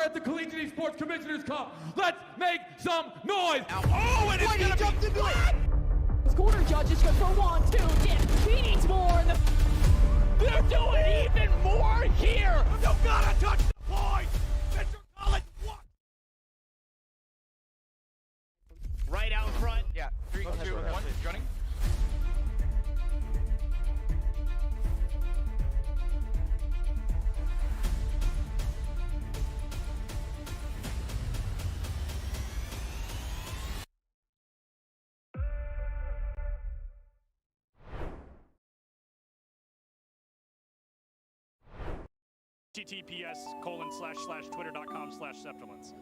We're at the Collegiate Esports Commissioners Cup. Let's make some noise. Oh, and it's gonna jumped into it. Corner judges go for 1, 2, dip. He needs more. And they're doing even more here. You gotta touch the point. Mr. College, what? Right out front. Yeah, 3, 2, 1, running. https://twitter.com/Septilence.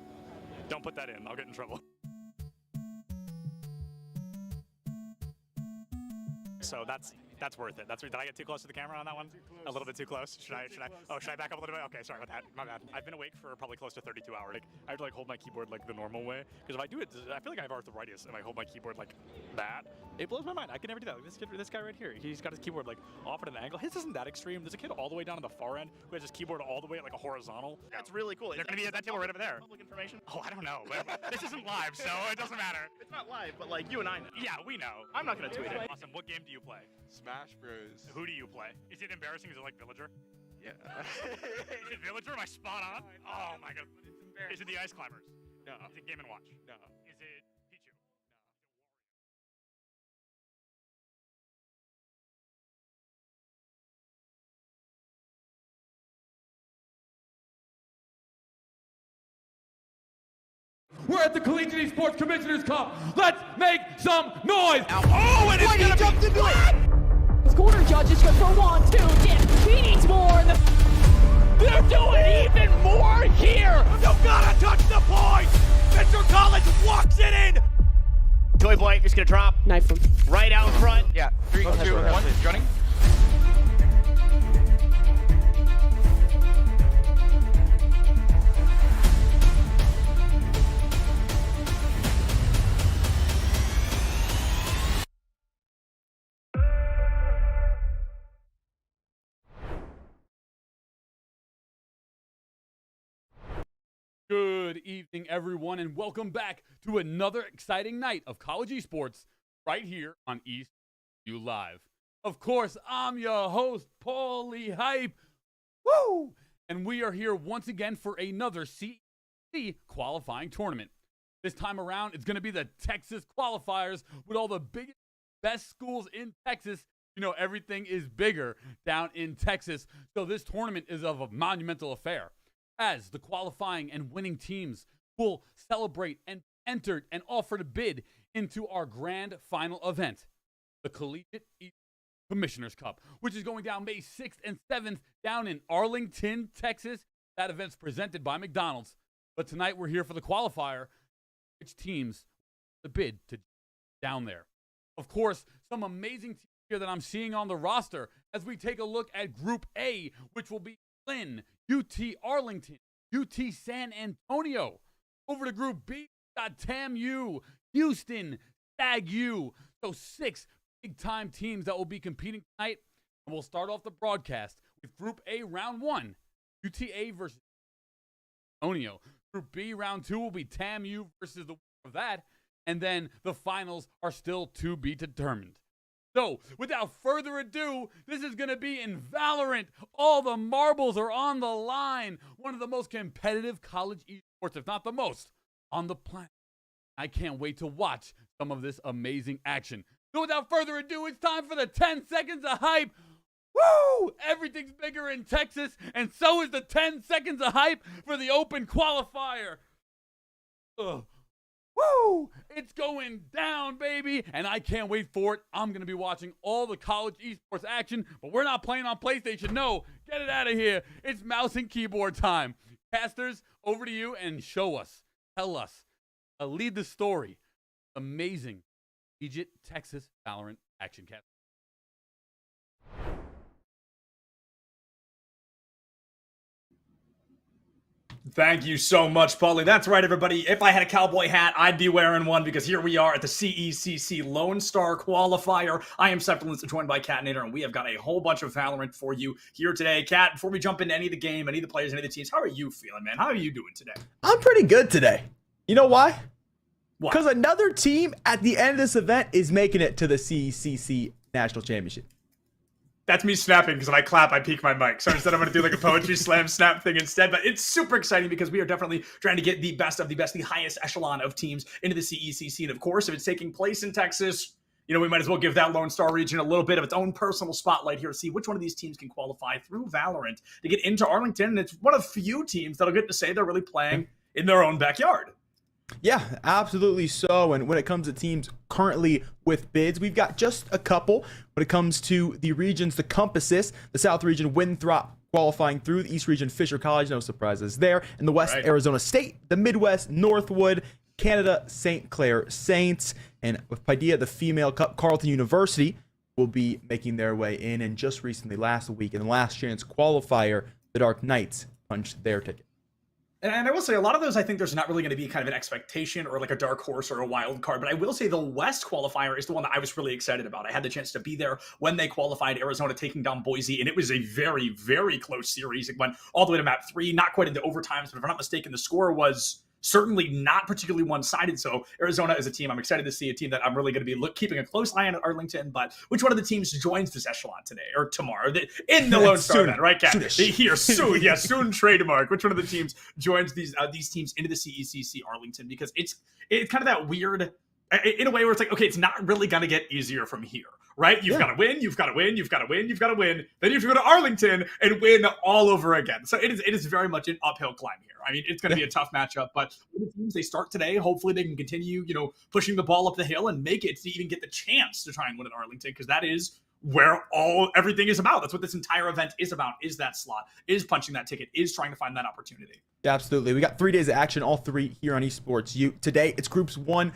Don't put that in. I'll get in trouble. So that's worth it. Did I get too close to the camera on that one? A little bit too close. Should I back up a little bit? Okay, sorry about that. My bad. I've been awake for probably close to 32 hours. Like, I have to hold my keyboard the normal way, because if I do it, I feel like I have arthritis and I hold my keyboard like that. It blows my mind. I can never do that. This guy right here, he's got his keyboard off at an angle. His isn't that extreme. There's a kid all the way down on the far end who has his keyboard all the way at a horizontal. That's really cool. They're gonna be at that table right over there. Public information? Oh, I don't know. This isn't live, so it doesn't matter. It's not live, but you and I know. Yeah, we know. I'm not gonna tweet it. Awesome. What game do you play? Smash Bros. Who do you play? Is it embarrassing? Is it like Villager? Yeah. Is it Villager? Am I spot on? Oh my god. It's embarrassing. Is it the Ice Climbers? No. Is it Game & Watch? No. Is it Pichu? We're at the Collegiate Esports Commissioners Cup. Let's make some noise. Oh, and it's gonna jumped into it. Corner judges go for 1, 2, dip. He needs more. And they're doing even more here. You gotta touch the point. Mr. College walks it in. Toy Boy is gonna drop. Knife him. Right out front. Yeah, 3, 2, 1, running. Good evening, everyone, and welcome back to another exciting night of college esports right here on ECU Live. Of course, I'm your host, Paulie Hype. Woo! And we are here once again for another CECC qualifying tournament. This time around, it's going to be the Texas qualifiers with all the biggest, best schools in Texas. You know, everything is bigger down in Texas, so this tournament is of a monumental affair, as the qualifying and winning teams will celebrate and enter and offer to bid into our grand final event, the Collegiate Commissioners Cup, which is going down May 6th and 7th down in Arlington, Texas. That event's presented by McDonald's. But tonight we're here for the qualifier, which teams the bid to down there. Of course, some amazing teams here that I'm seeing on the roster as we take a look at Group A, which will be Lynn, UT Arlington, UT San Antonio. Over to Group B, got TAMU, Houston, Stag U. So 6 big-time teams that will be competing tonight. And we'll start off the broadcast with Group A Round 1, UTA versus Antonio. Group B Round 2 will be TAMU versus the winner of that. And then the finals are still to be determined. So, without further ado, this is going to be in Valorant. All the marbles are on the line. One of the most competitive college esports, if not the most, on the planet. I can't wait to watch some of this amazing action. So, without further ado, it's time for the 10 seconds of hype. Woo! Everything's bigger in Texas, and so is the 10 seconds of hype for the open qualifier. Ugh. Woo! It's going down, baby, and I can't wait for it. I'm going to be watching all the college esports action, but we're not playing on PlayStation. No, get it out of here. It's mouse and keyboard time. Casters, over to you and show us, tell us, lead the story. Amazing Egypt, Texas, Valorant action cast. Thank you so much, Paulie. That's right, everybody. If I had a cowboy hat, I'd be wearing one because here we are at the CECC Lone Star Qualifier. I am Septilence, joined by Catnator, and we have got a whole bunch of Valorant for you here today. Cat, before we jump into any of the game, any of the players, any of the teams, how are you feeling, man? How are you doing today? I'm pretty good today. You know why? Why? Because another team at the end of this event is making it to the CECC National Championship. That's me snapping because when I clap, I peek my mic. So instead, I'm going to do like a poetry slam snap thing instead. But it's super exciting because we are definitely trying to get the best of the best, the highest echelon of teams into the CECC. And of course, if it's taking place in Texas, you know, we might as well give that Lone Star region a little bit of its own personal spotlight here to see which one of these teams can qualify through Valorant to get into Arlington. And it's one of few teams that'll get to say they're really playing in their own backyard. Yeah, absolutely so. And when it comes to teams currently with bids, we've got just a couple. When it comes to the regions, the compasses, the South region, Winthrop qualifying through, the East region, Fisher College, no surprises there. In the West, Arizona State, the Midwest, Northwood, Canada, St. Clair Saints, and with Padilla, the Female Cup, Carleton University will be making their way in. And just recently, last week, in the last chance qualifier, the Dark Knights punched their ticket. And I will say a lot of those, I think there's not really going to be kind of an expectation or like a dark horse or a wild card. But I will say the West qualifier is the one that I was really excited about. I had the chance to be there when they qualified, Arizona taking down Boise. And it was a very, very close series. It went all the way to map 3, not quite into overtimes. But if I'm not mistaken, the score was certainly not particularly one-sided. So Arizona is a team I'm excited to see, a team that I'm really going to be keeping a close eye on at Arlington. But which one of the teams joins this echelon today or tomorrow in the Lone Star event, right, Cat? Here soon, yeah, soon trademark. Which one of the teams joins these teams into the CECC Arlington? Because it's kind of that weird, in a way where it's like, okay, it's not really going to get easier from here, right? You've got to win, you've got to win, you've got to win, you've got to win. Then you have to go to Arlington and win all over again. So it is very much an uphill climb here. I mean, it's going to be a tough matchup, but the teams they start today, hopefully they can continue, you know, pushing the ball up the hill and make it to even get the chance to try and win at Arlington, because that is where everything is about. That's what this entire event is about, is that slot, is punching that ticket, is trying to find that opportunity. Yeah, absolutely. We got 3 days of action, all 3 here on Esports. Today, it's groups 1.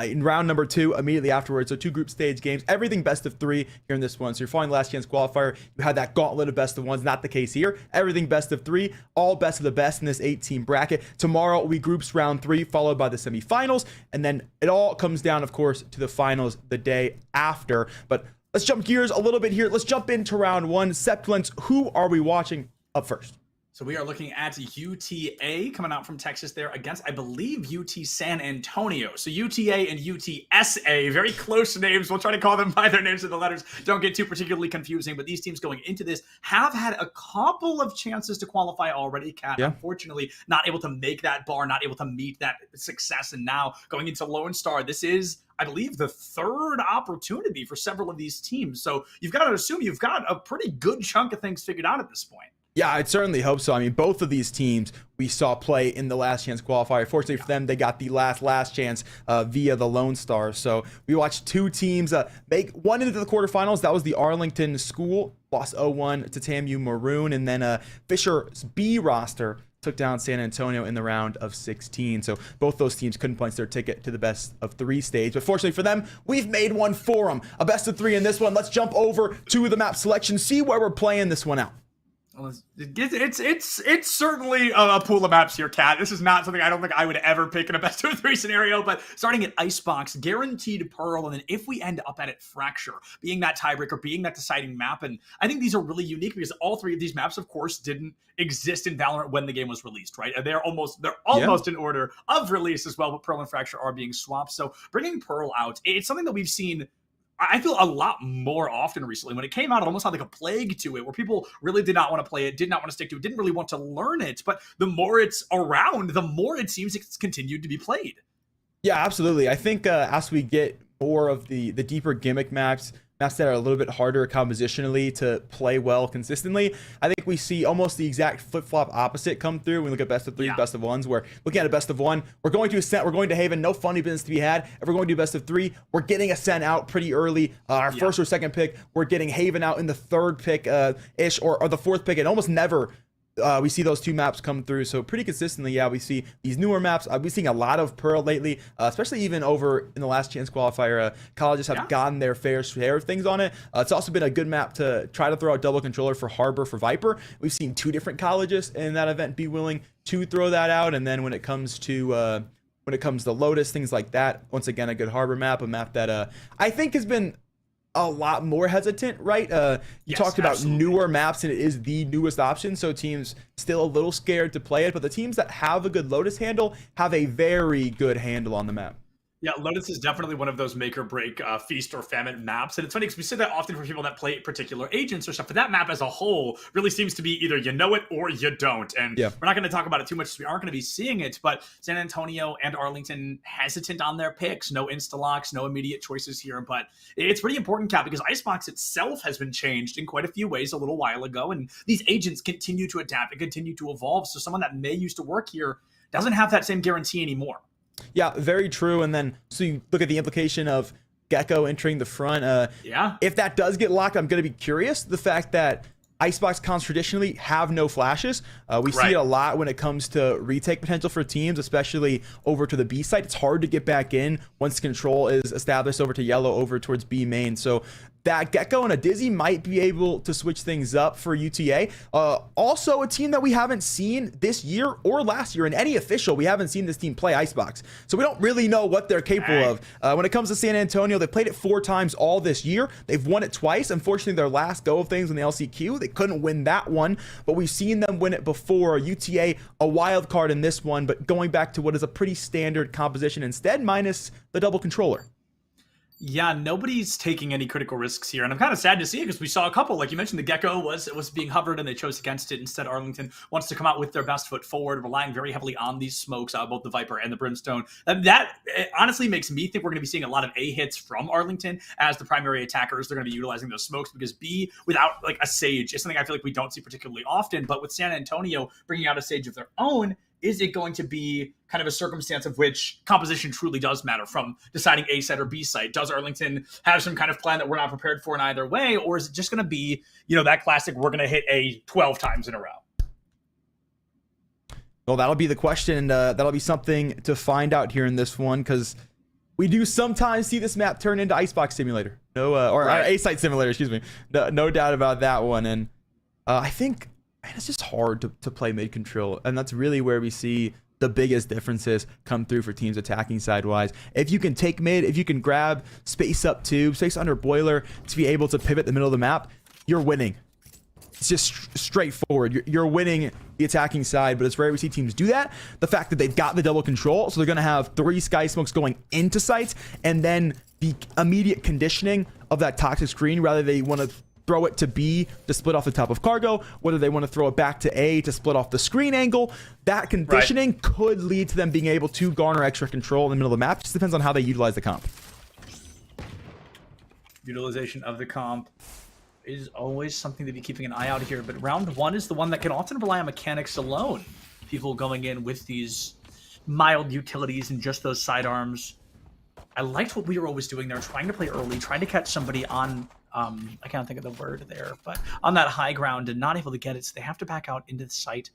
In round number 2, immediately afterwards. So 2 group stage games, everything best of 3 here in this one. So you're following last chance qualifier. You had that gauntlet of best of 1s, not the case here. Everything best of 3, all best of the best in this 8-team bracket. Tomorrow we groups round 3, followed by the semifinals, and then it all comes down, of course, to the finals the day after. But let's jump gears a little bit here. Let's jump into round 1. Septilence, who are we watching up first? So we are looking at UTA coming out from Texas there against, I believe, UT San Antonio. So UTA and UTSA, very close names. We'll try to call them by their names of the letters. Don't get too particularly confusing. But these teams going into this have had a couple of chances to qualify already. Cat, unfortunately, not able to make that bar, not able to meet that success. And now going into Lone Star, this is, I believe, the 3rd opportunity for several of these teams. So you've got to assume you've got a pretty good chunk of things figured out at this point. Yeah, I'd certainly hope so. I mean, both of these teams we saw play in the last chance qualifier. Fortunately for them, they got the last chance via the Lone Star. So we watched 2 teams make one into the quarterfinals. That was the Arlington School, lost 0-1 to TAMU Maroon. And then Fisher's B roster took down San Antonio in the round of 16. So both those teams couldn't punch their ticket to the best of 3 stage. But fortunately for them, we've made one for them. A best of 3 in this one. Let's jump over to the map selection, see where we're playing this one out. Well, it's certainly a pool of maps here, Cat. This is not something I don't think I would ever pick in a best of 3 scenario, but starting at Icebox, guaranteed Pearl, and then if we end up at it, Fracture, being that tiebreaker, being that deciding map. And I think these are really unique because all 3 of these maps, of course, didn't exist in Valorant when the game was released, right? They're almost in order of release as well, but Pearl and Fracture are being swapped. So bringing Pearl out, it's something that we've seen, I feel, a lot more often recently. When it came out, it almost had like a plague to it, where people really did not want to play it, did not want to stick to it, didn't really want to learn it. But the more it's around, the more it seems it's continued to be played. Yeah, absolutely. I think as we get more of the deeper gimmick maps that are a little bit harder compositionally to play well consistently, I think we see almost the exact flip-flop opposite come through when we look at best of 3, best of 1s, where looking at a best of 1, we're going to Ascent, we're going to Haven, no funny business to be had. If we're going to do best of 3, we're getting Ascent out pretty early. Our first or second pick, we're getting Haven out in the 3rd pick ish or the 4th pick. It almost never we see those two maps come through. So pretty consistently, yeah, we see these newer maps. We've seen a lot of Pearl lately, especially even over in the last chance qualifier. Colleges have gotten their fair share of things on it. It's also been a good map to try to throw out double controller for Harbor, for Viper. We've seen 2 different colleges in that event be willing to throw that out. And then when it comes to Lotus, things like that, once again, a good Harbor map, a map that I think has been a lot more hesitant, right? You talked about newer maps, and it is the newest option, so teams still a little scared to play it, but the teams that have a good Lotus handle have a very good handle on the map. Yeah, Lotus is definitely one of those make or break feast or famine maps. And it's funny because we say that often for people that play particular agents or stuff, but that map as a whole really seems to be either you know it or you don't. And we're not going to talk about it too much, so we aren't going to be seeing it. But San Antonio and Arlington hesitant on their picks. No insta-locks, no immediate choices here. But it's pretty important, Cap, because Icebox itself has been changed in quite a few ways a little while ago. And these agents continue to adapt and continue to evolve. So someone that may used to work here doesn't have that same guarantee anymore. Yeah, very true. And then, so you look at the implication of Gecko entering the front. If that does get locked, I'm going to be curious. The fact that Icebox cons traditionally have no flashes. We see it a lot when it comes to retake potential for teams, especially over to the B site. It's hard to get back in once control is established over to yellow, over towards B main. So that Gecko and a Dizzy might be able to switch things up for UTA. Also, a team that we haven't seen this year or last year in any official. We haven't seen this team play Icebox. So we don't really know what they're capable of. When it comes to San Antonio, they played it 4 times all this year. They've won it twice. Unfortunately, their last go of things in the LCQ, they couldn't win that one. But we've seen them win it before. UTA, a wild card in this one, but going back to what is a pretty standard composition instead, minus the double controller. Yeah, nobody's taking any critical risks here, and I'm kind of sad to see it because we saw a couple. Like you mentioned, the Gecko was being hovered, and they chose against it. Instead, Arlington wants to come out with their best foot forward, relying very heavily on these smokes, both the Viper and the Brimstone. That honestly makes me think we're going to be seeing a lot of A hits from Arlington as the primary attackers. They're going to be utilizing those smokes because B, without like a Sage, is something I feel like we don't see particularly often. But with San Antonio bringing out a Sage of their own, is it going to be kind of a circumstance of which composition truly does matter from deciding A site or B site? Does Arlington have some kind of plan that we're not prepared for in either way? Or is it just going to be, that classic, we're going to hit A 12 times in a row? Well, that'll be the question. That'll be something to find out here in this one, because we do sometimes see this map turn into Icebox Simulator. Or A site Simulator, excuse me. No doubt about that one. And I think, man, it's just hard to play mid control, and that's really where we see the biggest differences come through for teams attacking sidewise. If you can take mid, if you can grab space up tube, space under boiler to be able to pivot the middle of the map, you're winning. It's just straightforward. You're winning the attacking side, but it's rare we see teams do that. The fact that they've got the double control, so they're going to have 3 sky smokes going into sites, and then the immediate conditioning of that toxic screen, rather they want to throw it to B to split off the top of cargo, whether they want to throw it back to A to split off the screen angle. That conditioning could lead to them being able to garner extra control in the middle of the map. Just depends on how they utilize the comp. Utilization of the comp is always something to be keeping an eye out here, but round 1 is the one that can often rely on mechanics alone. People going in with these mild utilities and just those sidearms. I liked what we were always doing there, trying to play early, trying to catch somebody on I can't think of the word there, but on that high ground and not able to get it, so they have to back out into the site.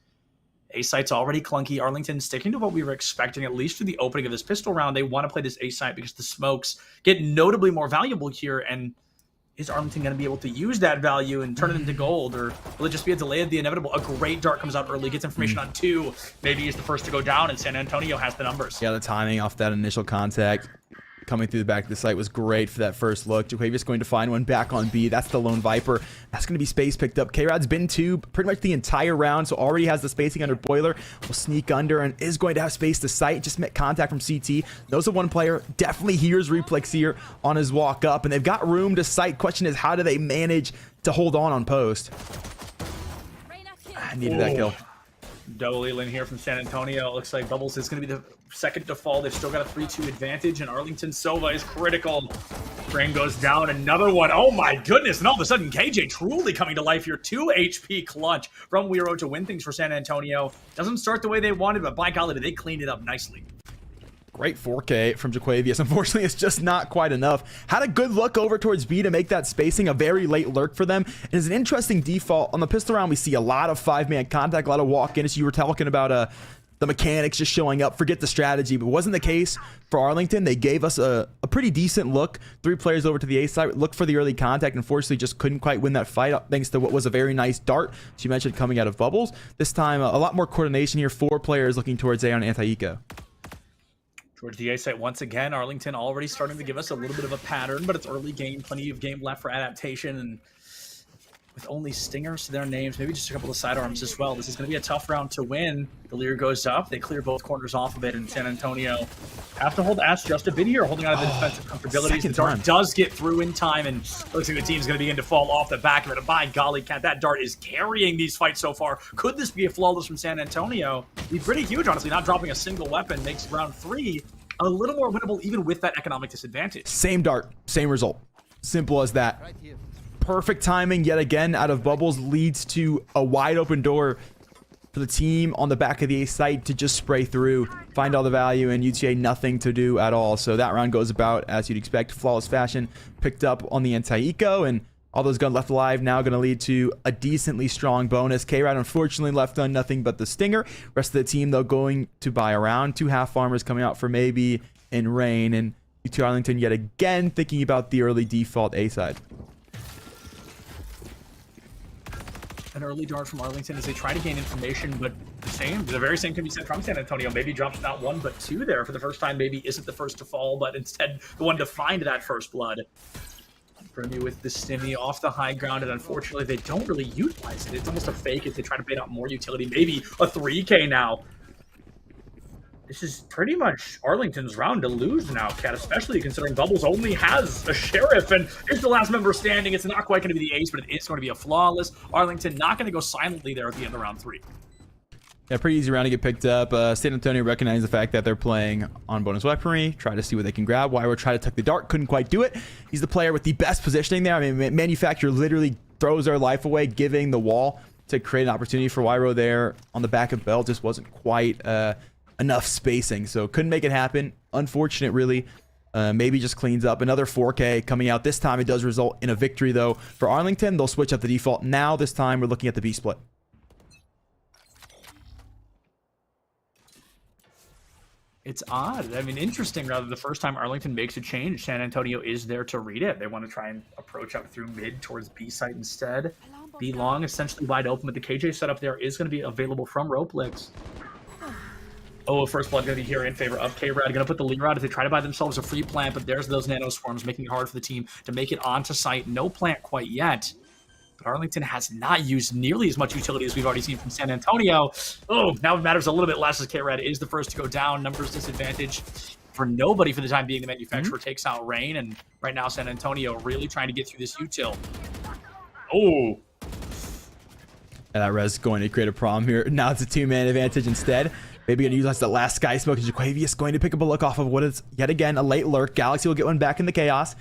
A site's already clunky. Arlington sticking to what we were expecting, at least for the opening of this pistol round. They want to play this A site because the smokes get notably more valuable here, and is Arlington going to be able to use that value and turn it into gold, or will it just be a delay of the inevitable? A great dart comes out early, gets information on 2, maybe he's the first to go down, and San Antonio has the numbers. Yeah, the timing off that initial contact coming through the back of the site was great for that first look. Jaquavius going to find one back on B. That's the lone Viper. That's going to be space picked up. K-Rod's been 2 pretty much the entire round, so already has the spacing under boiler. Will sneak under and is going to have space to sight. Just met contact from CT. Knows the one player. Definitely hears Replex here on his walk up, and they've got room to sight. Question is, how do they manage to hold on post? I needed that kill. Doleland here from San Antonio. It looks like Bubbles is going to be the second to fall. They've still got a 3-2 advantage, and Arlington Sova is critical. Frame goes down. Another one. Oh my goodness. And all of a sudden, KJ truly coming to life here. 2 HP clutch from Weiro to win things for San Antonio. Doesn't start the way they wanted, but by golly, they cleaned it up nicely. Great 4K from Jaquavius. Unfortunately, it's just not quite enough. Had a good look over towards B to make that spacing, a very late lurk for them. It is an interesting default. On the pistol round, we see a lot of 5-man contact, a lot of walk-ins. You were talking about the mechanics just showing up, forget the strategy, but it wasn't the case for Arlington. They gave us a pretty decent look. 3 players over to the A side, looked for the early contact. Unfortunately, just couldn't quite win that fight thanks to what was a very nice dart she mentioned coming out of Bubbles. This time, a lot more coordination here. 4 players looking towards A on anti-eco. Towards the A site once again, Arlington already starting to give us a little bit of a pattern, but it's early game, plenty of game left for adaptation, and with only stingers to their names, maybe just a couple of sidearms as well. This is going to be a tough round to win. The leer goes up. They clear both corners off of it, and San Antonio have to hold Ash just a bit here, holding out of the defensive comfortabilities. The dart does get through in time, and looks like the team's going to begin to fall off the back of it. And by golly, Cat, that dart is carrying these fights so far. Could this be a flawless from San Antonio? Be pretty huge, honestly. Not dropping a single weapon makes round 3 a little more winnable, even with that economic disadvantage. Same dart, same result. Simple as that. Right here. Perfect timing yet again out of Bubbles leads to a wide open door for the team on the back of the A site to just spray through, find all the value, and UTA nothing to do at all. So that round goes about as you'd expect. Flawless fashion picked up on the anti-eco, and all those guns left alive now going to lead to a decently strong bonus. K-Rad unfortunately left on nothing but the stinger. Rest of the team, though, going to buy around. 2 half farmers coming out for maybe in Rain, and UT Arlington yet again thinking about the early default A side. An early dart from Arlington as they try to gain information, but the very same can be said from San Antonio. Maybe drops not 1 but 2 there for the first time. Maybe isn't the first to fall, but instead the one to find that first blood. Bremy with the stimmy off the high ground, and unfortunately they don't really utilize it. It's almost a fake as they try to bait out more utility. Maybe a 3K now. This is pretty much Arlington's round to lose now, Cat, especially considering Bubbles only has a Sheriff and is the last member standing. It's not quite going to be the ace, but it is going to be a flawless. Arlington not going to go silently there at the end of round 3. Yeah, pretty easy round to get picked up. San Antonio recognized the fact that they're playing on bonus weaponry, try to see what they can grab. Wyro tried to tuck the dart, couldn't quite do it. He's the player with the best positioning there. I mean, Manufacturer literally throws their life away, giving the wall to create an opportunity for Wyro there on the back of Bell. Just wasn't quite enough spacing, so couldn't make it happen. Unfortunate, really. Maybe just cleans up. Another 4K coming out. This time it does result in a victory, though. For Arlington, they'll switch up the default. Now, this time, we're looking at the B split. It's odd. I mean, interesting, rather. The first time Arlington makes a change, San Antonio is there to read it. They want to try and approach up through mid towards B site instead. B long, essentially wide open, but the KJ setup there is going to be available from Roplix. Oh, first blood going to be here in favor of K-Rad. Going to put the leer out as they try to buy themselves a free plant, but there's those nano swarms making it hard for the team to make it onto site. No plant quite yet. But Arlington has not used nearly as much utility as we've already seen from San Antonio. Oh, now it matters a little bit less as K-Rad is the first to go down. Numbers disadvantage for nobody for the time being. The manufacturer takes out Rain, and right now San Antonio really trying to get through this util. Oh. And that res going to create a problem here. Now it's a 2-man advantage instead. Maybe going to utilize the last Sky Smoke. And Jaquavius going to pick up a look off of what is yet again a late lurk. Galaxy will get one back in the chaos.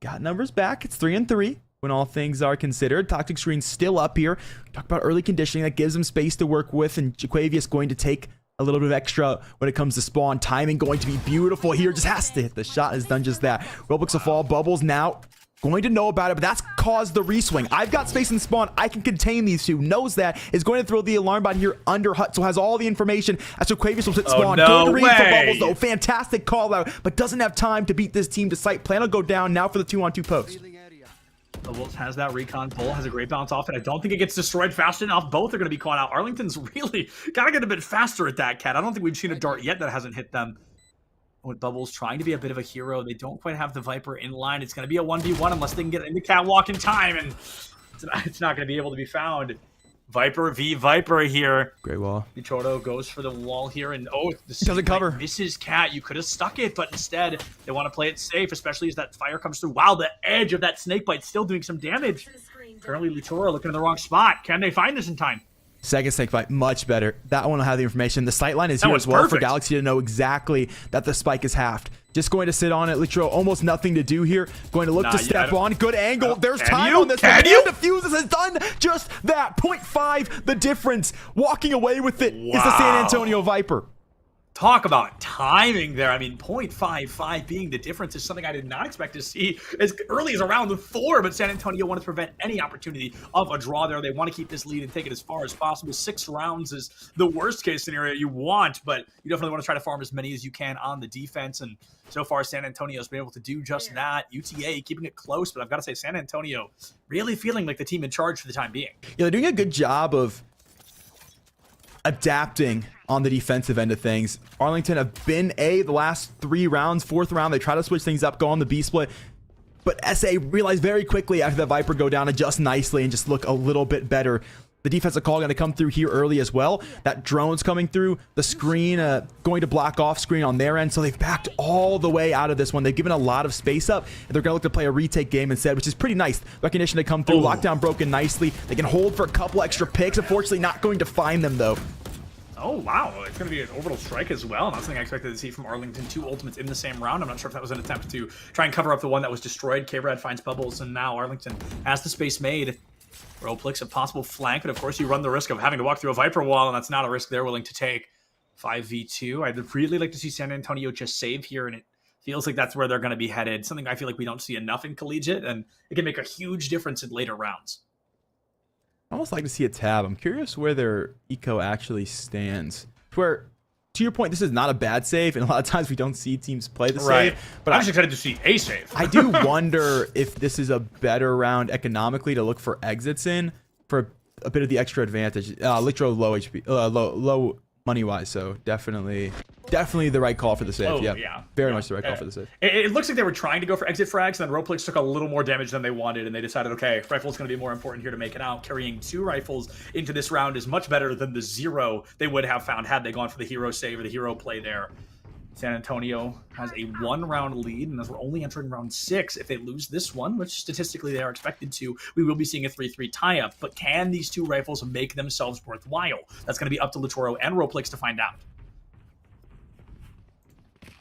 Got numbers back. It's 3-3 when all things are considered. Toxic Screen still up here. Talk about early conditioning that gives them space to work with, and Jaquavius going to take a little bit of extra when it comes to spawn. Timing going to be beautiful here. Just has to hit. The shot has done just that. Roblox will fall. Bubbles now going to know about it, but that's caused the reswing. I've got space in spawn. I can contain these two. Knows that. Is going to throw the alarm bot here under hut, so has all the information as Jaquavius will hit spawn. No Good read way. for Bubbles, though. Fantastic call out, but doesn't have time to beat this team to site. Plan will go down now for the 2-on-2 post. Bubbles has that recon pull, has a great bounce off it. I don't think it gets destroyed fast enough. Both are going to be caught out. Arlington's really got to get a bit faster at that, Cat. I don't think we've seen a dart yet that hasn't hit them. With Bubbles trying to be a bit of a hero, they don't quite have the Viper in line. It's going to be a 1v1 unless they can get into catwalk in time, and it's not going to be able to be found. Viper v Viper here. Great wall. Bichoro goes for the wall here, and oh, this doesn't cover. This is Cat. You could have stuck it, but instead they want to play it safe, especially as that fire comes through. Wow, the edge of that snake bite still doing some damage. Currently, Litora looking in the wrong spot. Can they find this in time? Second snake bite, much better. That one will have the information. The sight line is here as well for Galaxy to know exactly that the spike is halved. Just going to sit on it. Litro, almost nothing to do here. Going to look to step on. Good angle. There's time on this. And Diffuses has done just that. 0.5 the difference. Walking away with it is the San Antonio Viper. Talk about timing there. I mean, 0.55 being the difference is something I did not expect to see as early as around the 4, but San Antonio wanted to prevent any opportunity of a draw there. They want to keep this lead and take it as far as possible. 6 rounds is the worst case scenario you want, but you definitely want to try to farm as many as you can on the defense, and so far San Antonio's been able to do just that. UTA keeping it close, but I've got to say San Antonio really feeling like the team in charge for the time being. Yeah, they're doing a good job of adapting on the defensive end of things. Arlington have been the last 3 rounds. 4th round, they try to switch things up, go on the B split. But SA realized very quickly after the Viper go down, adjust nicely and just look a little bit better. The defensive call going to come through here early as well. That drone's coming through. The screen going to block off screen on their end. So they've backed all the way out of this one. They've given a lot of space up. And they're going to look to play a retake game instead, which is pretty nice. Recognition to come through. Lockdown broken nicely. They can hold for a couple extra picks. Unfortunately, not going to find them, though. Oh, wow. It's going to be an orbital strike as well. Not something I expected to see from Arlington. 2 ultimates in the same round. I'm not sure if that was an attempt to try and cover up the one that was destroyed. K-Rad finds Bubbles, and now Arlington has the space made. Roleplix a possible flank, but of course you run the risk of having to walk through a Viper wall, and that's not a risk they're willing to take. 5v2. I'd really like to see San Antonio just save here, and it feels like that's where they're going to be headed. Something I feel like we don't see enough in Collegiate, and it can make a huge difference in later rounds. I almost like to see a tab. I'm curious where their eco actually stands. Where, to your point, this is not a bad save, and a lot of times we don't see teams play the save. But I'm just excited to see a save. I do wonder if this is a better round economically to look for exits in for a bit of the extra advantage. Litro low HP, low money wise, so definitely the right call for the save. Yeah, very much the right call for the save. It looks like they were trying to go for exit frags, and then Roleplix took a little more damage than they wanted, and they decided, okay, rifle's going to be more important here to make it out. Carrying 2 rifles into this round is much better than the 0 they would have found had they gone for the hero save or the hero play there. San Antonio has a 1-round lead, and as we're only entering round 6, if they lose this one, which statistically they are expected to, we will be seeing a 3-3 tie-up. But can these 2 rifles make themselves worthwhile? That's going to be up to Latoro and Roleplix to find out.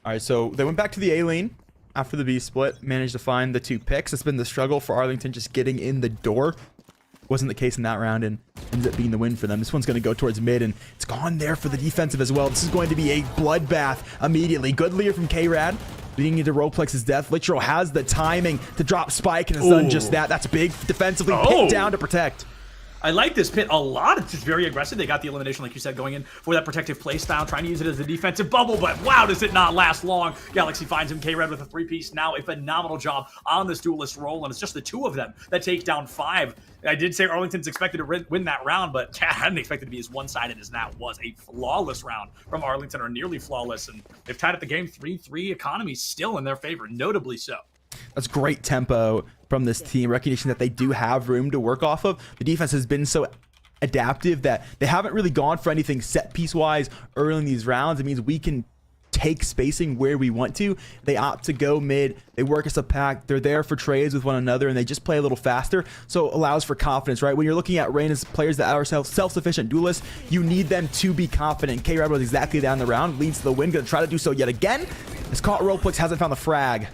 All right, so they went back to the A lane after the B split, managed to find the 2 picks. It's been the struggle for Arlington just getting in the door. Wasn't the case in that round, and ends up being the win for them. This one's going to go towards mid, and it's gone there for the defensive as well. This is going to be a bloodbath immediately. Good lead from K-Rad, leading into Roleplex's death. Litro has the timing to drop Spike, and has done just that. That's big defensively pinned down to protect. I like this pit a lot. It's just very aggressive. They got the elimination, like you said, going in for that protective play style, trying to use it as a defensive bubble, but wow, does it not last long. Galaxy finds him. K-Red with a 3-piece. Now a phenomenal job on this duelist role, and it's just the 2 of them that take down 5. I did say Arlington's expected to win that round, but I hadn't expected to be as one-sided as that was. A flawless round from Arlington, or nearly flawless, and they've tied up the game 3-3. Economy still in their favor, notably so. That's great tempo from this team. Recognition that they do have room to work off of. The defense has been so adaptive that they haven't really gone for anything set piece wise early in these rounds. It means we can take spacing where we want to. They opt to go mid. They work as a pack. They're there for trades with one another, and they just play a little faster. So it allows for confidence, right? When you're looking at Reign as players that are self-sufficient duelists, you need them to be confident. K-Rad was exactly down the round, leads to the win. Going to try to do so yet again. It's caught. Roleplix hasn't found the frag.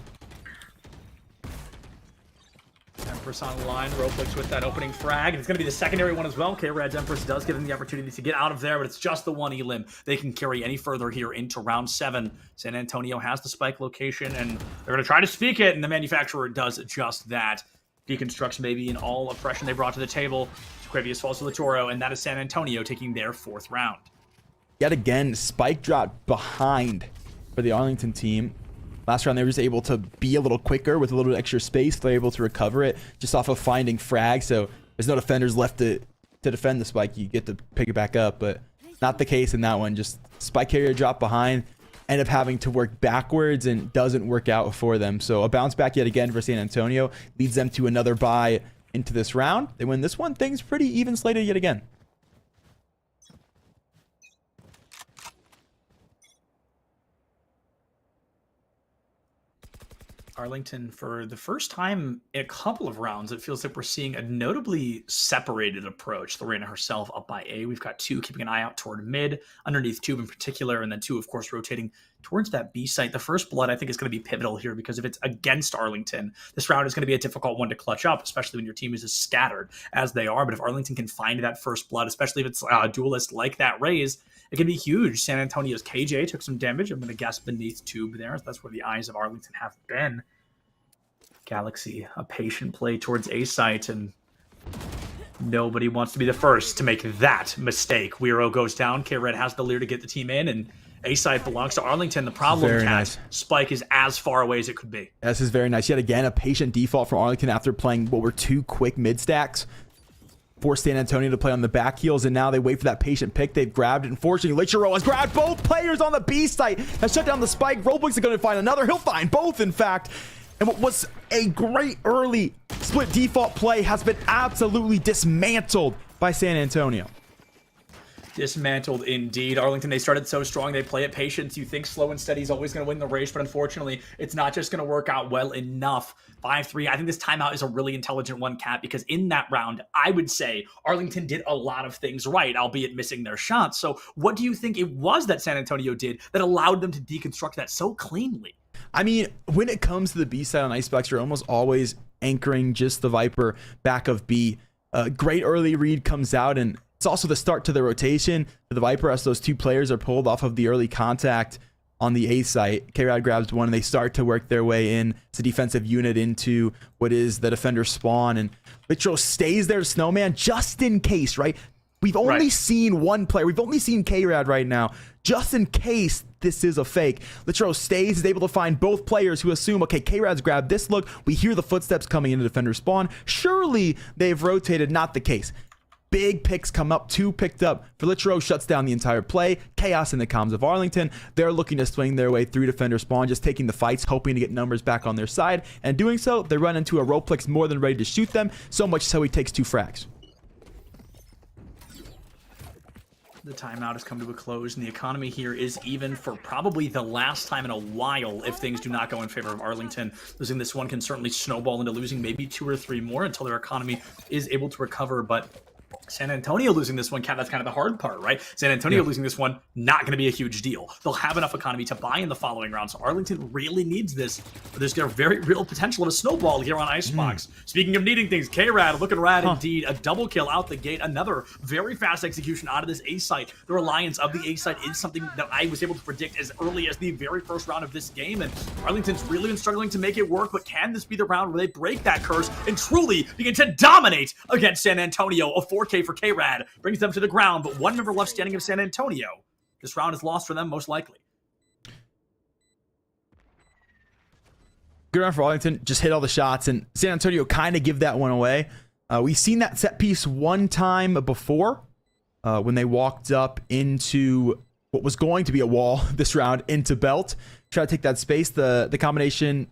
Empress on the line, Roleplix with that opening frag, and it's going to be the secondary one as well. K-Rad's Empress does give them the opportunity to get out of there, but it's just the 1 elim. They can carry any further here into round 7. San Antonio has the spike location, and they're going to try to speak it, and the manufacturer does just that. Deconstructs maybe in all oppression they brought to the table. Quavius falls to Latoro, and that is San Antonio taking their 4th round. Yet again, spike dropped behind for the Arlington team. Last round, they were just able to be a little quicker with a little extra space. They're able to recover it just off of finding frag. So there's no defenders left to defend the spike. You get to pick it back up, but not the case in that one. Just spike carrier drop behind, end up having to work backwards, and doesn't work out for them. So a bounce back yet again for San Antonio leads them to another bye into this round. They win this one. Things pretty even slated yet again. Arlington, for the first time in a couple of rounds, it feels like we're seeing a notably separated approach. Lorena herself up by A. We've got 2 keeping an eye out toward mid, underneath Tube in particular, and then 2, of course, rotating towards that B site. The first blood, I think, is going to be pivotal here because if it's against Arlington, this round is going to be a difficult one to clutch up, especially when your team is as scattered as they are. But if Arlington can find that first blood, especially if it's a duelist like that Raze, it can be huge. San Antonio's KJ took some damage. I'm going to guess beneath tube there. That's where the eyes of Arlington have been. Galaxy, a patient play towards A site, and nobody wants to be the first to make that mistake. Weiro goes down. K-Red has the leer to get the team in, and A side belongs to Arlington. The problem, Very Cat, nice. Spike is as far away as it could be. This is very nice. Yet again, a patient default from Arlington after playing what were 2 quick mid stacks. Forced San Antonio to play on the back heels, and now they wait for that patient pick. They've grabbed it. Unfortunately, Lichero has grabbed both players on the B site. Has shut down the Spike. Roblox is going to find another. He'll find both, in fact. And what was a great early split default play has been absolutely dismantled by San Antonio. Dismantled indeed. Arlington, they started so strong. They play it patience. You think slow and steady is always going to win the race, but unfortunately, it's not just going to work out well enough. 5-3. I think this timeout is a really intelligent one, Cat, because in that round, I would say Arlington did a lot of things right, albeit missing their shots. So what do you think it was that San Antonio did that allowed them to deconstruct that so cleanly? I mean, when it comes to the B side on Icebox, you're almost always anchoring just the Viper back of B. Great early read comes out, and it's also the start to the rotation for the Viper as those 2 players are pulled off of the early contact on the A site. K-Rad grabs one, and they start to work their way in. It's a defensive unit into what is the defender spawn, and Litro stays there to Snowman just in case, right? We've only seen one player. We've only seen K-Rad right now, just in case this is a fake. Litro stays, is able to find both players who assume, okay, K-Rad's grabbed this look. We hear the footsteps coming into defender spawn. Surely they've rotated. Not the case. Big picks come up, 2 picked up. For Litro shuts down the entire play. Chaos in the comms of Arlington. They're looking to swing their way through defender spawn, just taking the fights, hoping to get numbers back on their side. And doing so, they run into a Roleplix more than ready to shoot them. So much so he takes 2 frags. The timeout has come to a close, and the economy here is even for probably the last time in a while if things do not go in favor of Arlington. Losing this one can certainly snowball into losing maybe 2 or 3 more until their economy is able to recover, but San Antonio losing this one, Cat, that's kind of the hard part, right? San Antonio losing this one, not going to be a huge deal. They'll have enough economy to buy in the following round, so Arlington really needs this. But there's a very real potential of a snowball here on Icebox. Speaking of needing things, K-Rad looking rad indeed. A double kill out the gate. Another very fast execution out of this A site. The reliance of the A site is something that I was able to predict as early as the very first round of this game, and Arlington's really been struggling to make it work, but can this be the round where they break that curse and truly begin to dominate against San Antonio? A 4K for K-Rad brings them to the ground, but 1 member left standing of San Antonio. This round is lost for them, most likely. Good round for Arlington, just hit all the shots, and San Antonio kind of give that one away. We've seen that set piece one time before when they walked up into what was going to be a wall this round into Belt. Try to take that space, the combination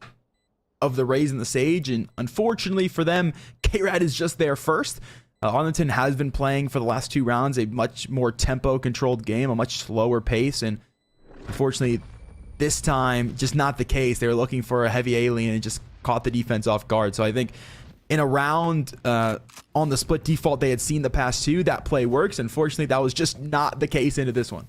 of the Raze and the Sage, and unfortunately for them, K-Rad is just there first. Arlington has been playing for the last 2 rounds a much more tempo-controlled game, a much slower pace, and unfortunately, this time, just not the case. They were looking for a heavy alien and just caught the defense off guard. So I think in a round on the split default they had seen the past 2, that play works. Unfortunately, that was just not the case into this one.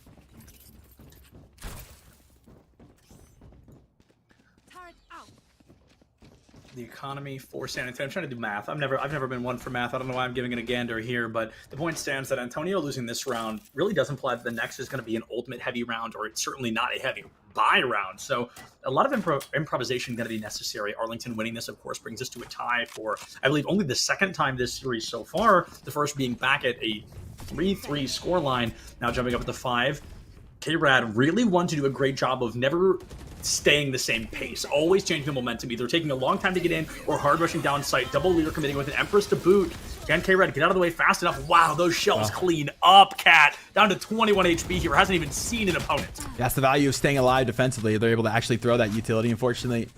The economy for San Antonio. I'm trying to do math. I've never been one for math. I don't know why I'm giving it a gander here, but the point stands that Antonio losing this round really does imply that the next is going to be an ultimate heavy round, or it's certainly not a heavy buy round. So a lot of improvisation going to be necessary. Arlington winning this, of course, brings us to a tie for, I believe, only the 2nd time this series so far. The first being back at a 3-3 scoreline. Now jumping up at the 5. K-Rad really want to do a great job of never staying the same pace, always changing the momentum, either taking a long time to get in or hard rushing down site, double leader committing with an Empress to boot. Can K-Red get out of the way fast enough? Wow, those shells clean up, Cat. Down to 21 HP here, hasn't even seen an opponent. That's the value of staying alive defensively. They're able to actually throw that utility. Unfortunately,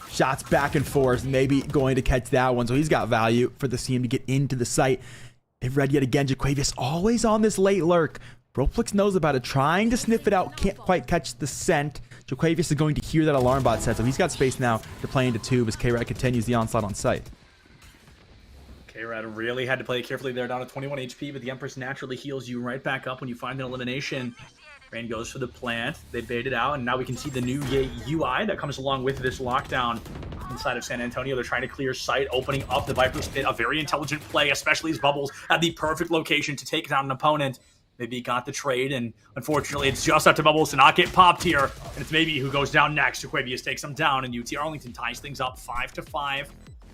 shots back and forth, maybe going to catch that one, so he's got value for the CM to get into the site. They've read yet again, Jaquavius always on this late lurk. Roleplix knows about it, trying to sniff it out, can't quite catch the scent. Jaquavius is going to hear that alarm bot set, so he's got space now to play into tube as K-Rad continues the onslaught on site. K-Rad really had to play carefully there, down to 21 HP, but the Empress naturally heals you right back up when you find an elimination. Rain goes for the plant. They bait it out, and now we can see the new UI that comes along with this lockdown inside of San Antonio. They're trying to clear sight, opening up the Viper's Pit. A very intelligent play, especially as Bubbles at the perfect location to take down an opponent. Maybe he got the trade, and unfortunately, it's just up to Bubbles to not get popped here. And it's maybe who goes down next. Jaquavius takes him down, and UT Arlington ties things up 5-5.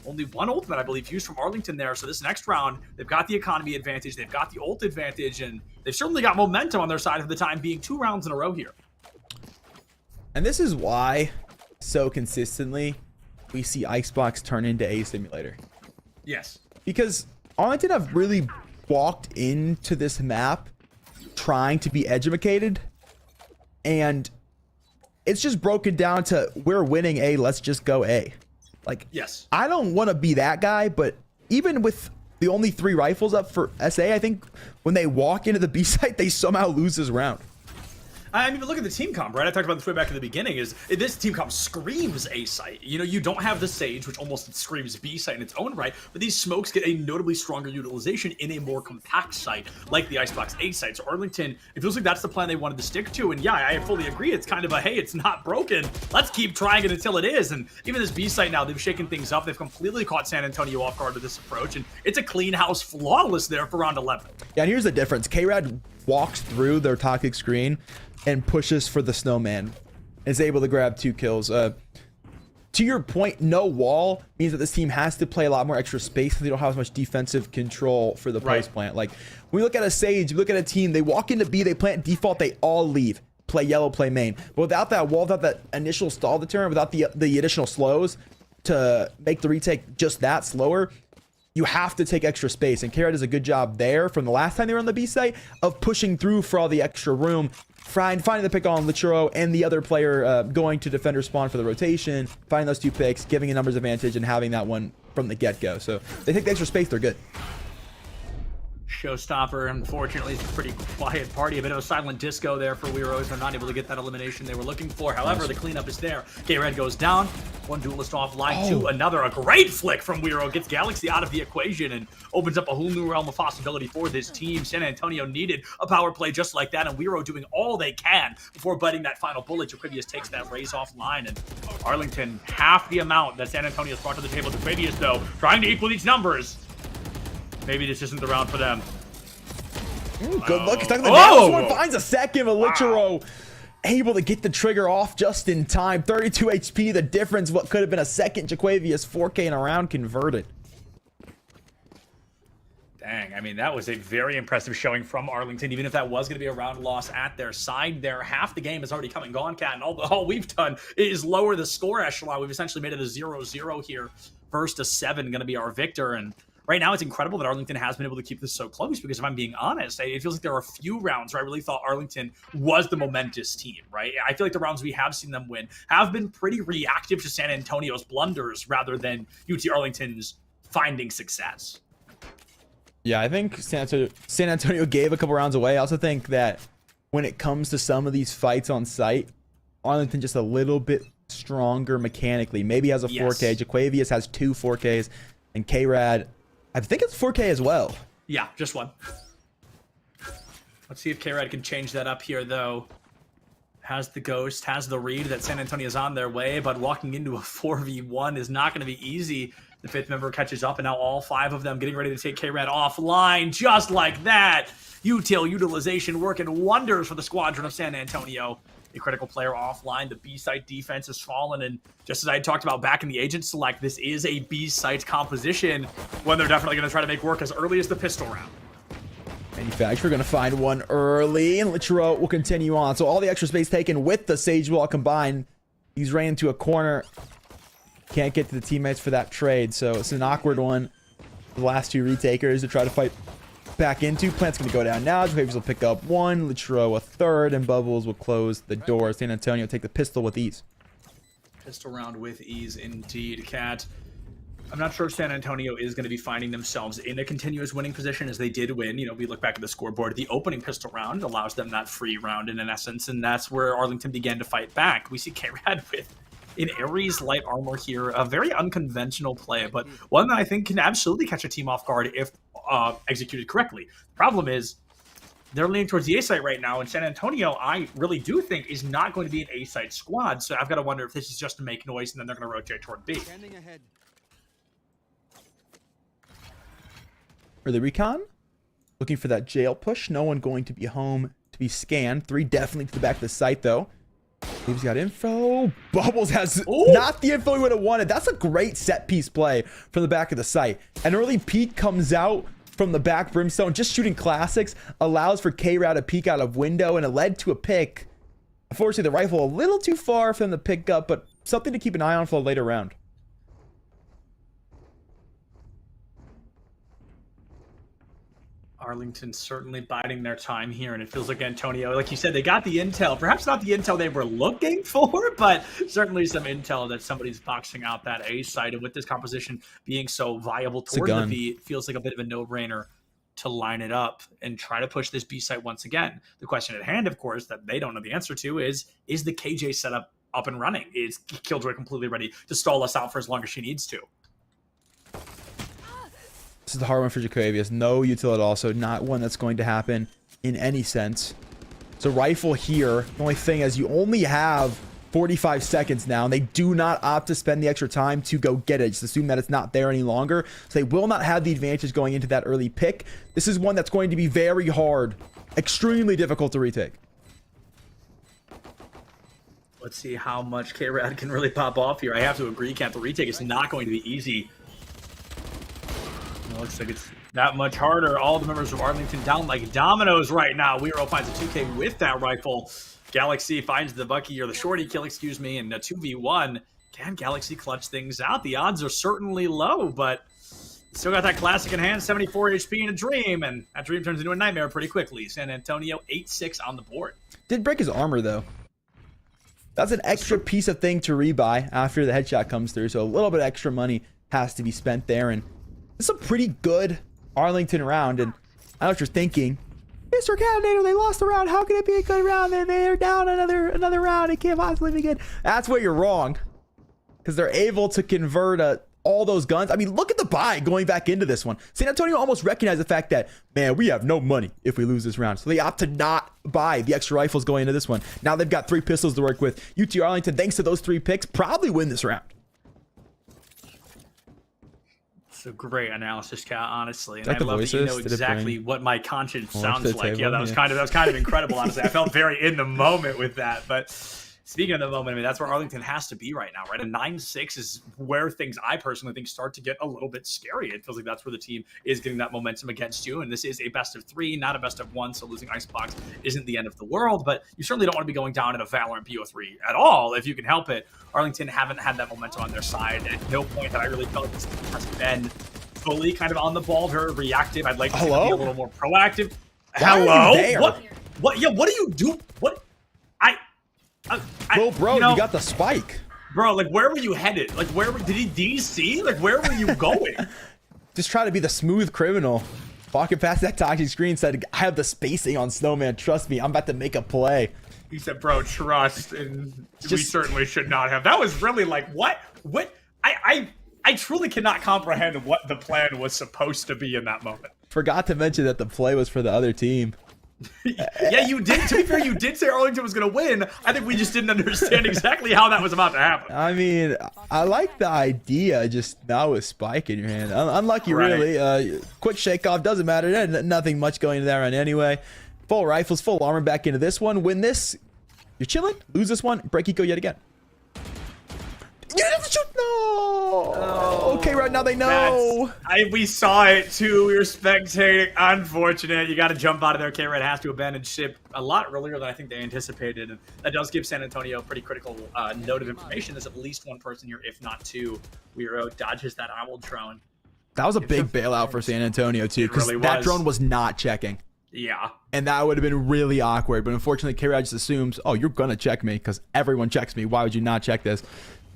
Only one ultimate, I believe, used from Arlington there. So this next round, they've got the economy advantage, they've got the ult advantage, and they've certainly got momentum on their side for the time being. 2 rounds in a row here. And this is why, so consistently, we see Icebox turn into a simulator. Yes. Because Arlington have really walked into this map trying to be educated, and it's just broken down to we're winning A, let's just go A. Like, yes, I don't want to be that guy, but even with the only 3 rifles up for SA, I think when they walk into the B site, they somehow lose this round. I mean, look at the team comp, right? I talked about this way back at the beginning. This team comp screams A site. You know, you don't have the Sage, which almost screams B site in its own right, but these smokes get a notably stronger utilization in a more compact site, like the Icebox A site. So Arlington, it feels like that's the plan they wanted to stick to. And yeah, I fully agree. It's kind of a, hey, it's not broken. Let's keep trying it until it is. And even this B site now, they've shaken things up. They've completely caught San Antonio off guard with this approach. And it's a clean house, flawless there for round 11. Yeah, and here's the difference. K-Rad walks through their toxic screen and pushes for the snowman, is able to grab 2 kills. To your point, no wall means that this team has to play a lot more extra space because they don't have as much defensive control for the post plant. Like, when we look at a Sage, we look at a team, they walk into B, they plant default, they all leave. Play yellow, play main. But without that wall, without that initial stall deterrent, without the additional slows to make the retake just that slower, you have to take extra space. And K-Rad does a good job there from the last time they were on the B site of pushing through for all the extra room, finding the pick on Lichero and the other player going to defender spawn for the rotation, finding those 2 picks, giving a numbers advantage, and having that one from the get-go. So they take the extra space, they're good. Showstopper, unfortunately, it's a pretty quiet party. A bit of a silent disco there for Weeros. They're not able to get that elimination they were looking for. However, the cleanup is there. K-Red goes down. 1 duelist offline, 2 another. A great flick from Weero. Gets Galaxy out of the equation and opens up a whole new realm of possibility for this team. San Antonio needed a power play just like that, and Weero doing all they can before biting that final bullet. Jaquavius takes that raise offline, and Arlington half the amount that San Antonio's brought to the table. Jaquavius, though, trying to equal these numbers. Maybe this isn't the round for them. Good luck. Stuck in the nail. One finds a second, but Lichero able to get the trigger off just in time. 32 HP, the difference, what could have been a second. Jaquavius, 4K in a round converted. Dang, I mean, that was a very impressive showing from Arlington, even if that was going to be a round loss at their side there. Half the game has already come and gone, Kat, and all we've done is lower the score echelon. We've essentially made it a 0-0 here. First to 7 going to be our victor, and right now, it's incredible that Arlington has been able to keep this so close because if I'm being honest, it feels like there are a few rounds where I really thought Arlington was the momentous team, right? I feel like the rounds we have seen them win have been pretty reactive to San Antonio's blunders rather than UT Arlington's finding success. Yeah, I think San Antonio gave a couple rounds away. I also think that when it comes to some of these fights on site, Arlington just a little bit stronger mechanically. Maybe has a 4K. Jaquavius has 2 4Ks, and K-Rad, I think it's 4K as well. Yeah, just 1. Let's see if K-Rad can change that up here, though. Has the ghost, has the read that San Antonio's on their way, but walking into a 4v1 is not going to be easy. The 5th member catches up, and now all 5 of them getting ready to take K-Rad offline, just like that. Util utilization working wonders for the squadron of San Antonio. A critical player offline. The B-site defense has fallen, and just as I had talked about back in the agent select, this is a B-site composition when they're definitely going to try to make work as early as the pistol round. Manufacturer going to find one early, and Lichero will continue on. So all the extra space taken with the Sage Wall combined. He's ran into a corner. Can't get to the teammates for that trade, so it's an awkward one. The last 2 retakers to try to fight back into. Plant's going to go down now. Jaquavius will pick up 1. Lichero a 3rd, and Bubbles will close the door. San Antonio take the pistol with ease. Pistol round with ease indeed, Kat. I'm not sure if San Antonio is going to be finding themselves in a continuous winning position as they did win. You know, we look back at the scoreboard. The opening pistol round allows them that free round in essence, and that's where Arlington began to fight back. We see K-Rad with in Ares light armor here, a very unconventional play, but one that I think can absolutely catch a team off guard if executed correctly. The problem is they're leaning towards the A site right now, and San Antonio, I really do think, is not going to be an A site squad. So I've got to wonder if this is just to make noise, and then they're going to rotate toward B. For the recon, looking for that jail push. No one going to be home to be scanned. 3 definitely to the back of the site, though. He's got info. Bubbles has not the info he would have wanted. That's a great set piece play from the back of the site. An early peek comes out from the back. Brimstone just shooting classics. Allows for K-Rad to peek out of window, and it led to a pick. Unfortunately, the rifle a little too far for them to pick up, but something to keep an eye on for a later round. Arlington certainly biding their time here, and it feels like Antonio, like you said, they got the intel. Perhaps not the intel they were looking for, but certainly some intel that somebody's boxing out that A site. And with this composition being so viable toward the B, it feels like a bit of a no-brainer to line it up and try to push this B site once again. The question at hand, of course, that they don't know the answer to is the KJ setup up and running? Is Killjoy completely ready to stall us out for as long as she needs to? This is the hard one for Jacobius. No util at all, so not one that's going to happen in any sense. So rifle here. The only thing is you only have 45 seconds now, and they do not opt to spend the extra time to go get it. Just assume that it's not there any longer. So they will not have the advantage going into that early pick. This is one that's going to be very hard, extremely difficult to retake. Let's see how much K-Rad can really pop off here. I have to agree, Camp. The retake is not going to be easy. It looks like it's that much harder. All the members of Arlington down like dominoes right now. Weiro finds a 2K with that rifle. Galaxy finds the Bucky, or the Shorty kill, excuse me, and a 2v1. Can Galaxy clutch things out? The odds are certainly low, but still got that classic in hand, 74 HP in a dream, and that dream turns into a nightmare pretty quickly. San Antonio, 8-6 on the board. Did break his armor, though. That's an extra piece of thing to rebuy after the headshot comes through, so a little bit extra money has to be spent there, and it's a pretty good Arlington round, and I know what you're thinking. Mr. Candidator, they lost the round. How can it be a good round? They're down another round. It can't possibly be good. That's where you're wrong, because they're able to convert all those guns. I mean, look at the buy going back into this one. San Antonio almost recognized the fact that, man, we have no money if we lose this round. So they opt to not buy the extra rifles going into this one. Now they've got 3 pistols to work with. UT Arlington, thanks to those 3 picks, probably win this round. It's a great analysis, Kat, honestly. And like I love that you know voices? exactly what my conscience sounds like. table? Yeah, that was kind of incredible, honestly. I felt very in the moment with that. But speaking of the moment, I mean, that's where Arlington has to be right now, right? A 9-6 is where things, I personally think, start to get a little bit scary. It feels like that's where the team is getting that momentum against you. And this is a best of 3, not a best of 1. So losing Icebox isn't the end of the world. But you certainly don't want to be going down in a Valorant BO3 at all, if you can help it. Arlington haven't had that momentum on their side. At no point have I really felt this team has been fully kind of on the ball, very reactive. I'd like to be a little more proactive. Hello? What? Yeah, what do you do? What? Bro, you got the spike. Bro, like, where were you headed? Like, did he DC? Like, where were you going? Just try to be the smooth criminal. Walking past that toxic screen said, I have the spacing on Snowman. Trust me, I'm about to make a play. He said, bro, trust. And we certainly should not have. That was really like, what? I truly cannot comprehend what the plan was supposed to be in that moment. Forgot to mention that the play was for the other team. Yeah, you did. To be fair, you did say Arlington was going to win. I think we just didn't understand exactly how that was about to happen. I mean, I like the idea, just not with spike in your hand. Unlucky, really. Quick shake off, doesn't matter. Nothing much going into that round anyway. Full rifles, full armor back into this one. Win this, you're chilling. Lose this one, break eco yet again. You didn't have to shoot. No. Oh, okay, right now they know. We saw it too. We were spectating. Unfortunate. You got to jump out of there. K-Red has to abandon ship a lot earlier than I think they anticipated. And that does give San Antonio a pretty critical note of information. There's at least one person here, if not 2. Weiro dodges that owl drone. That was a big bailout for San Antonio too, because that drone was not checking. Yeah. And that would have been really awkward. But unfortunately, K-Red just assumes, oh, you're going to check me because everyone checks me. Why would you not check this?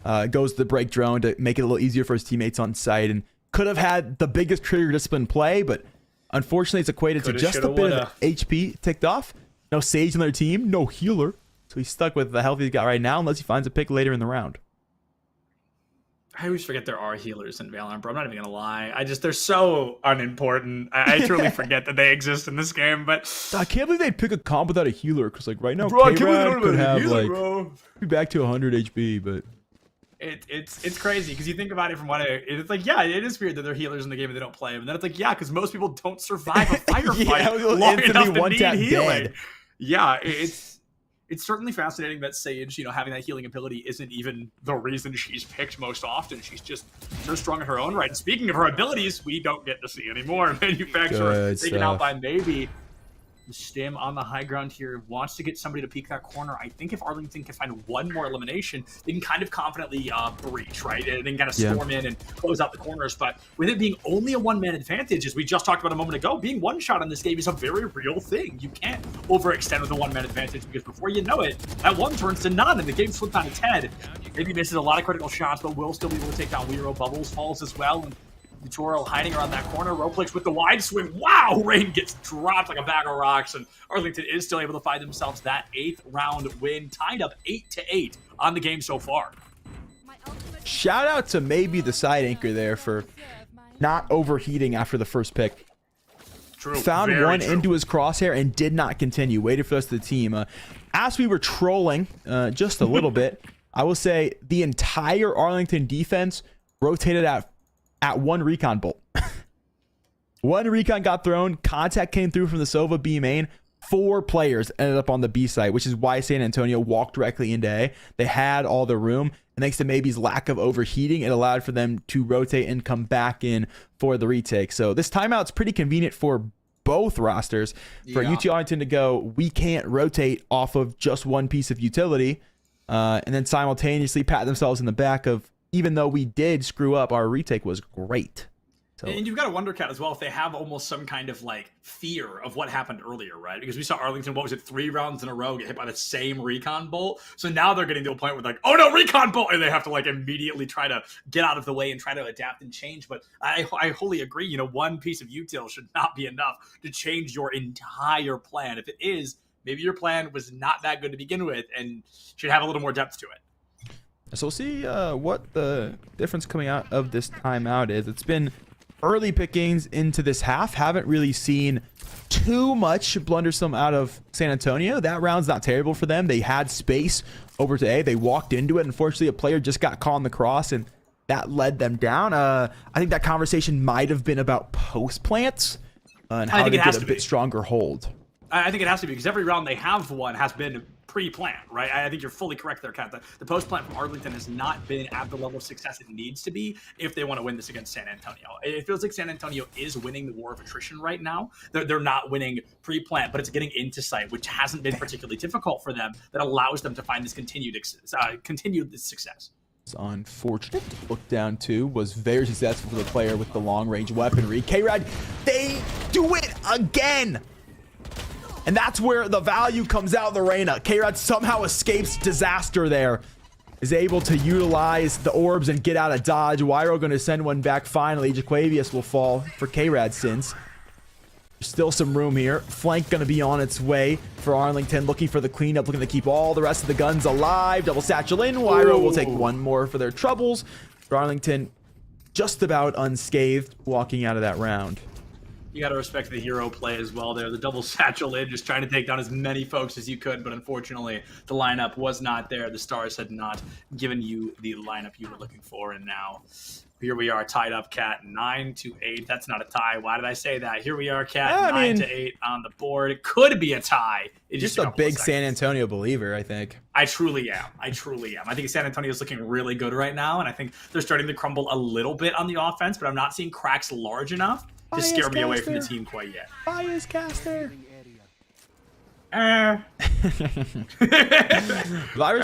Goes to the break drone to make it a little easier for his teammates on site, and could have had the biggest trigger discipline play, but unfortunately it's equated to just a bit of HP ticked off. No Sage on their team, no healer, so he's stuck with the health he's got right now unless he finds a pick later in the round. I always forget there are healers in Valorant, bro. I'm not even gonna lie. They're so unimportant. I truly forget that they exist in this game. But I can't believe they'd pick a comp without a healer, because like right now, bro, I can't believe they K-Rad don't could have a have healer, like bro. be back to 100 HP, but it's crazy because you think about it from what it's like. Yeah, it is weird that they're healers in the game and they don't play them. And then it's like, yeah, because most people don't survive a firefight long enough to need healing. Dead. Yeah, it's certainly fascinating that Sage, having that healing ability isn't even the reason she's picked most often. She's just so strong in her own right. And speaking of her abilities, we don't get to see anymore. Manufacturer taken out by maybe. The Stim on the high ground here wants to get somebody to peek that corner. I think if Arlington can find one more elimination, they can kind of confidently breach, right? And then kind of storm in and close out the corners. But with it being only a one-man advantage, as we just talked about a moment ago, being one shot in this game is a very real thing. You can't overextend with a one-man advantage because before you know it, that one turns to none and the game flipped on its head. Maybe misses a lot of critical shots, but will still be able to take down Weiro. Bubbles falls as well. And Vitoro hiding around that corner. Roplex with the wide swing. Wow! Rain gets dropped like a bag of rocks, and Arlington is still able to find themselves that 8th round win, tied up 8-8 on the game so far. Shout out to maybe the side anchor there for not overheating after the first pick. True. Found one into his crosshair and did not continue. Waited for the rest of the team. As we were trolling just a little bit, I will say the entire Arlington defense rotated out at one recon bolt. One recon got thrown. Contact came through from the Sova B main. 4 players ended up on the B site, which is why San Antonio walked directly into A. They had all the room, and thanks to maybe's lack of overheating, it allowed for them to rotate and come back in for the retake. So this timeout's pretty convenient for both rosters. For UT Arlington to go, we can't rotate off of just one piece of utility, and then simultaneously pat themselves in the back of, even though we did screw up, our retake was great. So. And you've got to wonder, Kat, as well, if they have almost some kind of like fear of what happened earlier, right? Because we saw Arlington, what was it, 3 rounds in a row get hit by the same recon bolt. So now they're getting to a point where like, oh no, recon bolt, and they have to like immediately try to get out of the way and try to adapt and change. But I wholly agree. One piece of util should not be enough to change your entire plan. If it is, maybe your plan was not that good to begin with and should have a little more depth to it. So we'll see what the difference coming out of this timeout is. It's been early pickings into this half. Haven't really seen too much blundersome out of San Antonio. That round's not terrible for them. They had space over to A. They walked into it. Unfortunately, a player just got caught on the cross, and that led them down. I think that conversation might have been about post plants and how to get a bit stronger hold. I think it has to be because every round they have won has been pre-planned, right? I think you're fully correct there, Kat. The post-plant from Arlington has not been at the level of success it needs to be if they want to win this against San Antonio. It feels like San Antonio is winning the war of attrition right now. They're not winning pre-plant, but it's getting into site, which hasn't been particularly difficult for them, that allows them to find this continued success. It's unfortunate. Look down 2 was very successful for the player with the long-range weaponry. K-Rad, they do it again! And that's where the value comes out of the Reyna. K-Rad somehow escapes disaster there. Is able to utilize the orbs and get out of dodge. Weiro going to send one back finally. Jaquavius will fall for K-Rad since. There's still some room here. Flank going to be on its way for Arlington. Looking for the cleanup. Looking to keep all the rest of the guns alive. Double satchel in. Weiro will take one more for their troubles. For Arlington, just about unscathed walking out of that round. You got to respect the hero play as well there. The double satchel in, just trying to take down as many folks as you could, but unfortunately, the lineup was not there. The stars had not given you the lineup you were looking for, and now here we are tied up, Kat, 9-8. That's not a tie. Why did I say that? Here we are, Kat, 9-8 on the board. It could be a tie. It's just a big San Antonio believer, I think. I truly am. I think San Antonio is looking really good right now, and I think they're starting to crumble a little bit on the offense, but I'm not seeing cracks large enough to scare me away from the team quite yet. Bias caster. Virus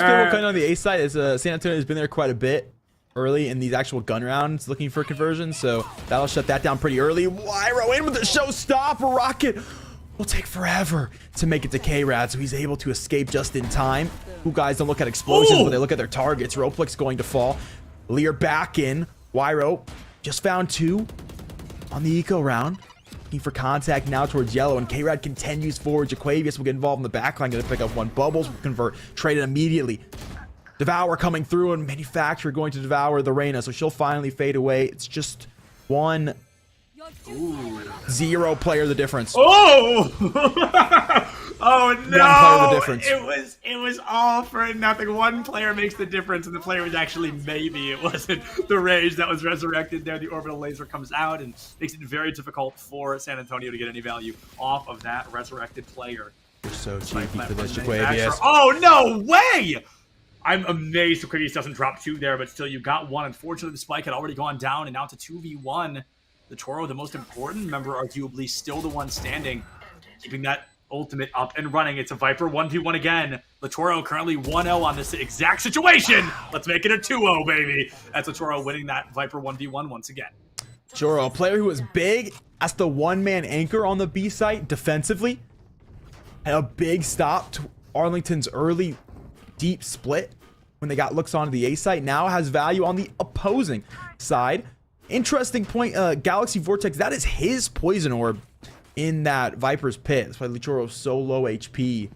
Pit will on the A side as San Antonio has been there quite a bit early in these actual gun rounds looking for conversion, so that'll shut that down pretty early. Weiro in with the showstopper rocket. Will take forever to make it to K-Rad, so he's able to escape just in time. Who guys don't look at explosions, but they look at their targets. Roplex going to fall. Lear back in. Weiro just found 2 on the eco round. Looking for contact now towards yellow, and K-Rad continues forward. Jaquavius will get involved in the backline, going to pick up one. Bubbles will convert, trade it immediately. Devour coming through, and Manufacturer going to devour the Reyna, so she'll finally fade away. It's just 1-0 player the difference. Oh! Oh One player the no! difference. It was all for nothing. One player makes the difference, and the player was actually maybe. It wasn't the Rage that was resurrected there. The orbital laser comes out and makes it very difficult for San Antonio to get any value off of that resurrected player. You're so cheeky for this, Jaquavius. Oh no way! I'm amazed Jaquavius doesn't drop 2 there, but still you got 1. Unfortunately, the spike had already gone down, and now to 2v1. The Toro, the most important member, arguably still the one standing, keeping that ultimate up and running. It's a Viper 1v1 again. Latoro currently 1-0 on this exact situation. Let's make it a 2-0, baby. That's Latoro winning that Viper 1v1 once again. Joro, a player who was big as the one-man anchor on the B site defensively, and a big stop to Arlington's early deep split when they got looks onto the A site, now has value on the opposing side. Interesting point, Galaxy Vortex, that is his poison orb in that Viper's pit. That's why Lichoro's so low HP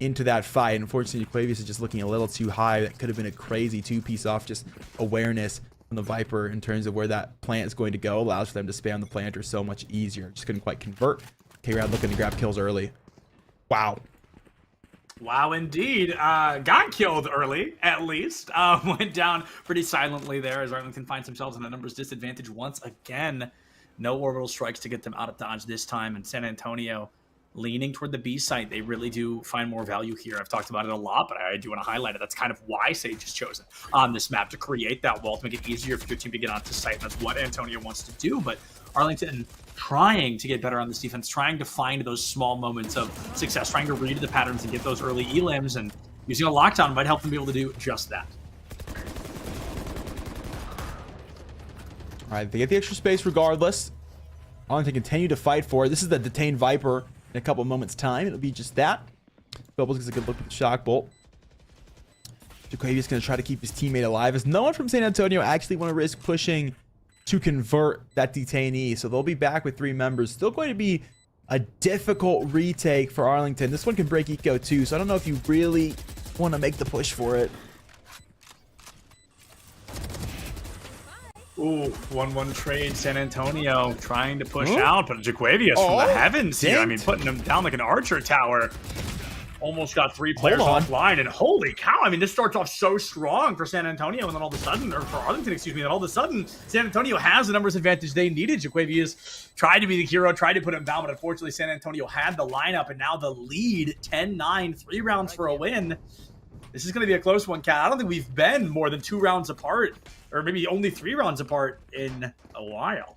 into that fight. Unfortunately, Jaquavius is just looking a little too high. That could have been a crazy 2-piece off just awareness from the Viper in terms of where that plant is going to go. Allows for them to spam the planter so much easier. Just couldn't quite convert. K-Rad looking to grab kills early. Wow. Wow, indeed. Got killed early, at least. Went down pretty silently there as Arlington finds themselves in a numbers disadvantage once again. No orbital strikes to get them out of dodge this time, and San Antonio leaning toward the B site. They really do find more value here. I've talked about it a lot, but I do want to highlight it. That's kind of why Sage is chosen on this map, to create that wall, to make it easier for your team to get onto site. And that's what Antonio wants to do, but Arlington trying to get better on this defense, trying to find those small moments of success, trying to read the patterns and get those early elims, and using a lockdown might help them be able to do just that. All right, they get the extra space regardless. Arlington continue to fight for it. This is the detained Viper in a couple moments' time. It'll be just that. Bubbles gets a good look at the shock bolt. Jaquavius going to try to keep his teammate alive, as no one from San Antonio actually want to risk pushing to convert that detainee. So they'll be back with 3 members. Still going to be a difficult retake for Arlington. This one can break eco too, so I don't know if you really want to make the push for it. Ooh, 1-1 trade. San Antonio trying to push out, but Jaquavius from the heavens here. I mean, putting him down like an archer tower. Almost got 3 players offline, and holy cow, I mean, this starts off so strong for San Antonio, and then all of a sudden, or for Arlington, excuse me, and all of a sudden, San Antonio has the numbers advantage they needed. Jaquavius tried to be the hero, tried to put him down, but unfortunately, San Antonio had the lineup, and now the lead, 10-9, 3 rounds for a win. This is going to be a close one, Kat. I don't think we've been more than 2 rounds apart, or maybe only 3 rounds apart in a while.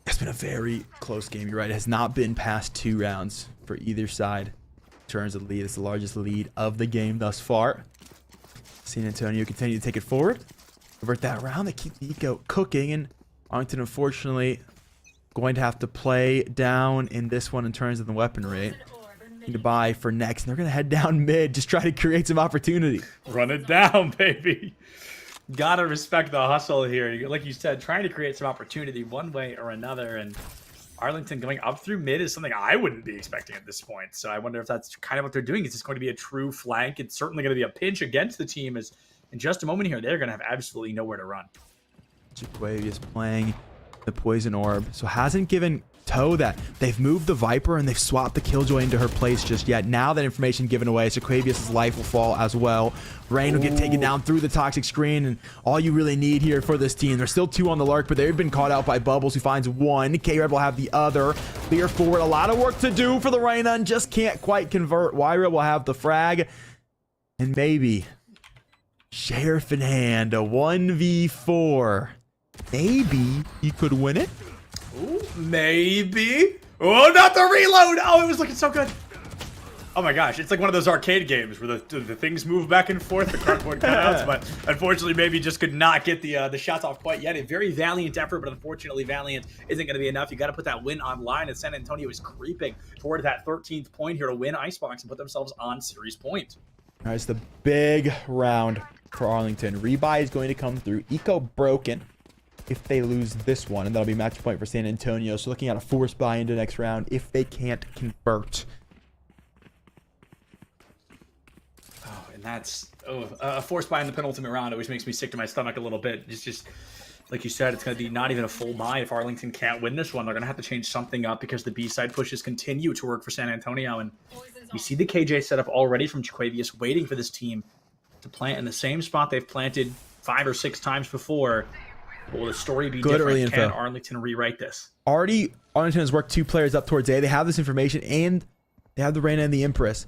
It's been a very close game. You're right. It has not been past 2 rounds for either side. In terms of lead, it's the largest lead of the game thus far. San Antonio continue to take it forward. Convert that round. They keep the eco cooking, and Arlington, unfortunately, going to have to play down in this one in terms of the weapon rate. Need to buy for next, and they're going to head down mid, just try to create some opportunity. Run it down, baby. Gotta respect the hustle here. Like you said, trying to create some opportunity one way or another, and Arlington going up through mid is something I wouldn't be expecting at this point. So I wonder if that's kind of what they're doing. Is this going to be a true flank? It's certainly going to be a pinch against the team, as in just a moment here, they're going to have absolutely nowhere to run. Jaquavius playing the poison orb, so hasn't given Toe that they've moved the Viper and they've swapped the Killjoy into her place just yet. Now that information given away, Jaquavius' life will fall as well. Rain will get taken down through the toxic screen, and all you really need here for this team. There's still 2 on the Lark, but they've been caught out by Bubbles, who finds 1. K-Red will have the other. Clear forward, a lot of work to do for the Reyna, and just can't quite convert. Wyra will have the frag, and maybe Sheriff in hand, a 1v4. Maybe he could win it. Ooh, maybe. Oh, not the reload. Oh, it was looking so good. Oh my gosh, it's like one of those arcade games where the things move back and forth, the cardboard cutouts, but unfortunately maybe just could not get the shots off quite yet. A very valiant effort, but unfortunately Valiant isn't going to be enough. You got to put that win online, and San Antonio is creeping toward that 13th point here to win Icebox and put themselves on series point. All right, it's the big round for Arlington. Rebuy is going to come through. Eco broken if they lose this one, and that'll be match point for San Antonio. So looking at a force buy into next round if they can't convert. That's a forced buy in the penultimate round always makes me sick to my stomach a little bit. It's just, like you said, it's going to be not even a full buy if Arlington can't win this one. They're going to have to change something up because the B-side pushes continue to work for San Antonio. And you see the KJ setup already from Jaquavius waiting for this team to plant in the same spot they've planted 5 or 6 times before. Will the story be Good early different? info. Can Arlington rewrite this? Already, Arlington has worked 2 players up towards A. They have this information, and they have the Reyna and the Empress.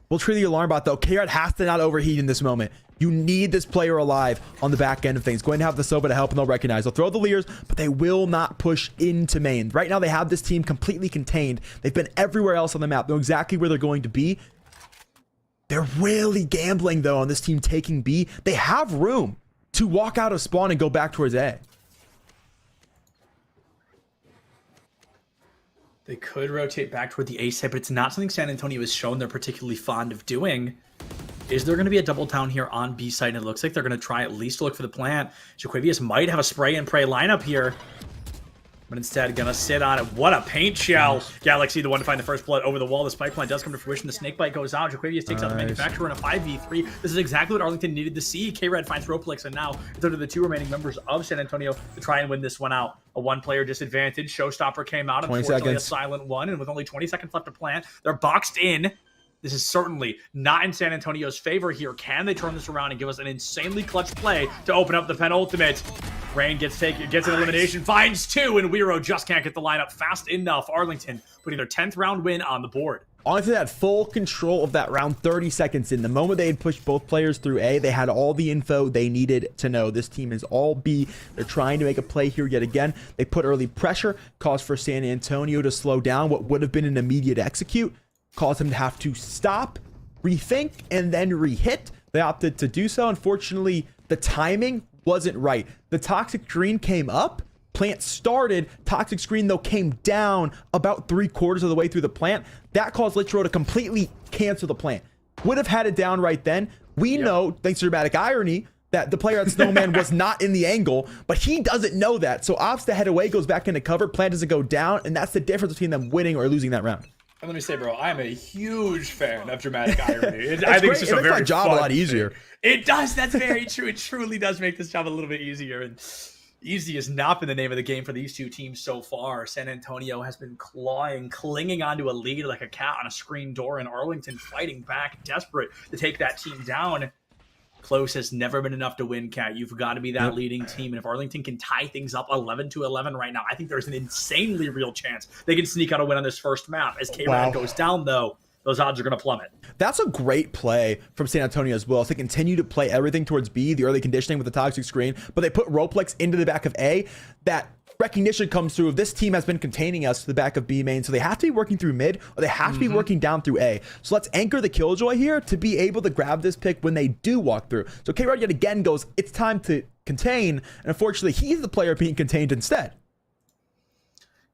We'll trigger the alarm bot, though. K-Rod has to not overheat in this moment. You need this player alive on the back end of things. Going to have the Sova to help, and they'll recognize. They'll throw the Leers, but they will not push into main. Right now, they have this team completely contained. They've been everywhere else on the map. They know exactly where they're going to be. They're really gambling, though, on this team taking B. They have room to walk out of spawn and go back towards A. They could rotate back toward the A side, but it's not something San Antonio has shown they're particularly fond of doing. Is there going to be a double down here on B side? And it looks like they're going to try at least to look for the plant. Jaquavius might have a spray and pray lineup here, but instead going to sit on it. What a paint shell. Galaxy, the one to find the first blood over the wall. The spike plant does come to fruition. The snake bite goes out. Jaquavius takes out the manufacturer in a 5v3. This is exactly what Arlington needed to see. K-Red finds Roplix, and now it's under the 2 remaining members of San Antonio to try and win this one out. A 1-player disadvantage. Showstopper came out. 20 Unfortunately, seconds. a silent one, and with only 20 seconds left to plant, they're boxed in. This is certainly not in San Antonio's favor here. Can they turn this around and give us an insanely clutch play to open up the penultimate? Rain gets an elimination, finds 2, and Wero just can't get the lineup fast enough. Arlington putting their 10th round win on the board. Arlington had full control of that round 30 seconds in. The moment they had pushed both players through A, they had all the info they needed to know. This team is all B. They're trying to make a play here yet again. They put early pressure, caused for San Antonio to slow down what would have been an immediate execute, caused them to have to stop, rethink, and then re-hit. They opted to do so. Unfortunately, the timing wasn't right. The toxic screen came up, plant started, toxic screen though came down about 3/4 of the way through the plant. That caused Litro to completely cancel the plant. Would have had it down right then. We know, thanks to dramatic irony, that the player at Snowman was not in the angle, but he doesn't know that. So Ops to head away, goes back into cover, plant doesn't go down, and that's the difference between them winning or losing that round. And let me say, bro, I'm a huge fan of dramatic irony. I think great. it's just It a makes my very job a fun lot easier. thing. It does. That's very true. It truly does make this job a little bit easier. And easy has not been the name of the game for these two teams so far. San Antonio has been clawing, clinging onto a lead like a cat on a screen door, and Arlington fighting back, desperate to take that team down. Close has never been enough to win, Cat. You've got to be that leading team. And if Arlington can tie things up 11-11 right now, I think there's an insanely real chance they can sneak out a win on this first map. As K-Rad goes down, though, those odds are going to plummet. That's a great play from San Antonio as well. So they continue to play everything towards B, the early conditioning with the toxic screen, but they put Roleplex into the back of A. That recognition comes through. This team has been containing us to the back of B main, so they have to be working through mid, or they have to be working down through A. So let's anchor the Killjoy here to be able to grab this pick when they do walk through. So K-Rod yet again goes, it's time to contain, and unfortunately, he's the player being contained instead.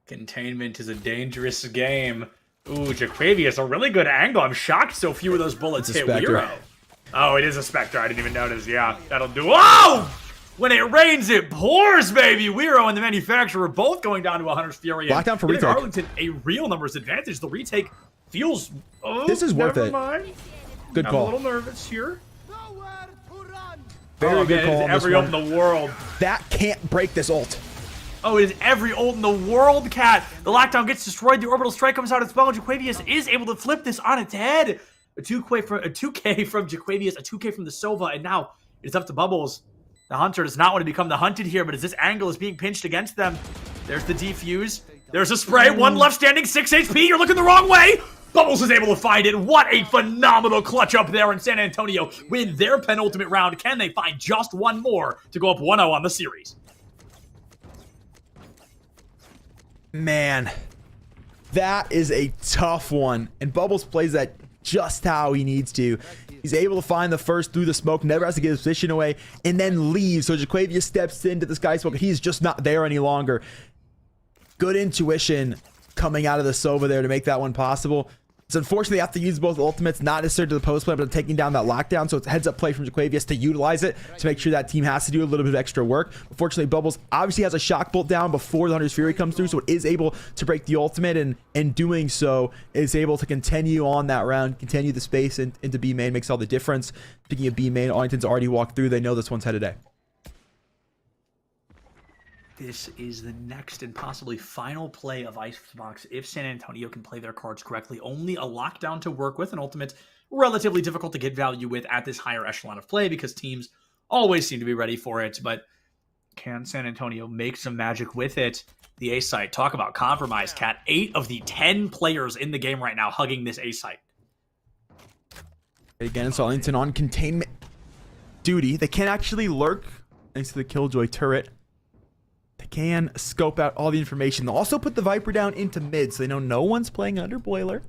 Containment is a dangerous game. Ooh, Jaquavius, a really good angle. I'm shocked so few of those bullets hit Wero. Oh, it is a Spectre. I didn't even notice. Yeah, that'll do. Oh! When it rains, it pours, baby. Wero and the manufacturer both going down to a Hunter's Fury. Lockdown for retake. Arlington, a real numbers advantage. The retake feels... Oh, this is worth it. Mind. Good I'm call. a little nervous here. Very good call. Every ult in the world. That can't break this ult. Oh, it is every ult in the world, Cat. The lockdown gets destroyed. The orbital strike comes out as well. Jaquavius is able to flip this on its head. A 2K from Jaquavius, a 2K from the Sova, and now it's up to Bubbles. The Hunter does not want to become the hunted here, but as this angle is being pinched against them, there's the defuse. There's a spray. One left standing, 6 HP. You're looking the wrong way. Bubbles is able to find it. What a phenomenal clutch up there, and San Antonio win their penultimate round. Can they find just one more to go up 1-0 on the series? Man, that is a tough one. And Bubbles plays that just how he needs to. He's able to find the first through the smoke, never has to get his position away, and then leaves. So Jaquavius steps into the sky smoke. He's just not there any longer. Good intuition coming out of the Sova there to make that one possible. So unfortunately, they have to use both ultimates, not necessarily to the post play, but taking down that lockdown. So it's a heads up play from Jaquavius to utilize it to make sure that team has to do a little bit of extra work. Unfortunately, Bubbles obviously has a shock bolt down before the Hunter's Fury comes through, so it is able to break the ultimate, and in doing so, is able to continue on that round, continue the space into B main, makes all the difference. Speaking of B main, Arlington's already walked through. They know this one's headed A. This is the next and possibly final play of Icebox if San Antonio can play their cards correctly. Only a lockdown to work with, an ultimate relatively difficult to get value with at this higher echelon of play because teams always seem to be ready for it. But can San Antonio make some magic with it? The A site, talk about compromise, Cat. 8 of the 10 players in the game right now hugging this A site. Again, it's Arlington on containment duty. They can't actually lurk thanks to the Killjoy turret. They can scope out all the information. They'll also put the Viper down into mid, so they know no one's playing under Boiler.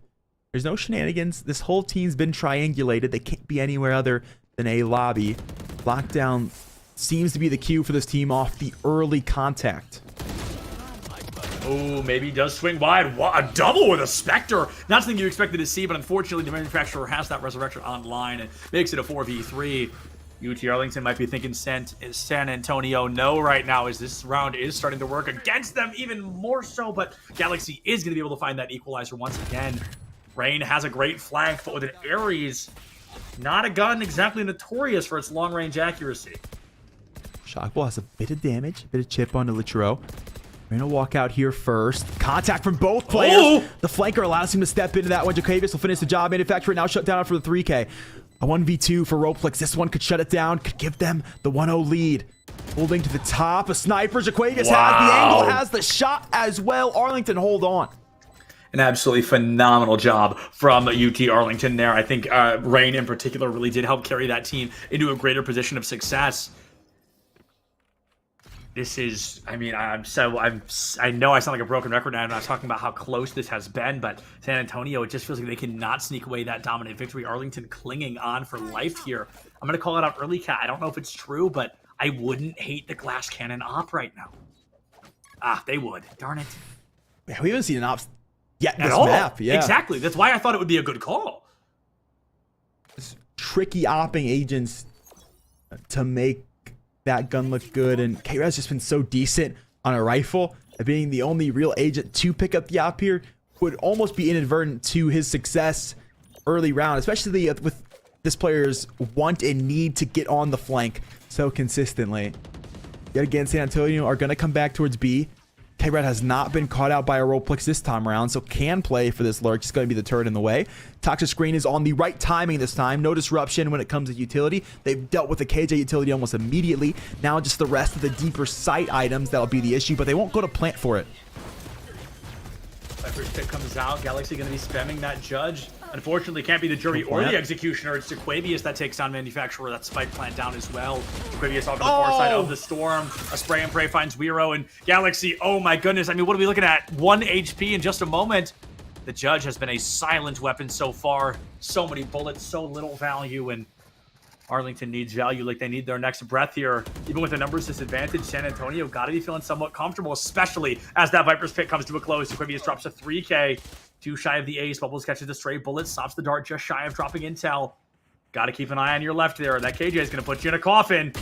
There's no shenanigans. This whole team's been triangulated. They can't be anywhere other than a lobby. Lockdown seems to be the cue for this team off the early contact. Oh, maybe he does swing wide. A double with a Spectre. Not something you expected to see, but unfortunately the manufacturer has that Resurrection online and makes it a 4v3. UT Arlington might be thinking San Antonio no right now, as this round is starting to work against them even more so, but Galaxy is going to be able to find that equalizer once again. Rain has a great flank, but with an Ares, not a gun exactly notorious for its long-range accuracy. Shockball has a bit of damage, a bit of chip onto Litro. We're going to walk out here first. Contact from both players. Oh! The flanker allows him to step into that one. Jaquavius will finish the job. Manufacturer now shut down for the 3K. A 1v2 for Roleplex. This one could shut it down, could give them the 1-0 lead. Holding to the top. A sniper. Jaquavius has the angle, has the shot as well. Arlington, hold on. An absolutely phenomenal job from UT Arlington there. I think Rain in particular really did help carry that team into a greater position of success. This is, I mean, I know I sound like a broken record now. I'm not talking about how close this has been, but San Antonio, it just feels like they cannot sneak away that dominant victory. Arlington clinging on for life here. I'm going to call it out early, Cat. I don't know if it's true, but I wouldn't hate the glass cannon op right now. Ah, they would. Darn it. Yeah, we haven't seen an ops yet in this all. map. Yeah. Exactly. That's why I thought it would be a good call. Tricky opping agents to make that gun look good, and K-Rad's just been so decent on a rifle. Being the only real agent to pick up the op here would almost be inadvertent to his success early round, especially with this player's want and need to get on the flank so consistently. Yet again, San Antonio are going to come back towards B. K-Rad has not been caught out by a Roleplex this time around, so can play for this lurk. It's going to be the turret in the way. Toxic Screen is on the right timing this time. No disruption when it comes to utility. They've dealt with the KJ utility almost immediately. Now just the rest of the deeper sight items that'll be the issue, but they won't go to plant for it. Viper's pick comes out. Galaxy going to be spamming that judge. Unfortunately, can't be the jury or the executioner. It's Jaquavius that takes on Manufacturer. That spike plant down as well. Jaquavius off to the far side of the storm. A spray and pray finds Wero, and Galaxy, oh my goodness. I mean, what are we looking at? 1 HP in just a moment. The judge has been a silent weapon so far. So many bullets, so little value, and Arlington needs value like they need their next breath here. Even with a numbers disadvantage, San Antonio got to be feeling somewhat comfortable, especially as that Viper's pick comes to a close. Jaquavius drops a 3K. Too shy of the ace. Bubbles catches the stray bullet, stops the dart just shy of dropping intel. Got to keep an eye on your left there. That KJ is going to put you in a coffin.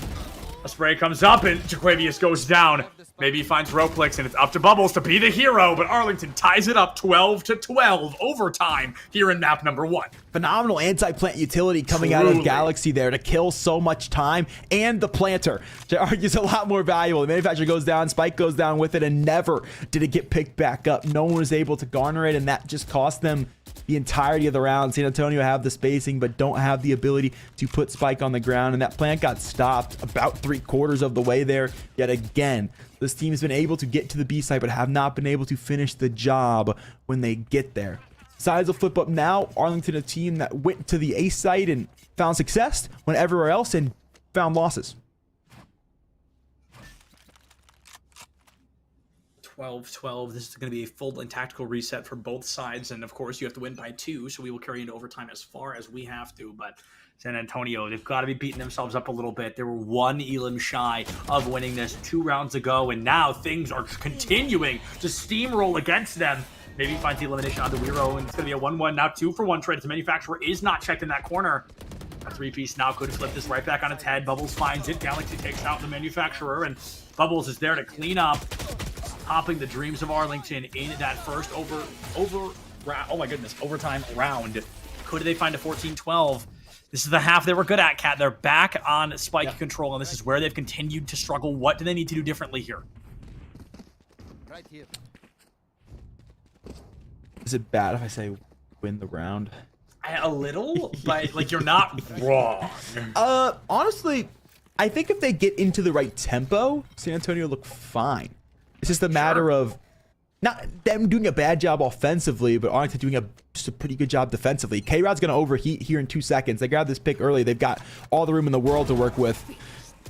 A spray comes up and Jaquavius goes down. Maybe he finds Roleplex and it's up to Bubbles to be the hero, but Arlington ties it up 12-12 overtime here in map number 1. Phenomenal anti-plant utility coming out of Galaxy there to kill so much time, and the planter to argues a lot more valuable. The manufacturer goes down, Spike goes down with it, and never did it get picked back up. No one was able to garner it, and that just cost them the entirety of the round. San Antonio have the spacing, but don't have the ability to put Spike on the ground, and that plant got stopped about 3/4 of the way there. Yet again, this team has been able to get to the B site, but have not been able to finish the job when they get there. Sides will flip up now. Arlington, a team that went to the A site and found success, went everywhere else and found losses. 12-12. This is going to be a full and tactical reset for both sides, and of course you have to win by 2, so we will carry into overtime as far as we have to. But San Antonio, they've got to be beating themselves up a little bit. They were 1 elim shy of winning this 2 rounds ago, and now things are continuing to steamroll against them. maybe finds the elimination on the Wero, and it's going to be a 1-1, now 2-for-1 trade. The manufacturer is not checked in that corner. A 3-piece now could flip this right back on its head. Bubbles finds it. Galaxy takes out the manufacturer, and Bubbles is there to clean up, popping the dreams of Arlington in that first overtime round. Could they find a 14-12? This is the half they were good at, Cat. They're back on spike control, and this is where they've continued to struggle. What do they need to do differently here? Right here. Is it bad if I say win the round? A little, but like you're not wrong. Honestly, I think if they get into the right tempo, San Antonio look fine. It's just a matter of not them doing a bad job offensively, but Arlington doing just a pretty good job defensively. K-Rod's going to overheat here in 2 seconds. They grabbed this pick early. They've got all the room in the world to work with.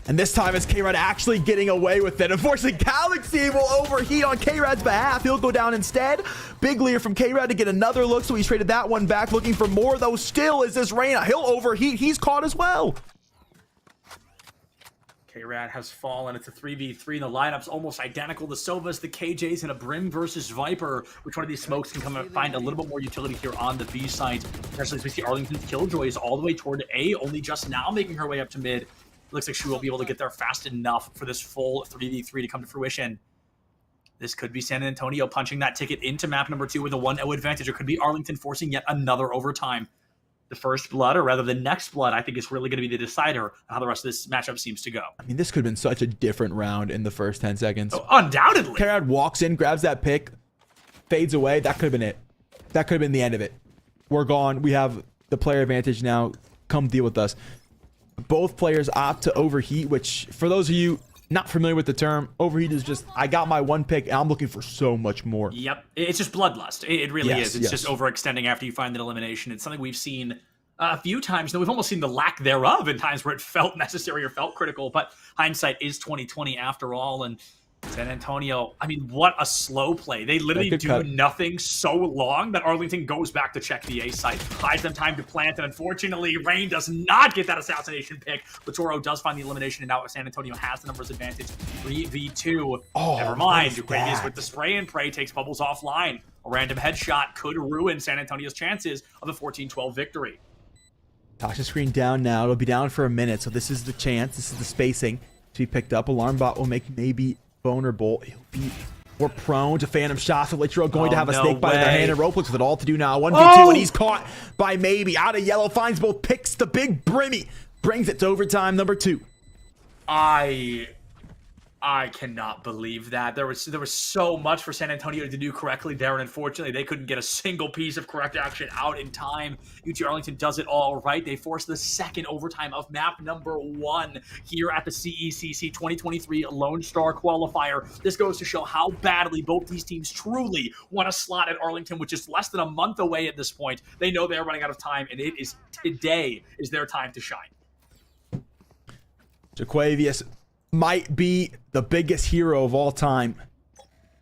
And this time, it's K-Rod actually getting away with it. Unfortunately, Galaxy will overheat on K-Rod's behalf. He'll go down instead. Big leer from K-Rod to get another look, so he's traded that one back, looking for more, though. Still is this Reyna. He'll overheat. He's caught as well. K-Rad has fallen. It's a 3v3, and the lineup's almost identical. The Sovas, the KJs, and a Brim versus Viper. Which one of these smokes can come and find a little bit more utility here on the B side? Especially as we see Arlington's Killjoys all the way toward A, only just now making her way up to mid. Looks like she will be able to get there fast enough for this full 3v3 to come to fruition. This could be San Antonio punching that ticket into map number 2 with a 1-0 advantage. Or could be Arlington forcing yet another overtime. The first blood, or rather the next blood, I think is really going to be the decider of how the rest of this matchup seems to go. I mean, this could have been such a different round in the first 10 seconds. Oh, undoubtedly. K-Rod walks in, grabs that pick, fades away. That could have been it. That could have been the end of it. We're gone. We have the player advantage now. Come deal with us. Both players opt to overheat, which for those of you not familiar with the term, overheat is just, I got my one pick and I'm looking for so much more. Yep. It's just bloodlust. It really Yes, is. It's just overextending after you find an elimination. It's something we've seen a few times. Though we've almost seen the lack thereof in times where it felt necessary or felt critical. But hindsight is 2020 after all. And San Antonio, I mean, what a slow play. They literally do nothing so long that Arlington goes back to check the A site. Buys them time to plant, and unfortunately, Rain does not get that assassination pick. Latoro does find the elimination, and now San Antonio has the numbers advantage. 3v2. Never mind. Reyes with the spray and pray takes Bubbles offline. A random headshot could ruin San Antonio's chances of a 14-12 victory. Toxic screen down now. It'll be down for a minute, so this is the chance. This is the spacing to be picked up. Alarm bot will make maybe vulnerable. He'll be more prone to phantom shots. So Litro going to have a snake by their hand, and Rope looks with it all to do now. 1v2, and he's caught by maybe. Out of yellow, finds both picks. The big Brimmy brings it to overtime number 2. I cannot believe that. There was so much for San Antonio to do correctly there, and unfortunately, they couldn't get a single piece of correct action out in time. UT Arlington does it all right. They force the second overtime of map number 1 here at the CECC 2023 Lone Star Qualifier. This goes to show how badly both these teams truly want a slot at Arlington, which is less than a month away at this point. They know they're running out of time, and today is their time to shine. Jaquavius might be the biggest hero of all time.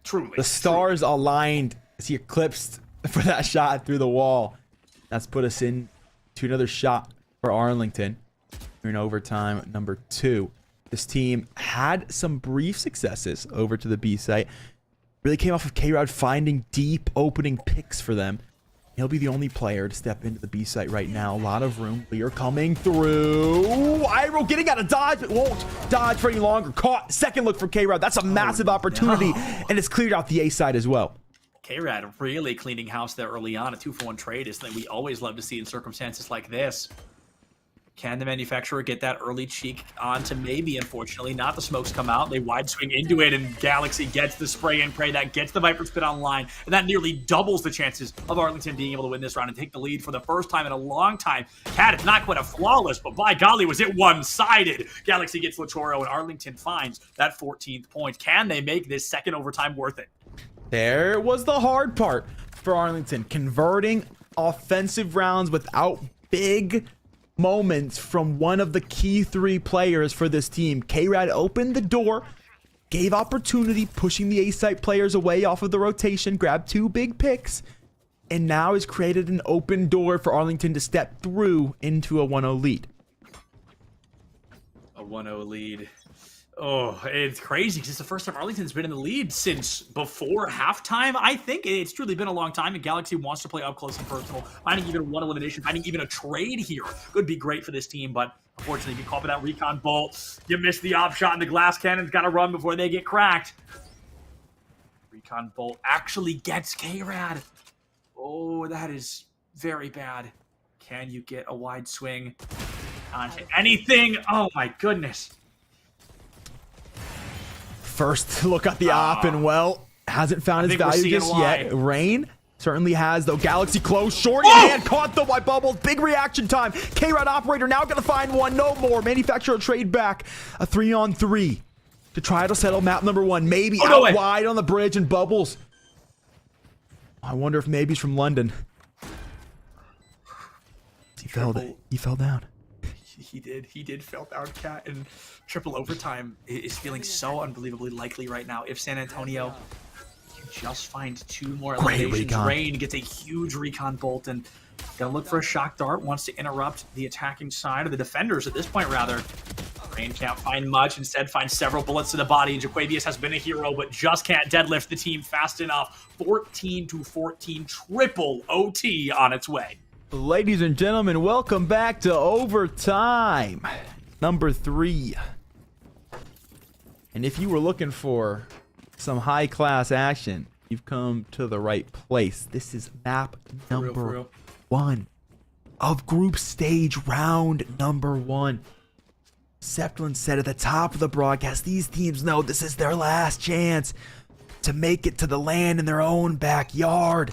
Truly. The stars aligned as he eclipsed for that shot through the wall. That's put us in to another shot for Arlington. We're in overtime number 2. This team had some brief successes over to the B site. Really came off of K-Rod finding deep opening picks for them. He'll be the only player to step into the B site right now. A lot of room. Lear coming through. Iroh getting out of dodge, but won't dodge for any longer. Caught. Second look for K-Rod. That's a massive opportunity, and it's cleared out the A side as well. K-Rad really cleaning house there early on. A 2-for-1 trade is something we always love to see in circumstances like this. Can the manufacturer get that early cheek onto maybe, unfortunately, not the smokes come out. They wide swing into it, and Galaxy gets the spray and pray. That gets the Viper spit online, and that nearly doubles the chances of Arlington being able to win this round and take the lead for the first time in a long time. Cat, it's not quite a flawless, but by golly, was it one-sided. Galaxy gets Latoro, and Arlington finds that 14th point. Can they make this second overtime worth it? There was the hard part for Arlington, converting offensive rounds without big moments from one of the key 3 players for this team. K-Rad opened the door, gave opportunity, pushing the A-site players away off of the rotation, grabbed 2 big picks, and now has created an open door for Arlington to step through into a 1-0 lead. A 1-0 lead. Oh, it's crazy because it's the first time Arlington's been in the lead since before halftime. I think it's truly been a long time, and Galaxy wants to play up close and personal. Finding even one elimination, finding even a trade here could be great for this team, but unfortunately, you get caught by that recon bolt. You miss the op shot, and the glass cannon's got to run before they get cracked. Recon bolt actually gets K-Rad. Oh, that is very bad. Can you get a wide swing onto anything? Oh my goodness. First look at the op, and well, hasn't found his value just yet. Rain certainly has, though. Galaxy close, short in hand, caught though by Bubbles. Big reaction time. K-Rad operator now gonna find one, no more. Manufacturer trade back. A 3-on-3 to try to settle map number 1. Maybe out wide on the bridge, and Bubbles. I wonder if maybe he's from London. He fell down. He did fell down, Cat, and triple overtime is feeling so unbelievably likely right now. If San Antonio can just find 2 more eliminations, Rain gets a huge recon bolt, and gonna look for a shock dart, wants to interrupt the attacking side, of the defenders at this point, rather. Rain can't find much, instead finds several bullets to the body, and Jaquavius has been a hero, but just can't deadlift the team fast enough. 14-14, triple OT on its way. Ladies and gentlemen, welcome back to overtime number 3. And if you were looking for some high-class action, you've come to the right place. This is map number 1 of group stage round number 1. Septlin said at the top of the broadcast, these teams know this is their last chance to make it to the land in their own backyard.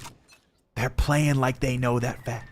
They're playing like they know that fact.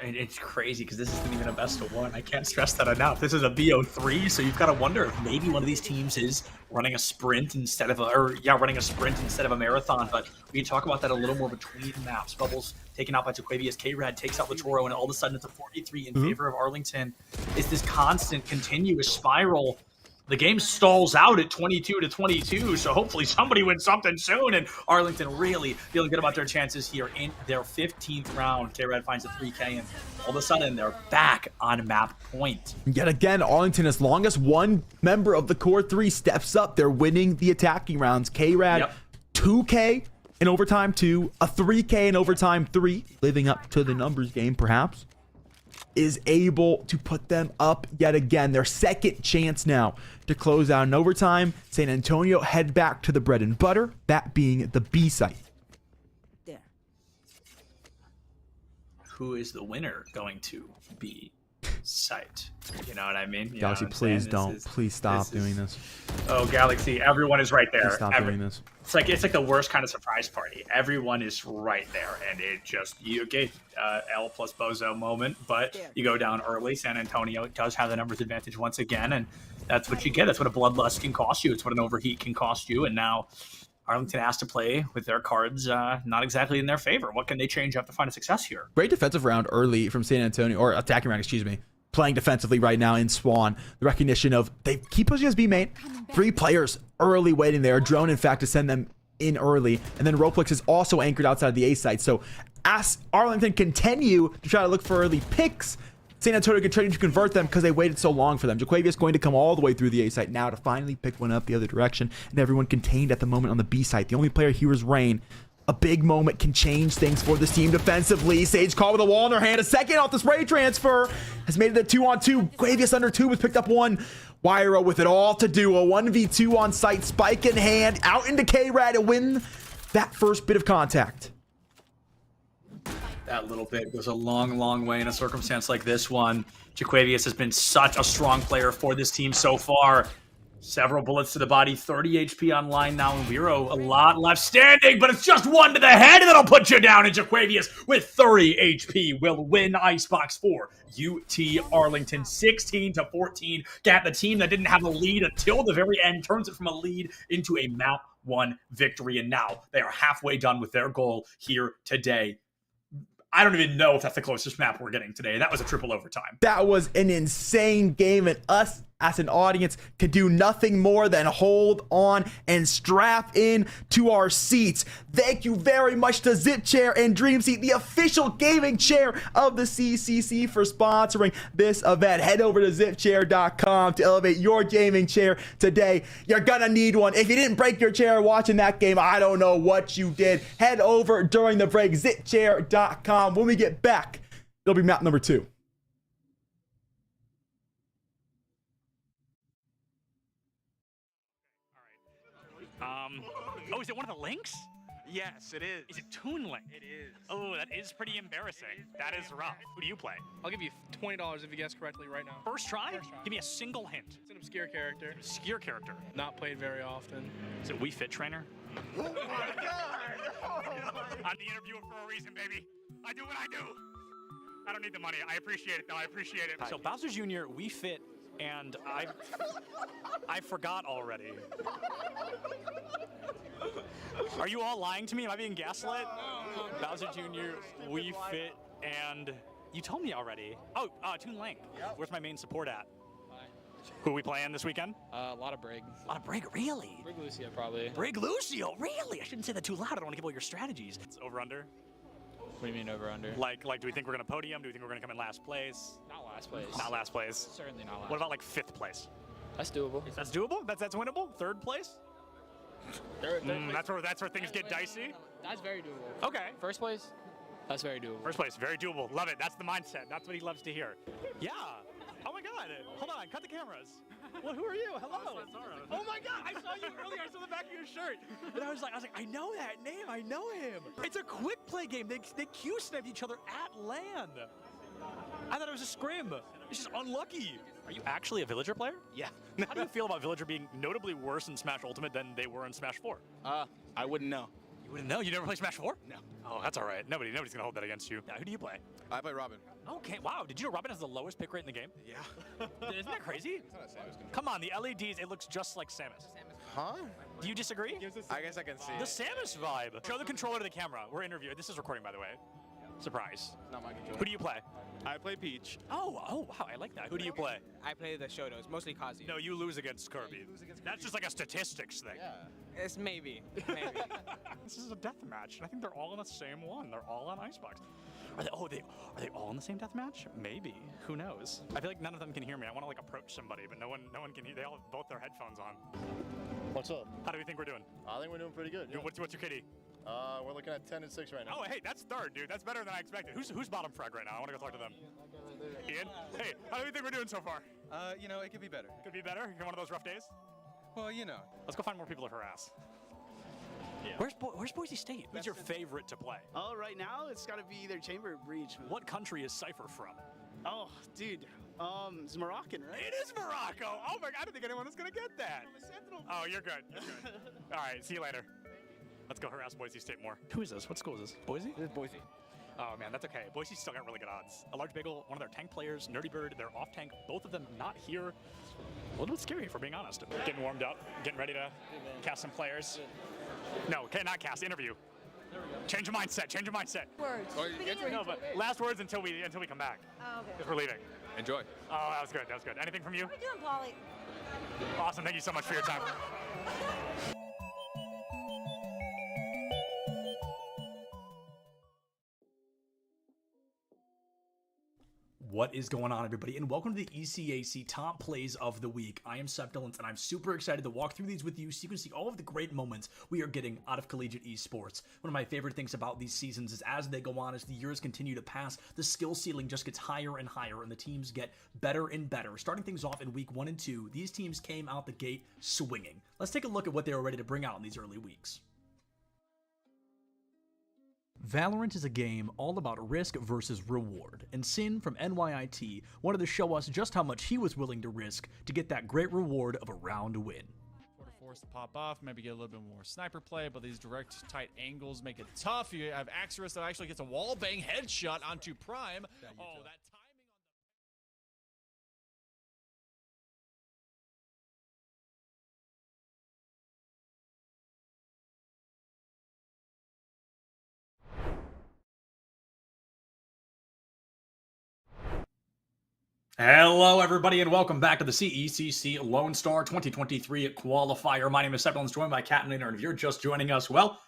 And it's crazy because this isn't even a best of 1. I can't stress that enough. This is a BO3, so you've got to wonder if maybe one of these teams is running a sprint instead of a marathon. But we can talk about that a little more between maps. Bubbles taken out by Jaquavius. K-Rad takes out Latoro, and all of a sudden it's a 43 in favor of Arlington. It's this constant, continuous spiral. The game stalls out at 22-22, so hopefully somebody wins something soon, and Arlington really feeling good about their chances here in their 15th round. K-Rad finds a 3K, and all of a sudden they're back on map point. Yet again, Arlington, as long as one member of the core 3 steps up, they're winning the attacking rounds. K-Rad, 2K in overtime 2, a 3K in overtime 3, living up to the numbers game perhaps, is able to put them up yet again. Their second chance now to close out in overtime. San Antonio head back to the bread and butter, that being the B site. There. Who is the winner going to be site? You know what I mean? You Galaxy, please don't. Please stop doing this. Oh, Galaxy, everyone is right there. Please stop doing this. It's like the worst kind of surprise party. Everyone is right there, and it just L plus Bozo moment. But you go down early. San Antonio does have the numbers advantage once again, and that's what you get. That's what a bloodlust can cost you. It's what an overheat can cost you. And now Arlington has to play with their cards not exactly in their favor. What can they change up to find a success here? Great defensive round early from San Antonio, or attacking round, excuse me. Playing defensively right now in Swan. The recognition of they keep pushing as B main. 3 players early waiting there. A drone, in fact, to send them in early. And then Roplix is also anchored outside the A site. So as Arlington continue to try to look for early picks, San Antonio continue to convert them because they waited so long for them. Jaquavius going to come all the way through the A site now to finally pick one up the other direction. And everyone contained at the moment on the B site. The only player here is Rain. A big moment can change things for this team defensively. Sage caught with a wall in her hand. A second off the spray transfer. Has made it a 2-on-2. Jaquavius under 2 was picked up 1. Wyro with it all to do. A 1v2 on site. Spike in hand. Out into K-Rad to win that first bit of contact. That little bit goes a long, long way in a circumstance like this one. Jaquavius has been such a strong player for this team so far. Several bullets to the body, 30 HP online now, and Wiro a lot left standing, but it's just 1 to the head that'll put you down, and Jaquavius with 30 HP will win Icebox 4. UT Arlington 16-14. Got the team that didn't have a lead until the very end, turns it from a lead into a map 1 victory, and now they are halfway done with their goal here today. I don't even know if that's the closest map we're getting today. That was a triple overtime. That was an insane game, and us as an audience can do nothing more than hold on and strap in to our seats. Thank you very much to Zip Chair and Dream Seat, the official gaming chair of the CECC, for sponsoring this event. Head over to zipchair.com to elevate your gaming chair today. You're gonna need one. If you didn't break your chair watching that game, I don't know what you did. Head over during the break, zipchair.com. When we get back, it'll be map number 2. Oh, is it one of the links? Yes, it is. Is it Toon Link? It is. Oh, that is pretty embarrassing. That is rough. Who do you play? I'll give you $20 if you guess correctly right now. First try? Give me a single hint. It's an obscure character. Obscure character. Not played very often. Is it Wii Fit Trainer? Oh my god! I'm the interviewer for a reason, baby. I do what I do. I don't need the money. I appreciate it, though. I appreciate it. So Bowser Jr., Wii Fit, and I forgot already. Are you all lying to me? Am I being gaslit? No. Bowser Jr., Wii Fit, and you told me already. Oh, Toon Link. Yep. Where's my main support at? Who are we playing this weekend? A lot of Brig. A lot of Brig, really? Brig Lucio, probably. Brig Lucio, really? I shouldn't say that too loud. I don't want to give away your strategies. It's over under. What do you mean over under? Like, do we think we're gonna podium? Do we think we're gonna come in last place? Not last place. Not last place. Certainly not last. What about like 5th place? That's doable. That's doable? That's winnable? 3rd place? Third place. That's where things get dicey. That's very doable. Okay. First place? That's very doable. First place, very doable. Love it. That's the mindset. That's what he loves to hear. Yeah. Oh my God. Hold on. Cut the cameras. Well, who are you? Hello. Oh my God. I saw you earlier. I saw the back of your shirt. And I was like, I know that name. I know him. It's a quick play game. They Q-sniped each other at land. I thought it was a scrim. It's just unlucky. Are you actually a Villager player? Yeah. How do you feel about Villager being notably worse in Smash Ultimate than they were in Smash 4? I wouldn't know. You wouldn't know? You never played Smash 4? No. Oh, that's all right. Nobody's gonna hold that against you. Now, who do you play? I play Robin. Okay, wow. Did you know Robin has the lowest pick rate in the game? Yeah. Isn't that crazy? Come on, the LEDs, it looks just like Samus. Huh? Do you disagree? I guess I can see The it. Samus vibe. Show the controller to the camera. We're interviewing. This is recording, by the way. Surprise. Not my controller. Who do you play? I play Peach. Oh, wow. I like that. Who do you play? I play the Shotos, mostly Kazi. No, you lose against Kirby. That's just like a statistics thing. Yeah. It's maybe. This is a death match, and I think they're all in the same one. They're all on Icebox. Are they all in the same death match? Maybe. Who knows? I feel like none of them can hear me. I want to like approach somebody, but no one can hear. They all have both their headphones on. What's up? How do we think we're doing? I think we're doing pretty good. Yeah. What's your kitty? We're looking at 10 and 6 right now. Oh, hey, that's 3rd, dude. That's better than I expected. Who's bottom frag right now? I want to go talk to them. Ian? Hey, how do you think we're doing so far? It could be better. Could be better? You're one of those rough days? Well, Let's go find more people to harass. Yeah. Where's Boise State? Who's your favorite to play? Oh, right now it's got to be either Chamber or Breach. What country is Cypher from? Oh, dude. It's Moroccan, right? It is Morocco. Oh my God, I don't think anyone is gonna get that. Oh, you're good. You're good. All right, see you later. Let's go harass Boise State more. Who is this? What school is this? Boise? This is Boise. Oh man, that's okay. Boise's still got really good odds. A Large Bagel, one of their tank players, Nerdy Bird, they're off tank. Both of them not here. A little bit scary, if we're being honest. Getting warmed up, getting ready to cast some players. No, not cast, interview. Change your mindset, change your mindset. Words. No, but last words until we come back. Oh, okay. Because we're leaving. Enjoy. Oh, that was good, that was good. Anything from you? How are you doing, Polly? Awesome, thank you so much for your time. What is going on, everybody, and welcome to the ECAC Top Plays of the Week. I am Septilance, and I'm super excited to walk through these with you so you can see all of the great moments we are getting out of collegiate esports. One of my favorite things about these seasons is as they go on, as the years continue to pass, the skill ceiling just gets higher and higher, and the teams get better and better. Starting things off in week 1 and 2, these teams came out the gate swinging. Let's take a look at what they were ready to bring out in these early weeks. Valorant is a game all about risk versus reward, and Sin from NYIT wanted to show us just how much he was willing to risk to get that great reward of a round win. Sort of forced to pop off, maybe get a little bit more sniper play, but these direct, tight angles make it tough. You have Axorus that actually gets a wall bang headshot onto Prime. Oh, that timing on the... Hello, everybody, and welcome back to the CECC Lone Star 2023 Qualifier. My name is Sepulins, joined by Cat and Leonard. If you're just joining us, well,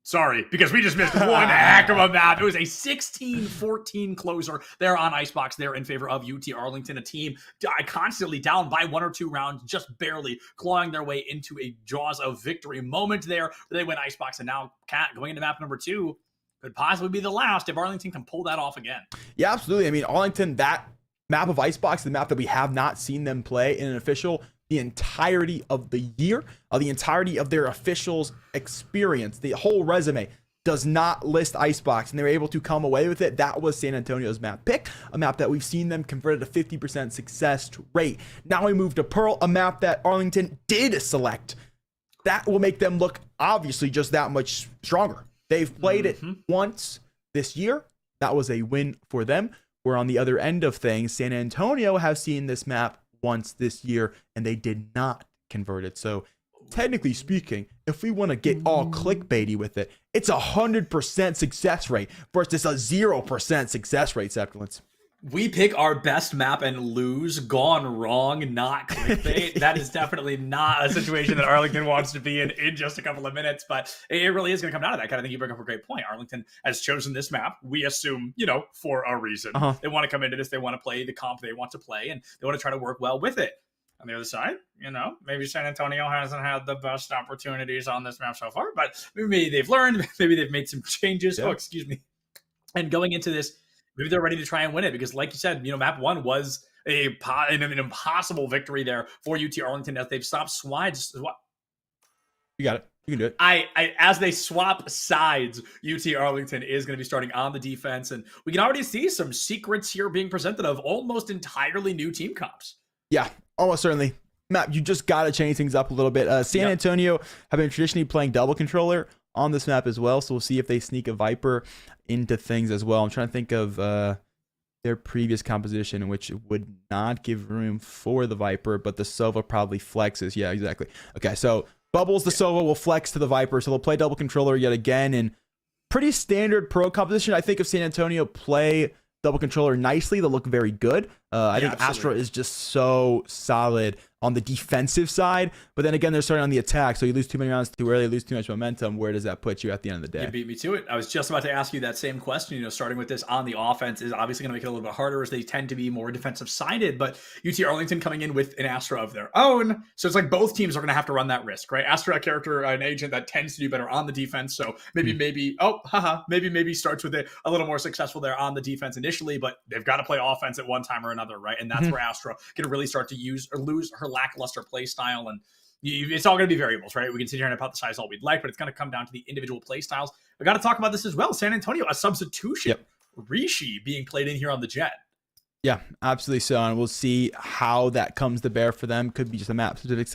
sorry, because we just missed one heck of a map. It was a 16-14 closer there on Icebox there in favor of UT Arlington, a team constantly down by 1 or 2 rounds, just barely clawing their way into a jaws of victory moment there. They win Icebox, and now Cat going into map number 2 could possibly be the last if Arlington can pull that off again. Yeah, absolutely. I mean, Arlington, that map of Icebox, the map that we have not seen them play in an official the entirety of the year, the entirety of their officials experience, the whole resume does not list Icebox, and they were able to come away with it. That was San Antonio's map pick, a map that we've seen them convert at a 50% success rate. Now we move to Pearl, a map that Arlington did select. That will make them look obviously just that much stronger. They've played it once this year. That was a win for them. Where on the other end of things, San Antonio has seen this map once this year, and they did not convert it. So technically speaking, if we want to get all clickbaity with it, it's 100% success rate versus a 0% success rate, Sepulins. We pick our best map and lose, gone wrong, not clickbait. That is definitely not a situation that Arlington wants to be in just a couple of minutes, but it really is going to come down to that. Kind of think you bring up a great point. Arlington has chosen this map, we assume, for a reason. They want to come into this, they want to play the comp they want to play, and they want to try to work well with it. On the other side, maybe San Antonio hasn't had the best opportunities on this map so far, but maybe they've learned, maybe they've made some changes. Yeah. Oh, excuse me. And going into this, maybe they're ready to try and win it because, like you said, map 1 was an impossible victory there for UT Arlington as they've stopped sides. You got it. You can do it. As they swap sides, UT Arlington is going to be starting on the defense, and we can already see some secrets here being presented of almost entirely new team comps. Yeah, almost certainly. Map, you just got to change things up a little bit. San Antonio have been traditionally playing double controller on this map as well, so we'll see if they sneak a Viper into things as well. I'm trying to think of their previous composition, which would not give room for the Viper, but the Sova probably flexes. Yeah, exactly. Okay, so Bubbles, the Sova will flex to the Viper, so they'll play double controller yet again, and pretty standard pro composition. I think if San Antonio play double controller nicely, they'll look very good. I think absolutely. Astra is just so solid on the defensive side, but then again, they're starting on the attack, so you lose too many rounds too early, lose too much momentum. Where does that put you at the end of the day? You beat me to it. I was just about to ask you that same question. Starting with this on the offense is obviously going to make it a little bit harder as they tend to be more defensive sided, but UT Arlington coming in with an Astra of their own. So it's like both teams are going to have to run that risk, right? Astra, a character, an agent that tends to do better on the defense. So maybe starts with it a little more successful there on the defense initially, but they've got to play offense at one time or another, right? And that's where Astra can really start to use or lose her lackluster play style, and it's all going to be variables, right? We can sit here and hypothesize all we'd like, but it's going to come down to the individual play styles. I got to talk about this as well. San Antonio, a substitution. Rishi being played in here on the Jet. Yeah, absolutely so, and we'll see how that comes to bear for them. Could be just a map specific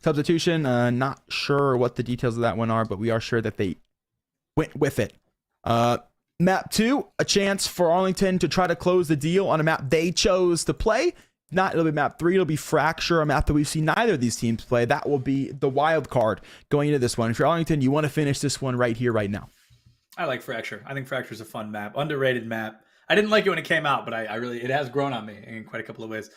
substitution. Not sure what the details of that one are, but we are sure that they went with it. Map 2, a chance for Arlington to try to close the deal on a map they chose to play. Not, it'll be map 3, it'll be Fracture, a map that we've seen neither of these teams play. That will be the wild card going into this one. If you're Arlington, you want to finish this one right here, right now. I like Fracture. I think Fracture is a fun map, underrated map. I didn't like it when it came out, but I really, it has grown on me in quite a couple of ways.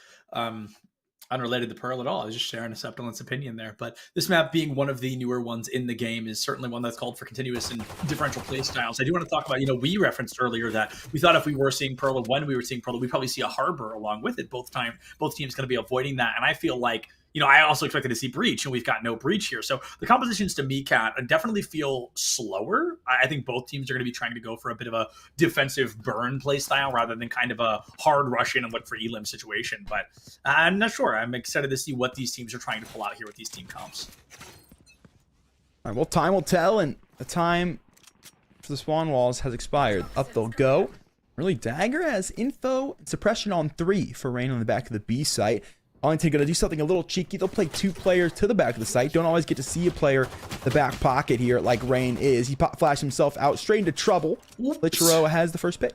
Unrelated to Pearl at all. I was just sharing a Sepulins opinion there. But this map being one of the newer ones in the game is certainly one that's called for continuous and differential play styles. I do want to talk about, we referenced earlier that we thought if we were seeing Pearl, or when we were seeing Pearl, we'd probably see a Harbor along with it. Both teams going to be avoiding that. And I feel like, I also expected to see Breach, and we've got no Breach here. So the compositions to me, Cat, definitely feel slower. I think both teams are going to be trying to go for a bit of a defensive burn play style rather than kind of a hard rush in and look for elim situation. But I'm not sure. I'm excited to see what these teams are trying to pull out here with these team comps. All right, well, time will tell, and the time for the Swan Walls has expired. Up they'll go. Really, Dagger has info and suppression on 3 for Rain on the back of the B site. Arlington going to do something a little cheeky. They'll play 2 players to the back of the site. Don't always get to see a player in the back pocket here like Rain is. He pop flashed himself out straight into trouble. Lichero has the first pick.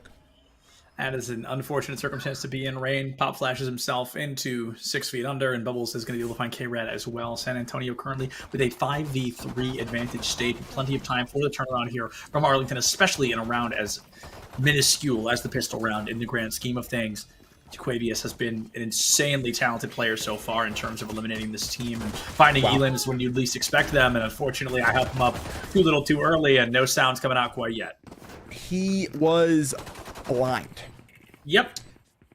That is an unfortunate circumstance to be in. Rain pop flashes himself into 6 feet under, and Bubbles is going to be able to find K-Red as well. San Antonio currently with a 5v3 advantage state. Plenty of time for the turnaround here from Arlington, especially in a round as minuscule as the pistol round in the grand scheme of things. Quavius has been an insanely talented player so far in terms of eliminating this team and finding elims when you least expect them. And unfortunately, I helped him up too little too early, and no sound's coming out quite yet. He was blind. Yep.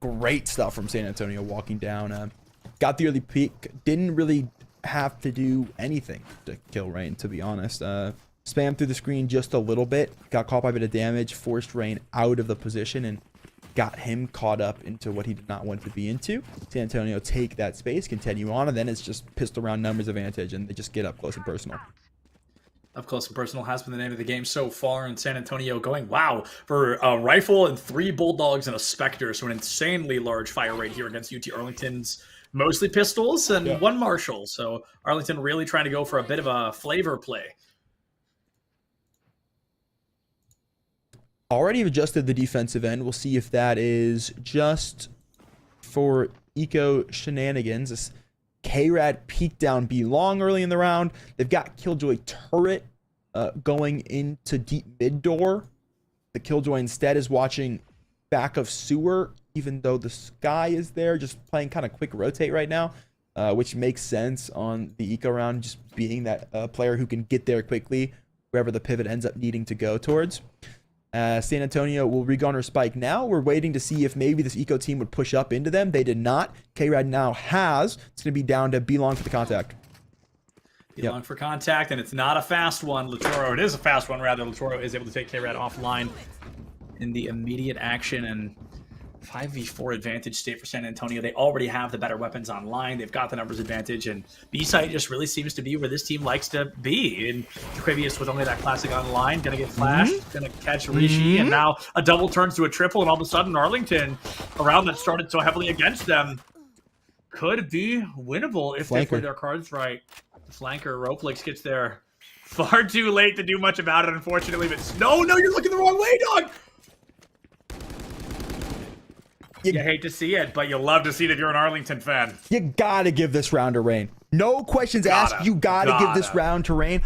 Great Stuff from San Antonio walking down. Got the early peek. Didn't really have to do anything to kill Rain, to be honest. Spammed through the screen just a little bit. Got caught by a bit of damage. Forced Rain out of the position and got him caught up into what he did not want to be into. San Antonio take that space, continue on, and then it's just pistol round numbers advantage, and they just get up close and personal. Up close and personal has been the name of the game so far, and San Antonio going, wow, for a rifle and 3 Bulldogs and a Spectre, so an insanely large fire rate here against UT Arlington's mostly pistols and 1 Marshall. So Arlington really trying to go for a bit of a flavor play. Already adjusted the defensive end. We'll see if that is just for eco shenanigans. This K-Rad peeked down B long early in the round. They've got Killjoy turret going into deep mid door. The Killjoy instead is watching back of sewer, even though the sky is there, just playing kind of quick rotate right now, which makes sense on the eco round, just being that player who can get there quickly wherever the pivot ends up needing to go towards. San Antonio will re-gunner spike now. We're waiting to see if maybe this eco team would push up into them. They did not. K-Rad now has. It's going to be down to B long for the contact. B long for contact, and it's not a fast one. Latoro, it is a fast one, rather. Latoro is able to take K-Rad offline in the immediate action, and 5v4 advantage state for San Antonio. They already have the better weapons online. They've got the numbers advantage, and B-site just really seems to be where this team likes to be. And Quavius with only that classic online, gonna get flashed, gonna catch Rishi, and now a double turns to a triple, and all of a sudden Arlington, a round that started so heavily against them, could be winnable if they play their cards right. The flanker, Roplix, gets there far too late to do much about it, unfortunately, but no, you're looking the wrong way, dog! You hate to see it, but you love to see it if you're an Arlington fan. You gotta give this round to Rain. No questions asked. You gotta give this round to Rain.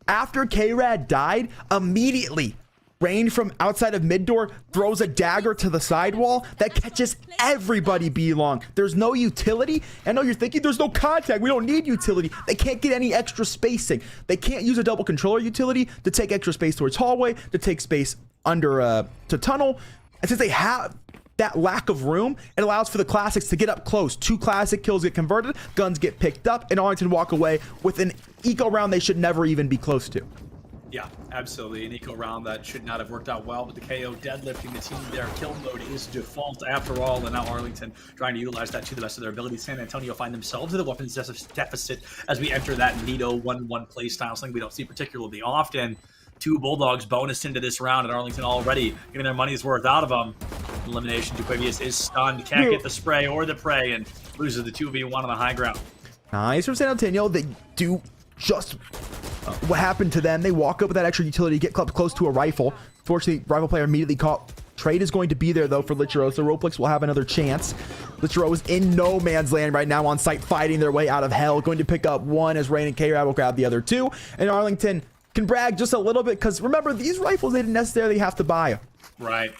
After K-Rad died, immediately, Rain from outside of mid door throws a dagger to the sidewall that catches everybody B long. There's no utility. I know you're thinking there's no contact. We don't need utility. They can't get any extra spacing. They can't use a double controller utility to take extra space towards hallway, to take space under to tunnel. And since they have that lack of room, it allows for the classics to get up close. 2 classic kills get converted, guns get picked up, and Arlington walk away with an eco round they should never even be close to. Yeah, absolutely. An eco round that should not have worked out well, but the KO deadlifting the team there. Kill mode is default after all, and now Arlington trying to utilize that to the best of their ability. San Antonio find themselves in a weapons deficit as we enter that Nito 1-1 play style, something we don't see particularly often. 2 Bulldogs bonus into this round, and Arlington already getting their money's worth out of them. Elimination to Quavius is stunned, can't get the spray or the prey, and loses the 2v1 on the high ground. Nice from San Antonio. They do just what happened to them. They walk up with that extra utility, get close to a rifle. Fortunately, rival player immediately caught. Trade is going to be there, though, for Lichero, so Roplix will have another chance. Lichero is in no man's land right now on site, fighting their way out of hell. Going to pick up 1 as Rain and K-Rad will grab the other 2. And Arlington can brag just a little bit, because remember, these rifles, they didn't necessarily have to buy. Right.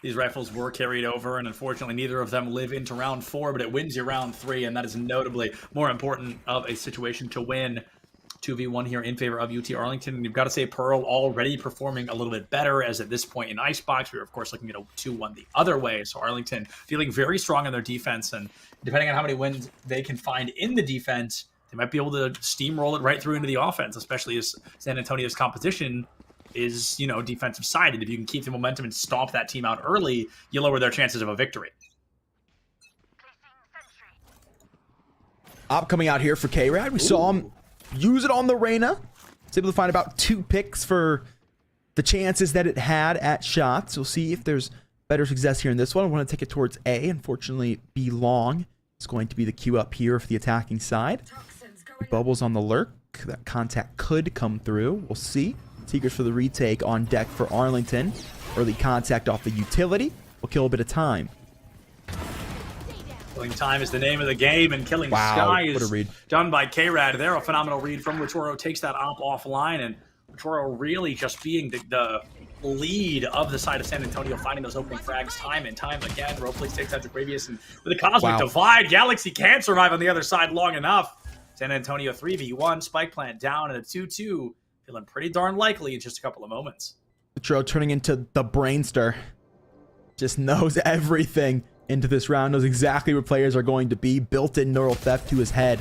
These rifles were carried over, and unfortunately neither of them live into round 4, but it wins you round 3, and that is notably more important of a situation to win. 2v1 here in favor of UT Arlington, and you've got to say Pearl already performing a little bit better, as at this point in Icebox we were of course looking at a 2-1 the other way. So Arlington feeling very strong in their defense, and depending on how many wins they can find in the defense, they might be able to steamroll it right through into the offense, especially as San Antonio's composition is, defensive sided. If you can keep the momentum and stomp that team out early, you lower their chances of a victory. Op coming out here for K-Rad. We saw him use it on the Reyna. It's able to find about 2 picks for the chances that it had at shots. We'll see if there's better success here in this one. I want to take it towards A. Unfortunately, B long is going to be the queue up here for the attacking side. Bubbles on the lurk. That contact could come through. We'll see. Seekers for the retake on deck for Arlington. Early contact off the utility. We'll kill a bit of time. Killing time is the name of the game, and killing Sky is done by K-Rad there. A phenomenal read from Latoro, takes that op offline, and Latoro really just being the lead of the side of San Antonio, finding those opening frags time and time again. Roleplay takes out Jaquavius, and with the Cosmic Divide, Galaxy can't survive on the other side long enough. San Antonio 3v1, Spike Plant down, and a 2-2, feeling pretty darn likely in just a couple of moments. Tro turning into the Brainster. Just knows everything into this round, knows exactly where players are going to be, built-in neural theft to his head.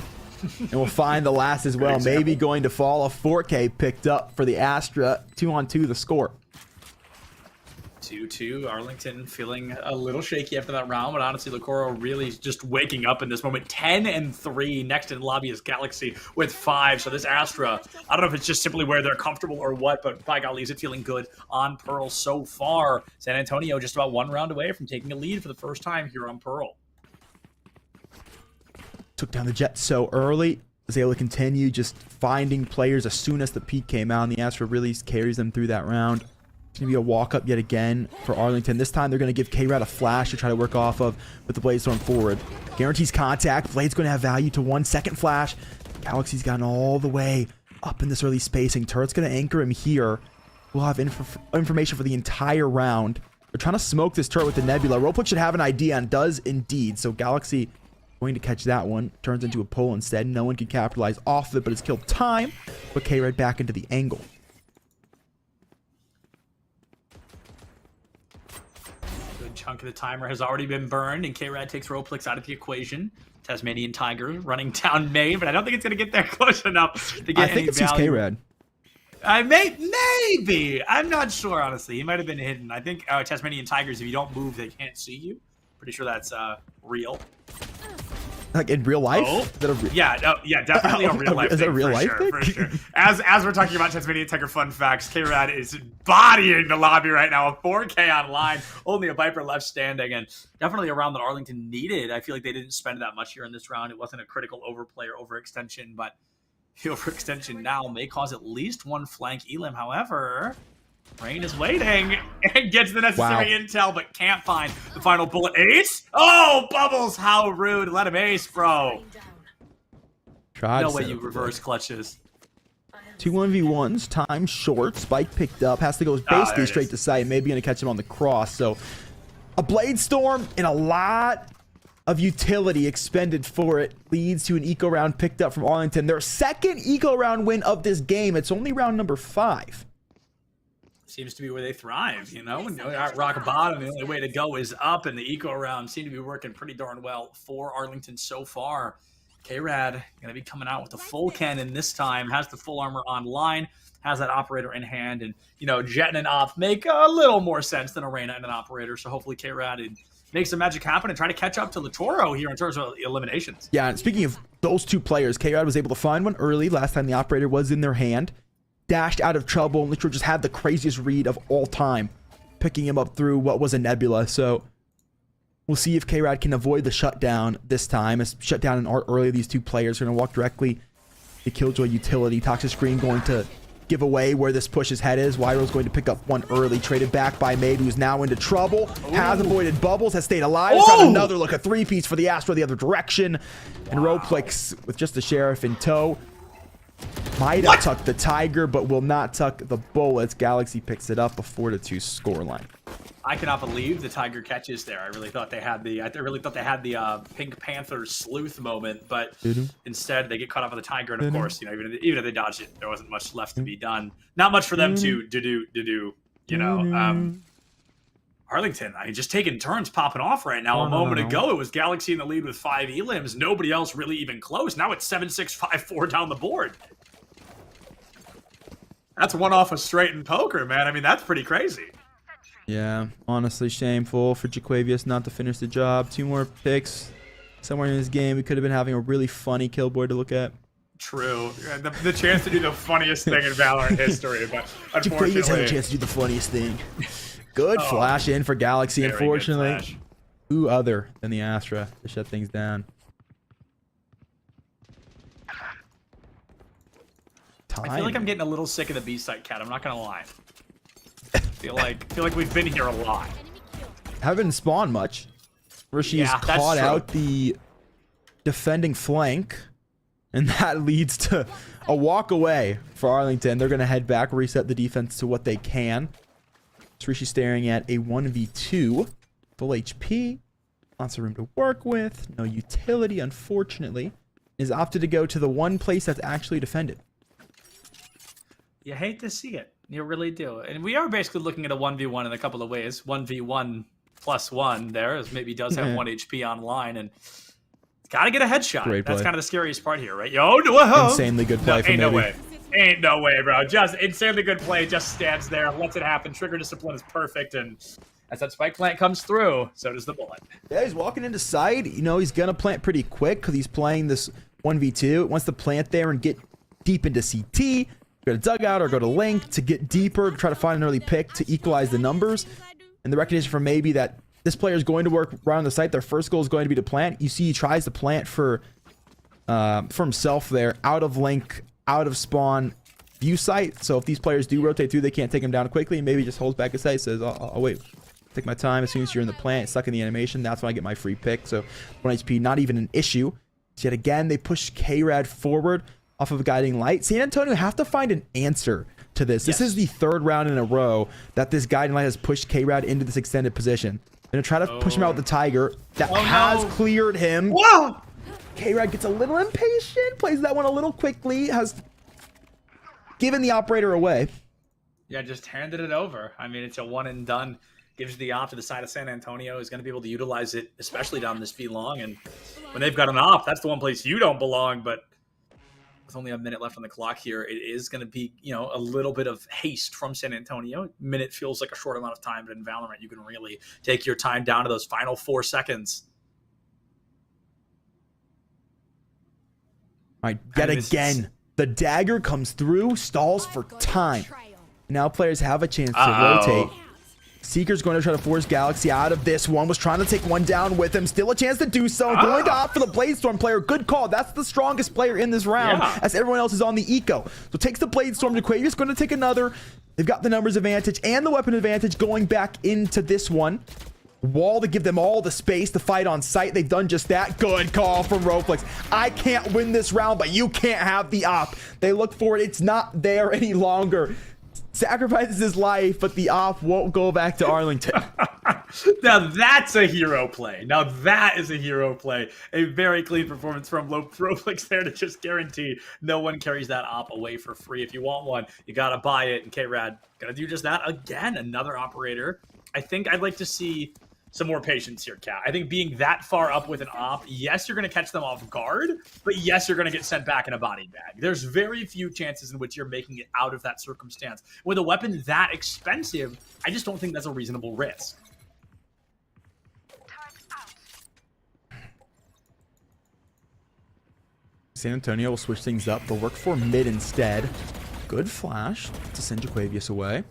And we'll find the last as well. Maybe going to fall. A 4K picked up for the Astra. 2-on-2 the score. 2-2. Arlington feeling a little shaky after that round, but honestly, Lucoro really just waking up in this moment. 10-3. Next in lobby is Galaxy with 5. So this Astra, I don't know if it's just simply where they're comfortable or what, but by golly, is it feeling good on Pearl so far. San Antonio just about 1 round away from taking a lead for the first time here on Pearl. Took down the Jet so early. Was able to continue just finding players as soon as the peak came out, and the Astra really carries them through that round. It's going to be a walk-up yet again for Arlington. This time they're going to give K-Rad a flash to try to work off of with the Blade Storm forward. Guarantees contact. Blade's going to have value to 1 second flash. Galaxy's gotten all the way up in this early spacing. Turret's going to anchor him here. We'll have information for the entire round. They're trying to smoke this turret with the Nebula. Roleplay should have an idea and does indeed. So Galaxy going to catch that one. Turns into a pull instead. No one can capitalize off of it, but it's killed time. Put K-Rad back into the angle. Chunk of the timer has already been burned, and K-Rad takes Roleplix out of the equation. Tasmanian Tiger running down main, but I don't think it's going to get there close enough to get I think it's just K-Rad. Maybe. I'm not sure, honestly. He might have been hidden. I think Tasmanian Tigers, if you don't move, they can't see you. Pretty sure that's real. Like in real life? Oh. Is that a yeah, definitely a real life. Is that a real life thing? For sure. As we're talking about Tasmanian Tiger fun facts, K-Rad is bodying the lobby right now. A 4K online, only a Viper left standing, and definitely a round that Arlington needed. I feel like they didn't spend that much here in this round. It wasn't a critical overplay or overextension, but the overextension now may cause at least 1 flank elim. However, Rain is waiting and gets the necessary intel, but can't find the final bullet. Ace? Oh, Bubbles, how rude. Let him ace, bro. No way you reverse clutches. 2 1v1s, time short. Spike picked up, has to go basically straight to sight. Maybe going to catch him on the cross. So a Blade Storm and a lot of utility expended for it leads to an eco round picked up from Arlington. Their second eco round win of this game. It's only round number 5. Seems to be where they thrive, you know? When you're at rock bottom, the only way to go is up, and the eco round seem to be working pretty darn well for Arlington so far. K-Rad going to be coming out with the full cannon this time, has the full armor online, has that operator in hand, and, you know, Jet and an op make a little more sense than Arena and an operator, so hopefully K-Rad makes some magic happen and try to catch up to Latoro here in terms of eliminations. Yeah, and speaking of those 2 players, K-Rad was able to find one early last time the operator was in their hand. Dashed out of trouble, and literally just had the craziest read of all time, picking him up through what was a nebula. So we'll see if K-Rad can avoid the shutdown this time. As shutdown and Art early, these 2 players are going to walk directly to Killjoy utility. Toxic Screen going to give away where this push's head is. Wyro's going to pick up one early, traded back by Maid, who's now into trouble. Has avoided Bubbles, has stayed alive. Found another look, a 3-piece for the Astra the other direction. And Roleplix with just the Sheriff in tow. Might have tucked the Tiger, but will not tuck the bullets. Galaxy picks it up, a 4-2 scoreline. I cannot believe the Tiger catches there. I really thought they had the Pink Panther sleuth moment, but instead they get caught up on the Tiger, and of course, you know, even if they dodged it, there wasn't much left to be done. Not much for them to do. You know, Arlington, I mean, just taking turns popping off right now. A moment ago, it was Galaxy in the lead with 5 elims. Nobody else really even close. Now it's 7-6, 5-4 down the board. That's one off a straightened poker, man. I mean, that's pretty crazy. Yeah, honestly shameful for Jaquavius not to finish the job. 2 more picks somewhere in this game. We could have been having a really funny kill board to look at. True. The chance to do the funniest thing in Valorant history, but unfortunately... Jaquavius had a chance to do the funniest thing. Good flash in for Galaxy, unfortunately. Who other than the Astra to shut things down? I feel like I'm getting a little sick of the B-site cat. I'm not gonna lie. I feel like we've been here a lot. Haven't spawned much. Where she's caught out the defending flank, and that leads to a walk away for Arlington. They're gonna head back, reset the defense to what they can. Rishi staring at a 1v2. Full HP. Lots of room to work with. No utility, unfortunately. Is opted to go to the one place that's actually defended. You hate to see it. You really do. And we are basically looking at a 1v1 in a couple of ways. 1v1 plus 1 there, as maybe does have 1 HP online. And got to get a headshot. That's kind of the scariest part here, right? Yo, whoa. Insanely good play from Ain't no way. Ain't no way, bro. Just insanely good play. Just stands there, lets it happen. Trigger discipline is perfect. And as that spike plant comes through, so does the bullet. Yeah, he's walking into side. You know, he's going to plant pretty quick because he's playing this 1v2. Wants to plant there and get deep into CT. Go to dugout or go to link to get deeper, to try to find an early pick to equalize the numbers. And the recognition from maybe that this player is going to work around the site. Their first goal is going to be to plant. You see he tries to plant for himself there, out of link, out of spawn, view site. So if these players do rotate through, they can't take him down quickly. Maybe he just holds back his sight, says, I'll wait. Take my time. As soon as you're in the plant, stuck in the animation, that's when I get my free pick. So 1 HP, not even an issue. So yet again, they push K-Rad forward off of a guiding light. San Antonio have to find an answer to this. Yes. This is the 3rd round in a row that this guiding light has pushed K-Rad into this extended position. They're going to try to push him out with the Tiger. That has cleared him. Whoa! K-Rad gets a little impatient, plays that one a little quickly, has given the operator away. Yeah, just handed it over. I mean, it's a one and done. Gives you the op to the side of San Antonio. Is going to be able to utilize it, especially down this V long. And when they've got an op, that's the one place you don't belong. But with only a minute left on the clock here, it is going to be, you know, a little bit of haste from San Antonio. Minute feels like a short amount of time, but in Valorant, you can really take your time down to those final 4 seconds. All right, yet again, the dagger comes through, stalls for time. Now players have a chance to rotate. Seeker's going to try to force Galaxy out of this one. Was trying to take one down with him. Still a chance to do so. Going to opt for the Bladestorm player. Good call. That's the strongest player in this round, as everyone else is on the eco. So takes the Bladestorm. Jaquavia's going to take another. They've got the numbers advantage and the weapon advantage going back into this one. Wall to give them all the space to fight on site. They've done just that. Good call from Roflex. I can't win this round, but you can't have the op. They look for it. It's not there any longer. Sacrifices his life, but the op won't go back to Arlington. Now that's a hero play. Now that is a hero play. A very clean performance from Roflex there to just guarantee no one carries that op away for free. If you want one, you got to buy it. And K-Rad going to do just that again. Another operator. I think I'd like to see some more patience here, Kat. I think being that far up with an op, yes, you're going to catch them off guard, but yes, you're going to get sent back in a body bag. There's very few chances in which you're making it out of that circumstance. With a weapon that expensive, I just don't think that's a reasonable risk. San Antonio will switch things up. They'll work for mid instead. Good flash to send Jaquavius away.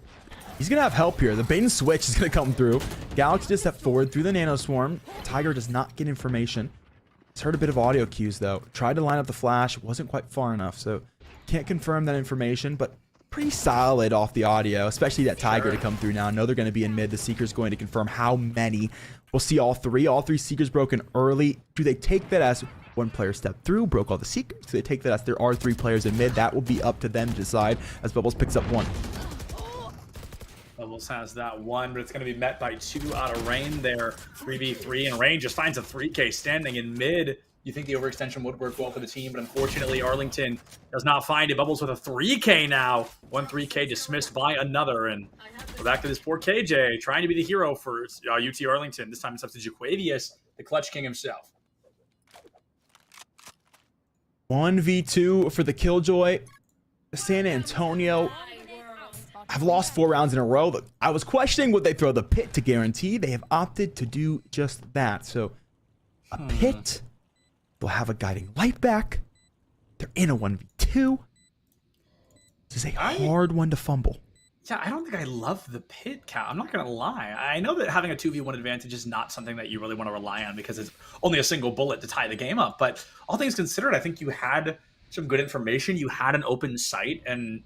He's going to have help here. The bait and switch is going to come through. Galaxy just step forward through the nano swarm. Tiger does not get information. He's heard a bit of audio cues, though. Tried to line up the flash. Wasn't quite far enough, so can't confirm that information, but pretty solid off the audio, especially that Tiger to come through now. I know they're going to be in mid. The Seeker's going to confirm how many. We'll see all three. All 3 Seekers broken early. Do they take that as one player stepped through, broke all the Seekers? Do they take that as there are 3 players in mid? That will be up to them to decide as Bubbles picks up 1. Bubbles has that 1, but it's going to be met by 2 out of Rain there. 3v3, and Rain just finds a 3K standing in mid. You think the overextension would work well for the team, but unfortunately Arlington does not find it. Bubbles with a 3K now. 1 3K dismissed by another, and we're back to this poor KJ trying to be the hero for UT Arlington. This time it's up to Jaquavius, the clutch king himself. 1v2 for the Killjoy. San Antonio have lost 4 rounds in a row. I was questioning would they throw the pit to guarantee. They have opted to do just that. So a pit, they'll have a guiding light back. They're in a 1v2. This is a hard one to fumble. Yeah, I don't think I love the pit, Cal. I'm not going to lie. I know that having a 2v1 advantage is not something that you really want to rely on because it's only a single bullet to tie the game up. But all things considered, I think you had some good information. You had an open sight, and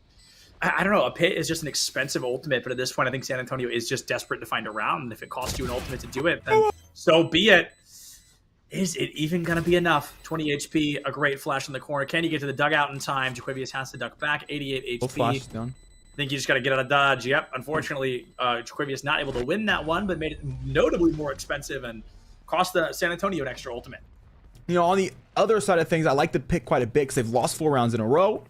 I don't know, a pit is just an expensive ultimate, but at this point, I think San Antonio is just desperate to find a round, and if it costs you an ultimate to do it, then so be it. Is it even going to be enough? 20 HP, a great flash in the corner. Can you get to the dugout in time? Jaquavius has to duck back, 88 HP. Flash is done. think you just got to get out of dodge. Yep, unfortunately, Jaquavius not able to win that one, but made it notably more expensive and cost the San Antonio an extra ultimate. You know, on the other side of things, I like the pick quite a bit because they've lost 4 rounds in a row.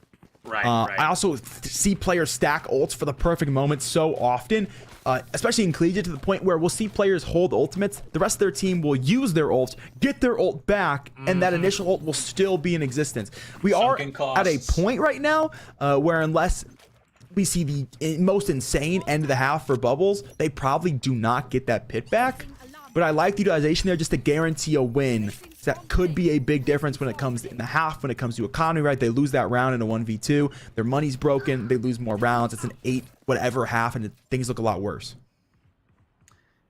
Right. I also see players stack ults for the perfect moment so often, especially in collegiate, to the point where we'll see players hold ultimates. The rest of their team will use their ult, get their ult back, and that initial ult will still be in existence. We are at a point right now where unless we see the most insane end of the half for Bubbles, they probably do not get that pit back. But I like the utilization there just to guarantee a win. That could be a big difference when it comes in the half, when it comes to economy, right? They lose that round in a 1v2. Their money's broken. They lose more rounds. It's an 8 whatever half, and things look a lot worse.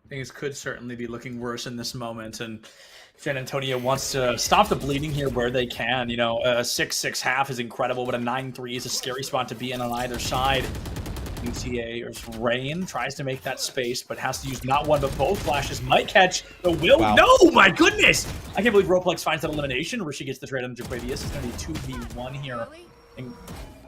Things could certainly be looking worse in this moment, and San Antonio wants to stop the bleeding here where they can. You know, a 6-6 half is incredible, but a 9-3 is a scary spot to be in on either side. UTA or Rain tries to make that space, but has to use not one but both flashes. Might catch the will. Wow. No, my goodness! I can't believe Roblex finds that elimination. Rishi gets the trade on Jaquavius. It's going to be 2v1 here. And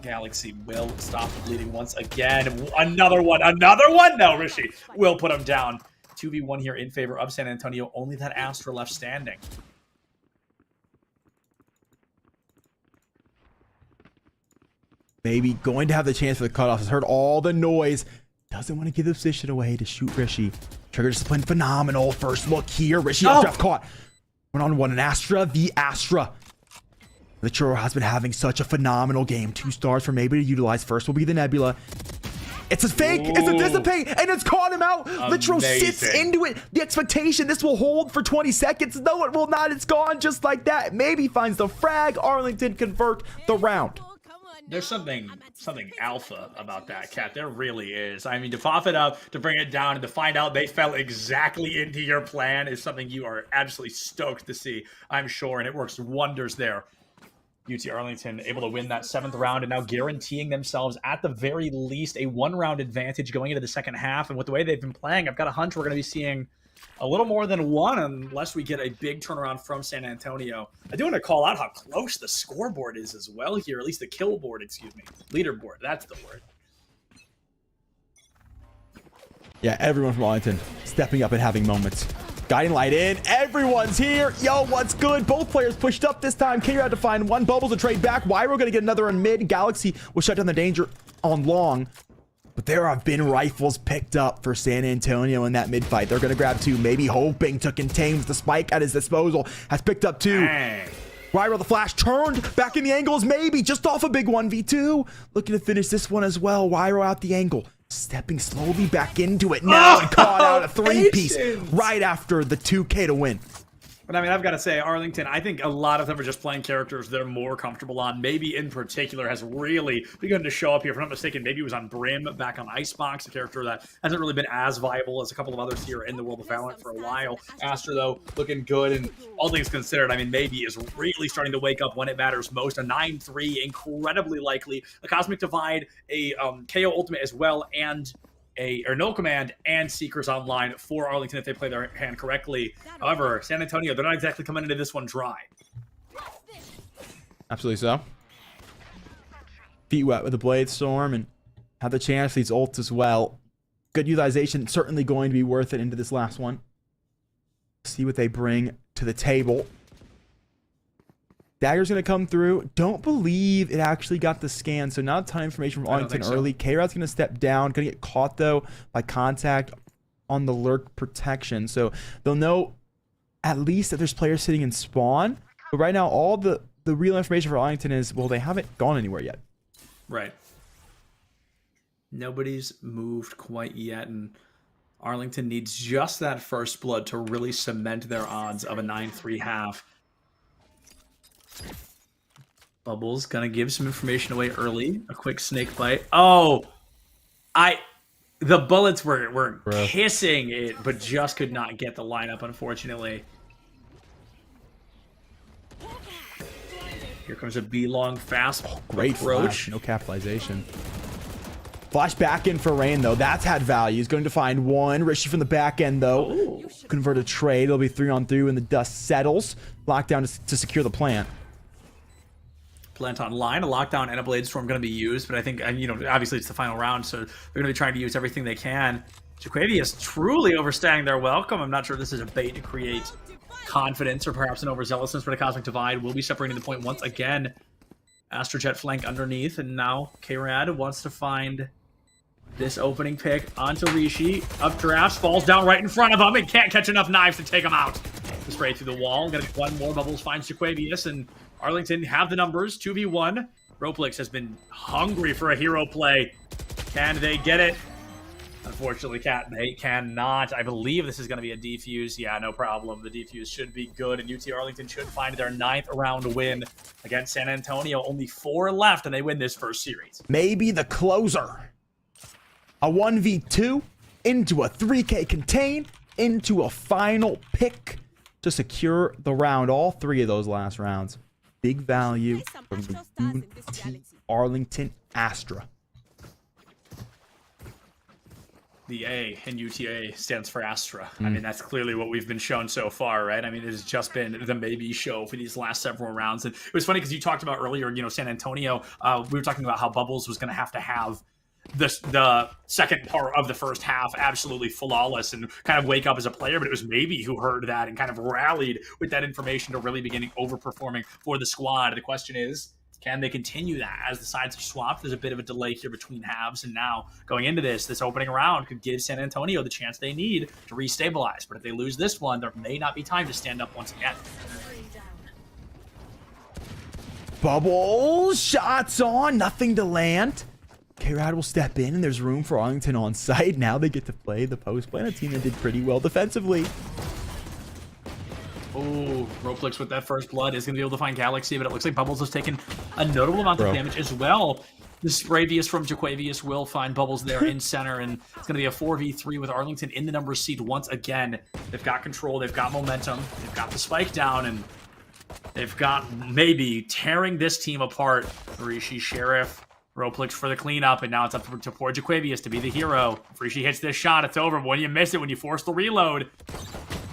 Galaxy will stop the bleeding once again. Another one. No, Rishi will put him down. 2v1 here in favor of San Antonio. Only that Astra left standing. Maybe going to have the chance for the cutoff. Has heard all the noise. Doesn't want to give the position away to shoot Rishi. Trigger discipline, phenomenal. First look here. Rishi off draft caught. 1-on-1 and Astra, the Astra. The Churro has been having such a phenomenal game. 2 stars for maybe to utilize. First will be the Nebula. It's a fake. It's a dissipate, and it's caught him out. Litro sits into it. The expectation this will hold for 20 seconds. No, it will not. It's gone just like that. Maybe finds the frag. Arlington convert the round. There's something alpha about that, Cat. There really is. I mean, to pop it up, to bring it down, and to find out they fell exactly into your plan is something you are absolutely stoked to see, I'm sure, and it works wonders there. UT Arlington able to win that 7th round and now guaranteeing themselves at the very least a 1-round advantage going into the second half. And with the way they've been playing, I've got a hunch we're going to be seeing a little more than 1 unless we get a big turnaround from San Antonio. I do want to call out how close the scoreboard is as well here, at least the kill board, excuse me. Leaderboard, that's the word. Yeah, everyone from Arlington stepping up and having moments. Guiding light in. Everyone's here. Yo, what's good? Both players pushed up this time. K had to find one. Bubbles to trade back. Wyro going to get another on mid. Galaxy will shut down the danger on long. But there have been rifles picked up for San Antonio in that mid fight. They're going to grab 2, maybe hoping to contain with the spike at his disposal. Has picked up 2. Wyro the flash turned back in the angles, maybe just off a big 1v2. Looking to finish this one as well. Wyro out the angle. Stepping slowly back into it now and caught out a 3-piece right after the 2K to win. But I mean, I've got to say, Arlington, I think a lot of them are just playing characters they're more comfortable on. Maybe in particular has really begun to show up here. If I'm not mistaken, maybe it was on Brim back on Icebox, a character that hasn't really been as viable as a couple of others here in the world of Valorant for a while. Astra, though, looking good, and all things considered, I mean, maybe is really starting to wake up when it matters most. A 9-3, incredibly likely. A Cosmic Divide, a KO Ultimate as well, and no command and Seekers online for Arlington if they play their hand correctly. However, San Antonio, they're not exactly coming into this one dry. Absolutely so. Feet wet with the Blade Storm and have the chance for these ults as well. Good utilization, certainly going to be worth it into this last one. See what they bring to the table. Dagger's going to come through. Don't believe it actually got the scan, so not a ton of information from Arlington early. K-Rad's going to step down. Going to get caught, though, by contact on the lurk protection. So they'll know at least that there's players sitting in spawn. But right now, all the real information for Arlington is, well, they haven't gone anywhere yet. Right. Nobody's moved quite yet, and Arlington needs just that first blood to really cement their odds of a 9-3 half. Bubbles gonna give some information away early. A quick snake bite. Oh, the bullets were kissing it, but just could not get the lineup, unfortunately. Here comes a B-long fast. Great flash. No capitalization. Flash back in for Rain, though. That's had value. He's going to find 1. Rishi from the back end, though. Ooh. Convert a trade. It'll be 3-on-3 when the dust settles. Lockdown to secure the plant. Plant online. A lockdown and a Blade Storm going to be used, but I think, you know, obviously it's the final round, so they're going to be trying to use everything they can. Jaquavi is truly overstaying their welcome. I'm not sure if this is a bait to create confidence or perhaps an overzealousness, but a Cosmic Divide will be separating the point once again. Astrojet flank underneath, and now K-Rad wants to find this opening pick onto Rishi. Up drafts, falls down right in front of him, and can't catch enough knives to take him out. The spray through the wall. Gonna get one more. Bubbles finds Jaquavius, and Arlington have the numbers. 2v1. Roplix has been hungry for a hero play. Can they get it? Unfortunately, they cannot. I believe this is going to be a defuse. Yeah, no problem. The defuse should be good, and UT Arlington should find their 9th round win against San Antonio. Only 4 left, and they win this first series. Maybe the closer. A 1v2 into a 3K contain into a final pick to secure the round. All 3 of those last rounds. Big value from the UT Arlington Astra. The A in UTA stands for Astra. I mean, that's clearly what we've been shown so far, right? I mean, it has just been the maybe show for these last several rounds. And it was funny because you talked about earlier, you know, San Antonio. We were talking about how Bubbles was going to have the second part of the first half absolutely flawless and kind of wake up as a player, but it was Maybe who heard that and kind of rallied with that information to really beginning overperforming for the squad. The question is, can they continue that as the sides are swapped? There's a bit of a delay here between halves, and now going into this opening round could give San Antonio the chance they need to restabilize. But if they lose this one, there may not be time to stand up once again. Bubbles, shots on, nothing to land. K-Rad will step in, and there's room for Arlington on site. Now they get to play the post play, a team that did pretty well defensively. Oh, Roplix with that first blood is going to be able to find Galaxy, but it looks like Bubbles has taken a notable amount of damage as well. The Spravius from Jaquavius will find Bubbles there in center, and it's going to be a 4v3 with Arlington in the number seed once again. They've got control, they've got momentum, they've got the spike down, and they've got Maybe tearing this team apart. Rishi, Sheriff, Roplix for the cleanup, and now it's up to poor Jaquavius to be the hero. If Rishi hits this shot, it's over, but when you miss it, when you force the reload,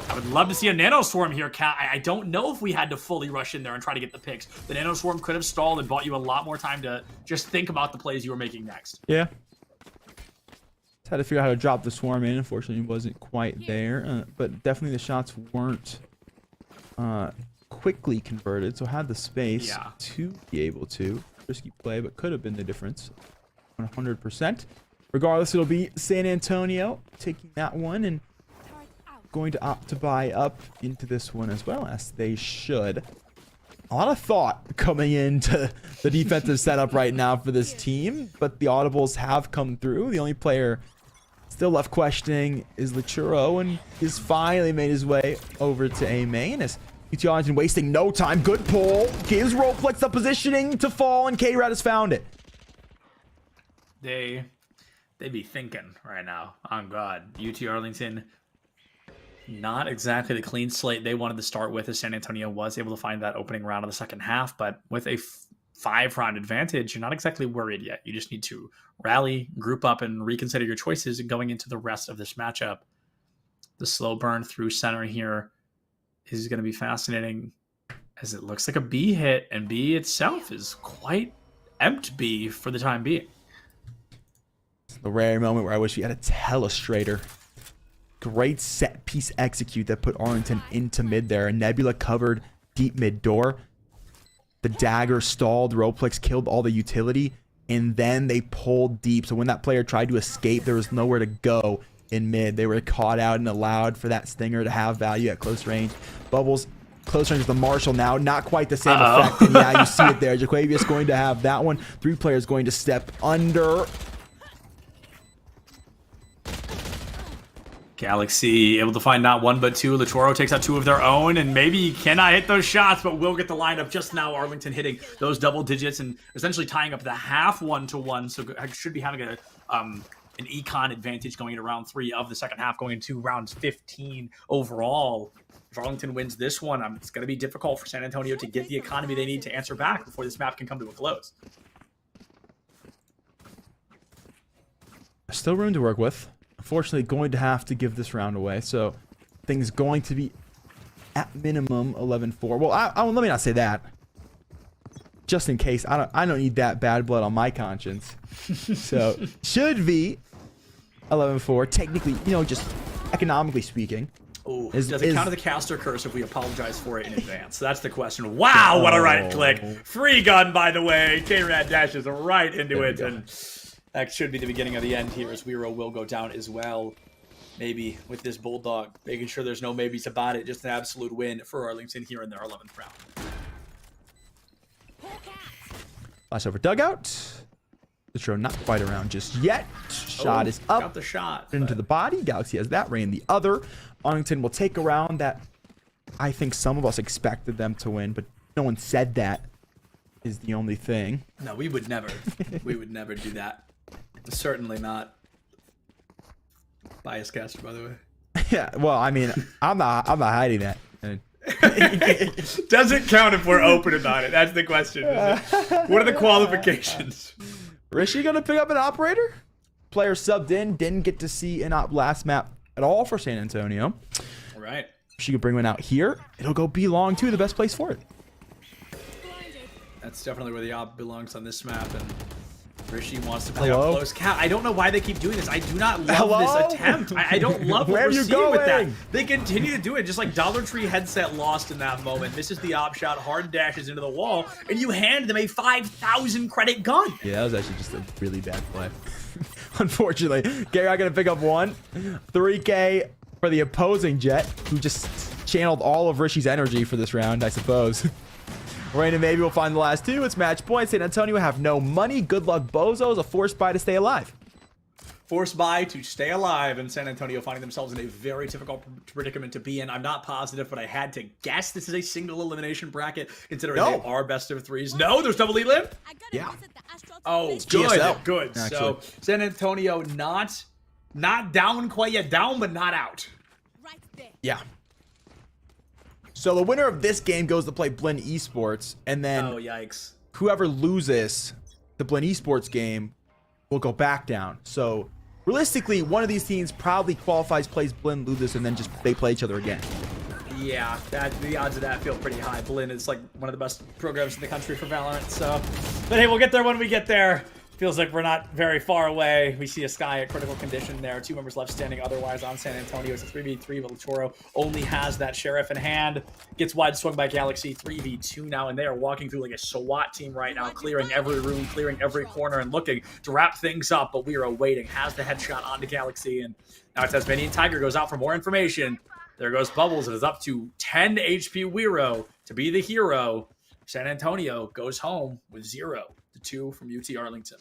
I would love to see a Nano Swarm here, Cat. I don't know if we had to fully rush in there and try to get the picks. The Nano Swarm could have stalled and bought you a lot more time to just think about the plays you were making next. Yeah. Just had to figure out how to drop the Swarm in. Unfortunately, it wasn't quite there. But definitely the shots weren't quickly converted, so had the space to be able to. Risky play, but could have been the difference. 100%. Regardless, it'll be San Antonio taking that one and going to opt to buy up into this one as well, as they should. A lot of thought coming into the defensive setup right now for this team, but the audibles have come through. The only player still left questioning is Lachuro, and he's finally made his way over to A main as UT Arlington wasting no time. Good pull. Gives Roleplex the positioning to fall, and K-Rad has found it. They be thinking right now. On God. UT Arlington, not exactly the clean slate they wanted to start with, as San Antonio was able to find that opening round of the second half, but with a 5-round advantage, you're not exactly worried yet. You just need to rally, group up, and reconsider your choices going into the rest of this matchup. The slow burn through center here is going to be fascinating, as it looks like a B hit, and B itself is quite empty for the time being. It's the rare moment where I wish we had a telestrator. Great set piece execute that put Arlington into mid there. Nebula covered deep mid door. The dagger stalled. Roleplex killed all the utility, and then they pulled deep. So when that player tried to escape, there was nowhere to go in mid. They were caught out and allowed for that stinger to have value at close range. Bubbles close range with the Marshall now. Not quite the same effect. And yeah, you see it there. Jaquavius going to have that one. 3 players going to step under. Galaxy able to find not 1 but 2. Latoro takes out 2 of their own, and maybe cannot hit those shots, but will get the lineup just now. Arlington hitting those double digits and essentially tying up the half 1-1. So I should be having an econ advantage going into round 3 of the second half, going into round 15 overall. If Arlington wins this one, it's going to be difficult for San Antonio to get the economy they need to answer back before this map can come to a close. Still room to work with. Unfortunately, going to have to give this round away, so things going to be at minimum 11-4. Well, let me not say that. just in case. I don't need that bad blood on my conscience. So should be 11-4. Technically, just economically speaking. Ooh, does it count as the caster curse if we apologize for it in advance? That's the question. Wow, what a right click. Free gun, by the way. K-Rad dashes right into it. And that should be the beginning of the end here, as Wero will go down as well. Maybe with this Bulldog, making sure there's no maybes about it. Just an absolute win for Arlington here in their 11th round. Flash over dugout. The throw not quite around just yet. Shot is up. Got the shot. Into the body. Galaxy has that. Rain the other. Arlington will take a round that I think some of us expected them to win, but no one said that is the only thing. No, we would never. We would never do that. Certainly not. Bias caster, by the way. Yeah, well, I mean, I'm not hiding that. Doesn't count if we're open about it. That's the question. What are the qualifications? Rishi gonna pick up an operator? Player subbed in, didn't get to see an op last map at all for San Antonio. All right. She could bring one out here. It'll go B long too, the best place for it. That's definitely where the op belongs on this map, and Rishi wants to play up close. Cat, I don't know why they keep doing this. I do not love this attempt. I don't love what we're seeing with that. They continue to do it, just like Dollar Tree headset lost in that moment. Misses the op shot, hard dashes into the wall, and you hand them a 5,000 credit gun. Yeah, that was actually just a really bad play. Unfortunately, Gary gonna pick up one. 3K for the opposing Jet, who just channeled all of Rishi's energy for this round, I suppose. Rain and maybe we'll find the last two. It's match point. San Antonio have no money. Good luck, bozos. A forced buy to stay alive. Forced buy to stay alive, and San Antonio finding themselves in a very difficult predicament to be in. I'm not positive, but I had to guess this is a single elimination bracket, considering they are best of threes. No, there's double elim? Yeah. Oh, good. GSL, good. actually. So San Antonio not down quite yet. Down, but not out. Yeah. So the winner of this game goes to play Blinn Esports, and then yikes. Whoever loses the Blinn Esports game will go back down. So realistically, one of these teams probably qualifies, plays Blinn, loses, and then just they play each other again. Yeah, the odds of that feel pretty high. Blinn is like one of the best programs in the country for Valorant. So, but hey, we'll get there when we get there. Feels like we're not very far away. We see a Sky at critical condition there. 2 members left standing otherwise on San Antonio. It's a 3v3, but Latoro only has that Sheriff in hand. Gets wide swung by Galaxy. 3v2 now, and they are walking through like a SWAT team right now, clearing every room, clearing every corner, and looking to wrap things up, but we are awaiting. Has the headshot onto Galaxy, and now Tasmanian Tiger goes out for more information. There goes Bubbles. It is up to 10 HP Wero to be the hero. San Antonio goes home with 0-2 from UT Arlington.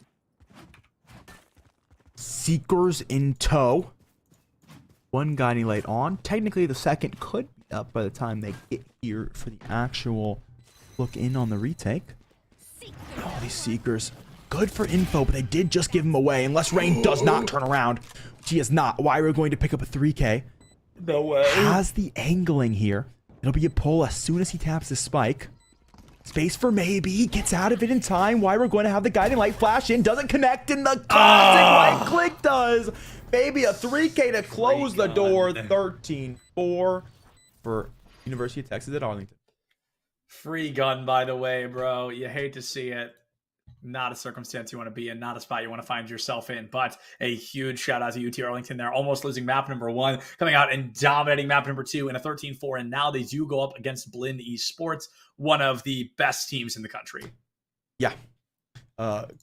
Seekers in tow. One guiding light on. Technically, the second could be up by the time they get here for the actual look in on the retake. Oh, these Seekers. Good for info, but they did just give him away. Unless Rain does not turn around. She is not. Why we're going to pick up a 3K. No way. Has the angling here. It'll be a pull as soon as he taps the spike. Space for maybe. He gets out of it in time. Why we're going to have the guiding light flash in. Doesn't connect, and the classic right click does. Maybe a 3K to close the door. 13-4 for University of Texas at Arlington. Free gun, by the way, bro. You hate to see it. Not a circumstance you want to be in, not a spot you want to find yourself in, but a huge shout out to UT Arlington. They're almost losing map number 1, coming out and dominating map number 2 in a 13-4, and now they do go up against Blinn Esports, one of the best teams in the country. Yeah.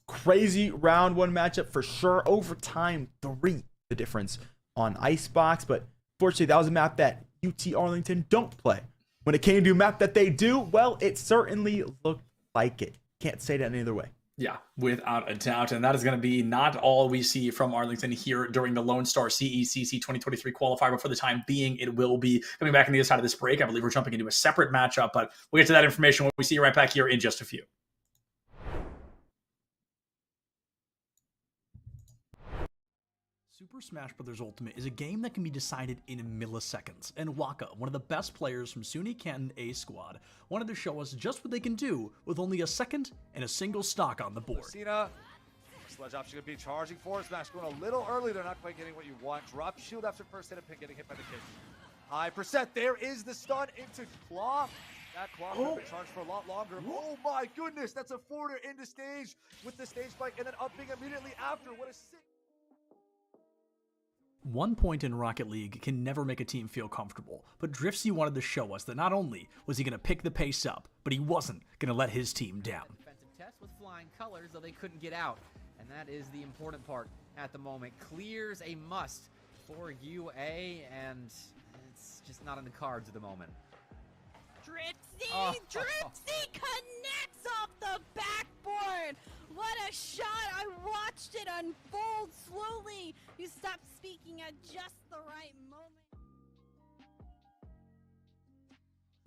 Crazy round 1 matchup for sure. Overtime 3, the difference on Icebox, but fortunately that was a map that UT Arlington don't play. When it came to a map that they do, well, it certainly looked like it. Can't say that any other way. Yeah, without a doubt. And that is going to be not all we see from Arlington here during the Lone Star CECC 2023 qualifier. But for the time being, it will be coming back on the other side of this break. I believe we're jumping into a separate matchup, but we'll get to that information when we see you right back here in just a few. Super Smash Bros. Ultimate is a game that can be decided in milliseconds, and Waka, one of the best players from SUNY Canton A Squad, wanted to show us just what they can do with only a second and a single stock on the board. Sledge option going to be charging forward smash, going a little early. They're not quite getting what you want. Drop shield after first hit and pick, getting hit by the kid. High percent. There is the stun into Claw. That clock has been charged for a lot longer. Oh my goodness, that's a forwarder into stage with the stage spike and then upping immediately after. What a sick. 1 point in Rocket League can never make a team feel comfortable, but Driftsy wanted to show us that not only was he going to pick the pace up, but he wasn't going to let his team down. Defensive test with flying colors, though they couldn't get out, and that is the important part at the moment. Clears a must for UA, and it's just not in the cards at the moment. Dripsy! Dripsy connects off the backboard! What a shot! I watched it unfold slowly. You stopped speaking at just the right moment.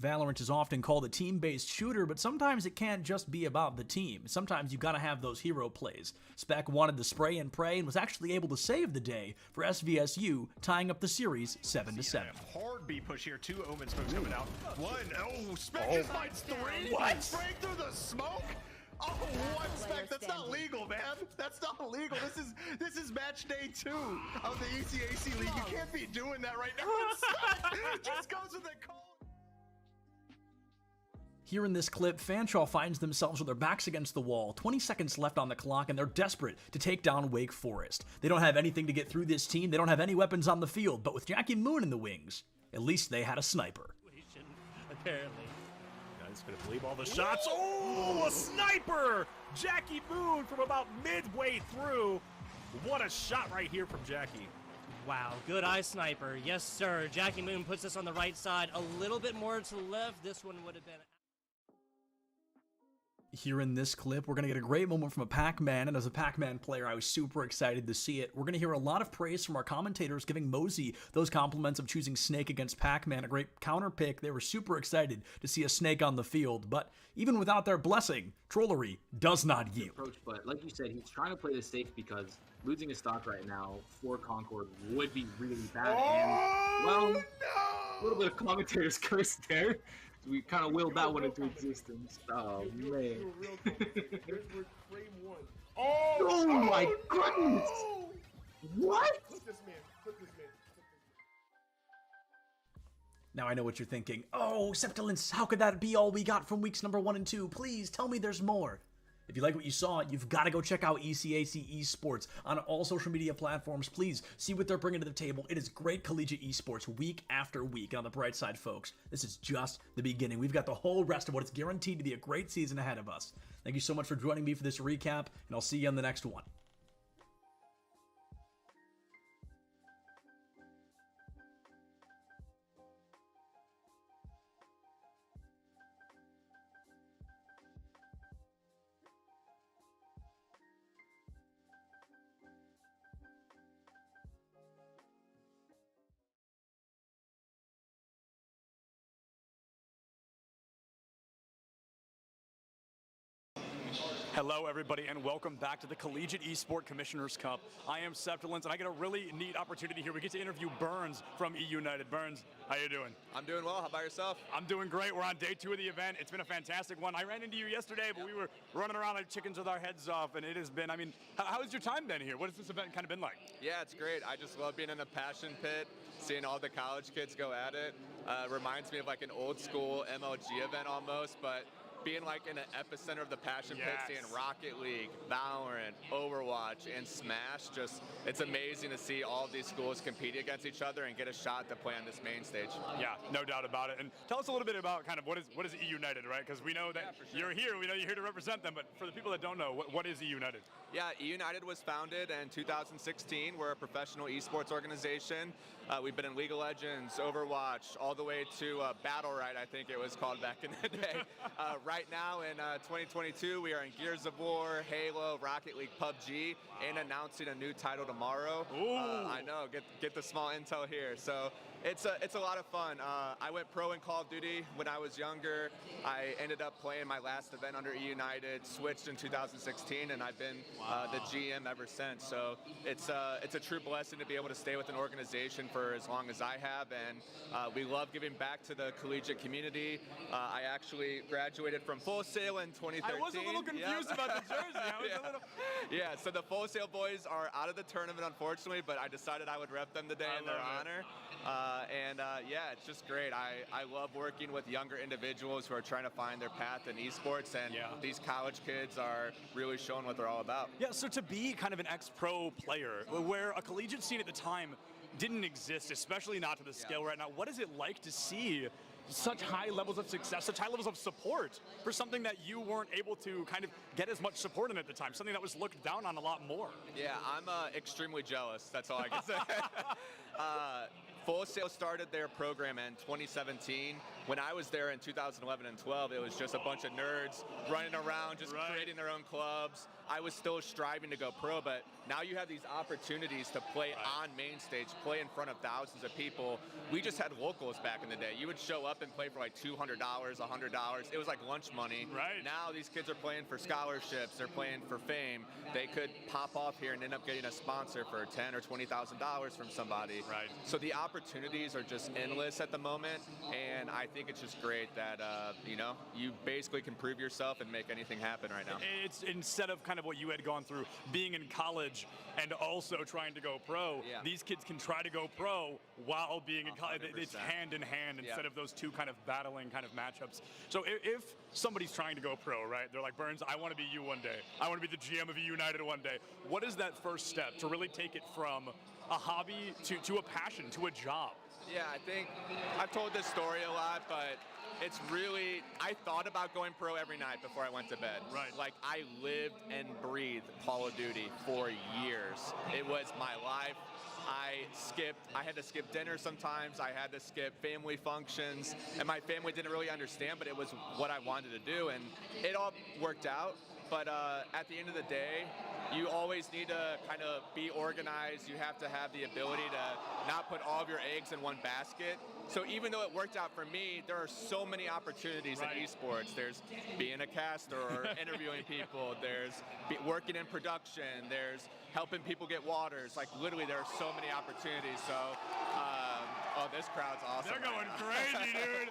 Valorant is often called a team-based shooter, but sometimes it can't just be about the team. Sometimes you gotta have those hero plays. Spec wanted to spray and pray and was actually able to save the day for SVSU, tying up the series 7-7. Hard B push here. 2 Omen smokes coming out. 1. Oh, Spec just finds 3. What? Spraying through the smoke? Oh, what, Spec? That's not legal, man. That's not legal. This is match day 2 of the ECAC League. You can't be doing that right now. Spec just goes with the call. Here in this clip, Fanshawe finds themselves with their backs against the wall, 20 seconds left on the clock, and they're desperate to take down Wake Forest. They don't have anything to get through this team, they don't have any weapons on the field, but with Jackie Moon in the wings, at least they had a sniper. Apparently. Guys gonna believe all the shots. Oh, a sniper! Jackie Moon from about midway through. What a shot right here from Jackie. Wow, good eye sniper. Yes, sir. Jackie Moon puts us on the right side. A little bit more to the left. This one would have been... Here in this clip, we're going to get a great moment from a Pac-Man, and as a Pac-Man player, I was super excited to see it. We're going to hear a lot of praise from our commentators giving Mosey those compliments of choosing Snake against Pac-Man, a great counter pick. They were super excited to see a Snake on the field, but even without their blessing, Trollery does not yield. But like you said, he's trying to play this safe because losing his stock right now for Concord would be really bad. And, well, a little bit of commentator's curse there. We kind of willed that one into existence. Oh, man. Oh my goodness! What? Now I know what you're thinking. Oh, Septilence, how could that be all we got from weeks number 1 and 2? Please tell me there's more. If you like what you saw, you've got to go check out ECAC Esports on all social media platforms. Please see what they're bringing to the table. It is great collegiate esports week after week. And on the bright side, folks, this is just the beginning. We've got the whole rest of what is guaranteed to be a great season ahead of us. Thank you so much for joining me for this recap, and I'll see you on the next one. Hello, everybody, and welcome back to the Collegiate Esport Commissioners Cup. I am Septilence, and I get a really neat opportunity here. We get to interview Burns from E United. Burns, how you doing? I'm doing well. How about yourself? I'm doing great. We're on day 2 of the event. It's been a fantastic one. I ran into you yesterday, but we were running around like chickens with our heads off, and it has been, I mean, how has your time been here? What has this event kind of been like? Yeah, it's great. I just love being in a passion pit, seeing all the college kids go at it. Reminds me of like an old school MLG event almost, but being like in the epicenter of the passion pit, seeing Rocket League, Valorant, Overwatch, and Smash, just it's amazing to see all of these schools compete against each other and get a shot to play on this main stage. Yeah, no doubt about it. And tell us a little bit about kind of what is E United, right? Because we know that you're here, we know you're here to represent them, but for the people that don't know, what is E United? Yeah, E United was founded in 2016. We're a professional esports organization. We've been in League of Legends, Overwatch, all the way to Battle Right, I think it was called back in the day. Right now in 2022, we are in Gears of War, Halo, Rocket League, PUBG, and announcing a new title tomorrow. I know, get the small intel here. So it's a lot of fun. I went pro in Call of Duty when I was younger. I ended up playing my last event under E United, switched in 2016, and I've been the GM ever since. So it's a true blessing to be able to stay with an organization for as long as I have, and we love giving back to the collegiate community. I actually graduated graduated from Full Sail in 2013. I was a little confused about the jersey. I was a little... Yeah, so the Full Sail boys are out of the tournament, unfortunately, but I decided I would rep them today in their honor. Yeah, it's just great. I love working with younger individuals who are trying to find their path in esports, and these college kids are really showing what they're all about. Yeah, so to be kind of an ex-pro player, where a collegiate scene at the time didn't exist, especially not to the scale right now, what is it like to see such high levels of success, such high levels of support for something that you weren't able to kind of get as much support in at the time, something that was looked down on a lot more? Yeah, I'm extremely jealous. That's all I can say. Full Sail started their program in 2017. When I was there in 2011 and 12, it was just a bunch of nerds running around, just creating their own clubs. I was still striving to go pro, but now you have these opportunities to play on main stage, play in front of thousands of people. We just had locals back in the day. You would show up and play for like $200, $100. It was like lunch money. Right. Now these kids are playing for scholarships. They're playing for fame. They could pop off here and end up getting a sponsor for $10,000 or $20,000 from somebody. Right. So the opportunities are just endless at the moment, and I think it's just great that you know, you basically can prove yourself and make anything happen right now. It's instead of kind of what you had gone through, being in college and also trying to go pro, these kids can try to go pro while being in college. It's hand in hand instead of those two kind of battling kind of matchups. So if somebody's trying to go pro, right, they're like, Burns, I want to be you one day. I want to be the GM of E United one day. What is that first step to really take it from a hobby to a passion, to a job? Yeah, I think I've told this story a lot, but it's really, I thought about going pro every night before I went to bed. Right. Like, I lived and breathed Call of Duty for years. It was my life. I had to skip dinner sometimes. I had to skip family functions, and my family didn't really understand, but it was what I wanted to do, and it all worked out. But at the end of the day, you always need to kind of be organized. You have to have the ability to not put all of your eggs in one basket. So even though it worked out for me, there are so many opportunities in esports. There's being a caster or interviewing people. There's working in production. There's helping people get waters. Like, literally, there are so many opportunities. So, oh, this crowd's awesome. They're going crazy, dude.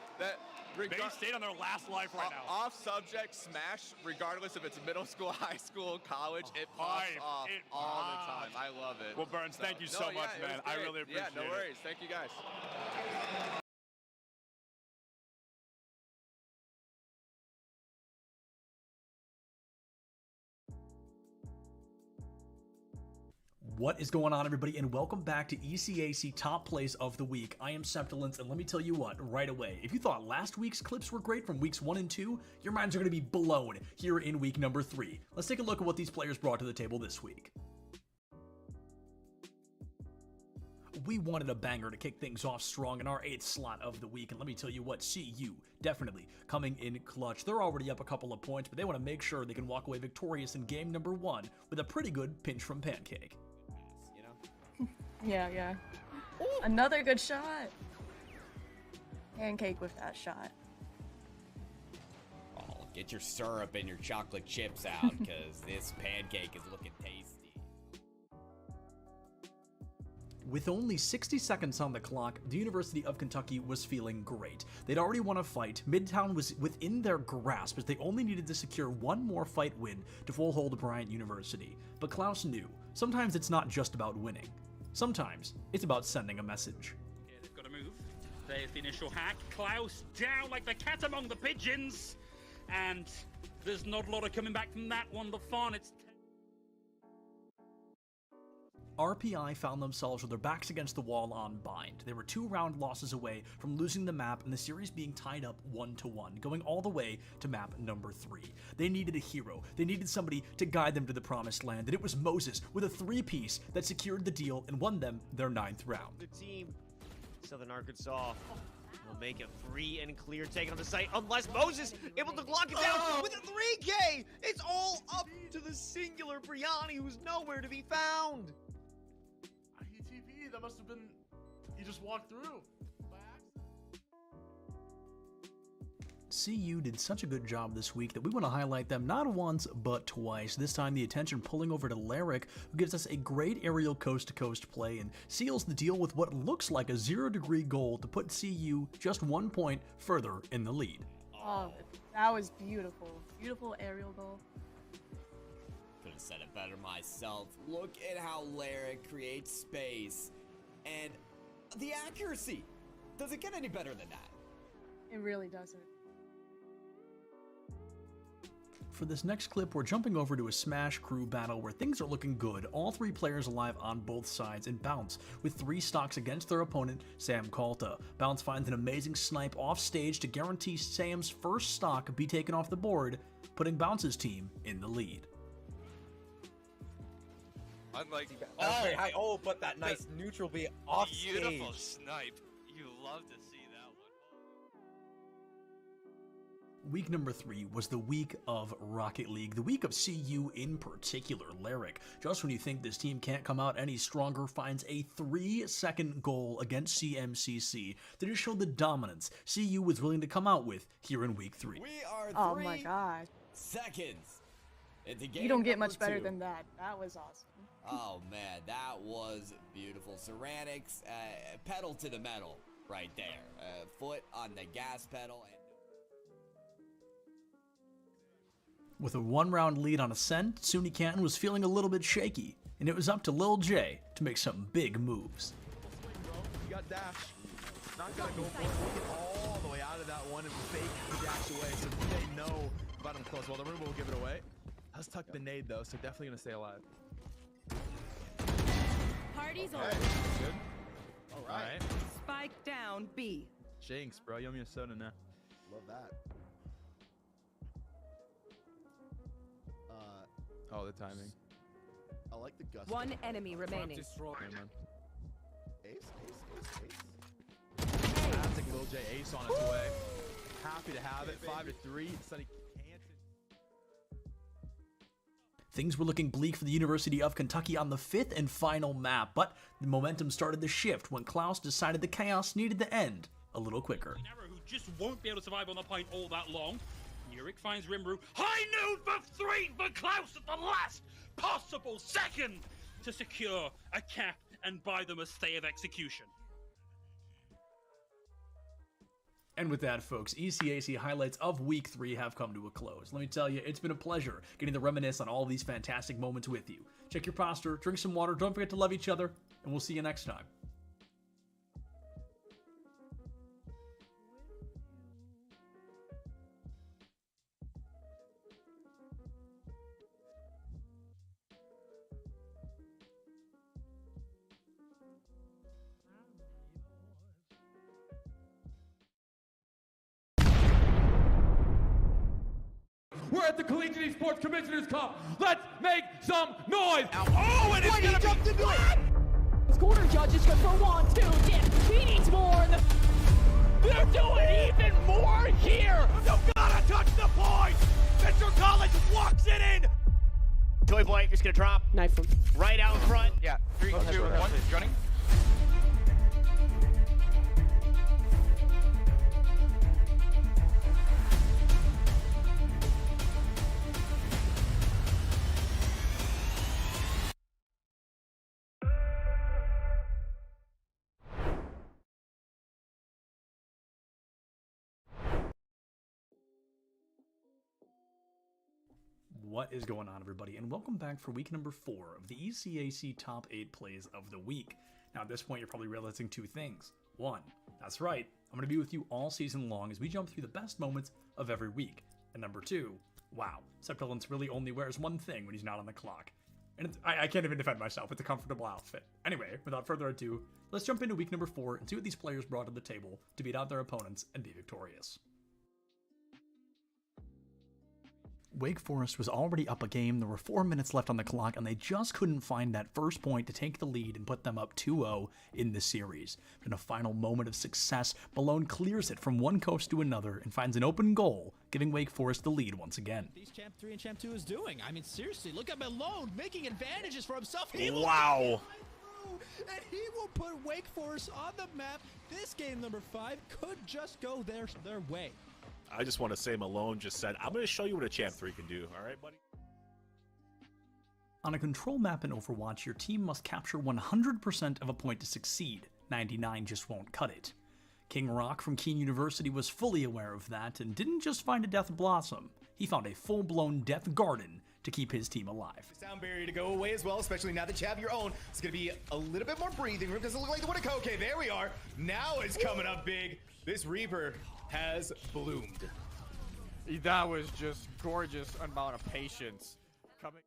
They stayed on their last life right now. Off subject, Smash, regardless if it's middle school, high school, college, it pops off all the time. I love it. Well, Burns, thank you so much, man. I really appreciate it. Yeah, no worries. Thank you, guys. What is going on, everybody, and welcome back to ECAC Top Plays of the Week. I am Septilence, and let me tell you what, right away, if you thought last week's clips were great from weeks 1 and 2, your minds are going to be blown here in week number 3. Let's take a look at what these players brought to the table this week. We wanted a banger to kick things off strong in our 8th slot of the week, and let me tell you what, CU definitely coming in clutch. They're already up a couple of points, but they want to make sure they can walk away victorious in game number 1 with a pretty good pinch from Pancake. Yeah. Ooh. Another good shot. Pancake with that shot. Oh, get your syrup and your chocolate chips out, because this pancake is looking tasty. With only 60 seconds on the clock, the University of Kentucky was feeling great. They'd already won a fight, Midtown was within their grasp as they only needed to secure one more fight win to full hold Bryant University. But Klaus knew, sometimes it's not just about winning. Sometimes it's about sending a message. Okay, they've got to move. There's the initial hack. Klaus down like the cat among the pigeons. And there's not a lot of coming back from that one. The fawn, it's... RPI found themselves with their backs against the wall on bind. They were 2 round losses away from losing the map and the series being tied up 1-1, going all the way to map number 3. They needed a hero. They needed somebody to guide them to the promised land, and it was Moses with a 3-piece that secured the deal and won them their 9th round. The team, Southern Arkansas, will make a free and clear take on the site unless Moses able to lock it down with a 3K. It's all up to the singular Briani, who's nowhere to be found. That must have been, he just walked through by accident. CU did such a good job this week that we want to highlight them not once but twice. This time the attention pulling over to Larrick, who gives us a great aerial coast-to-coast play and seals the deal with what looks like a 0-degree goal to put CU just 1 point further in the lead. Oh, That was beautiful. Beautiful aerial goal. Could have said it better myself. Look at how Lyric creates space. And the accuracy. Does it get any better than that? It really doesn't. For this next clip, we're jumping over to a Smash crew battle where things are looking good. All three players alive on both sides, and Bounce with 3 stocks against their opponent, Sam Kalta. Bounce finds an amazing snipe off stage to guarantee Sam's first stock be taken off the board, putting Bounce's team in the lead. Unlike very high. Oh, but that nice neutral B off beautiful stage. snipe. You love to see that one. Week number 3 was the week of Rocket League, the week of CU in particular. Lyric, just when you think this team can't come out any stronger, finds a 3-second goal against CMCC that just showed the dominance CU was willing to come out with here in week 3. We are 3 Oh my gosh. seconds into game You don't get number much better 2. than that. That was awesome. Oh man, that was beautiful. Ceramics, pedal to the metal right there. Foot on the gas pedal. With a 1-round lead on Ascent, Suni Canton was feeling a little bit shaky, and it was up to Lil J to make some big moves. You got dash. Not gonna go for it. We'll get all the way out of that one and fake the dash away, so they know about him close. Well, the Roomba will give it away. Let's tuck the nade though, so definitely gonna stay alive. Party's Okay, over. good. All right. Spike down B. Jinx, bro. You owe me a soda now. Love that. Oh, the timing. I like the gust. One enemy remaining. Yeah, man. Ace. Classic Lil J ace on its way. Happy to have it. 5-3. Sunny Canton. Things were looking bleak for the University of Kentucky on the 5th and final map, but the momentum started to shift when Klaus decided the chaos needed to end a little quicker. Who just won't be able to survive on the point all that long. Nurik finds Rimru. High noon for 3 for Klaus at the last possible second to secure a cap and buy them a stay of execution. And with that, folks, ECAC highlights of Week 3 have come to a close. Let me tell you, it's been a pleasure getting to reminisce on all these fantastic moments with you. Check your posture, drink some water, don't forget to love each other, and we'll see you next time. We're at the Collegiate Esports Commissioners Cup. Let's make some noise. Oh, and it's gonna jumped into it. Corner judges go for 1, 2. Yeah, he needs more. They're doing even more here. You gotta touch the point. Mr. College walks it in. Toy Boy is gonna drop. Knife him. Right out in front. Yeah, 3, 2, 1, running. What is going on, everybody, and welcome back for week number 4 of the ECAC Top 8 Plays of the Week. Now, at this point, you're probably realizing 2 things. 1, that's right, I'm going to be with you all season long as we jump through the best moments of every week. And number 2, wow, Septilence really only wears one thing when he's not on the clock. And I can't even defend myself, it's a comfortable outfit. Anyway, without further ado, let's jump into week number 4 and see what these players brought to the table to beat out their opponents and be victorious. Wake Forest was already up a game, there were 4 minutes left on the clock, and they just couldn't find that first point to take the lead and put them up 2-0 in the series. But in a final moment of success, Malone clears it from one coast to another and finds an open goal, giving Wake Forest the lead once again. These Champ 3 and Champ 2 is doing. I mean, seriously, look at Malone making advantages for himself. Wow. And he will put Wake Forest on the map. This game number 5 could just go their way. I just want to say Malone just said, I'm going to show you what a Champ 3 can do. All right, buddy? On a control map in Overwatch, your team must capture 100% of a point to succeed. 99 just won't cut it. King Rock from Keene University was fully aware of that and didn't just find a death blossom. He found a full-blown death garden to keep his team alive. Sound barrier to go away as well, especially now that you have your own. It's going to be a little bit more breathing room. Doesn't look like the Winneco. Okay, there we are. Now it's coming up big. This Reaper has bloomed. That was just gorgeous amount of patience coming.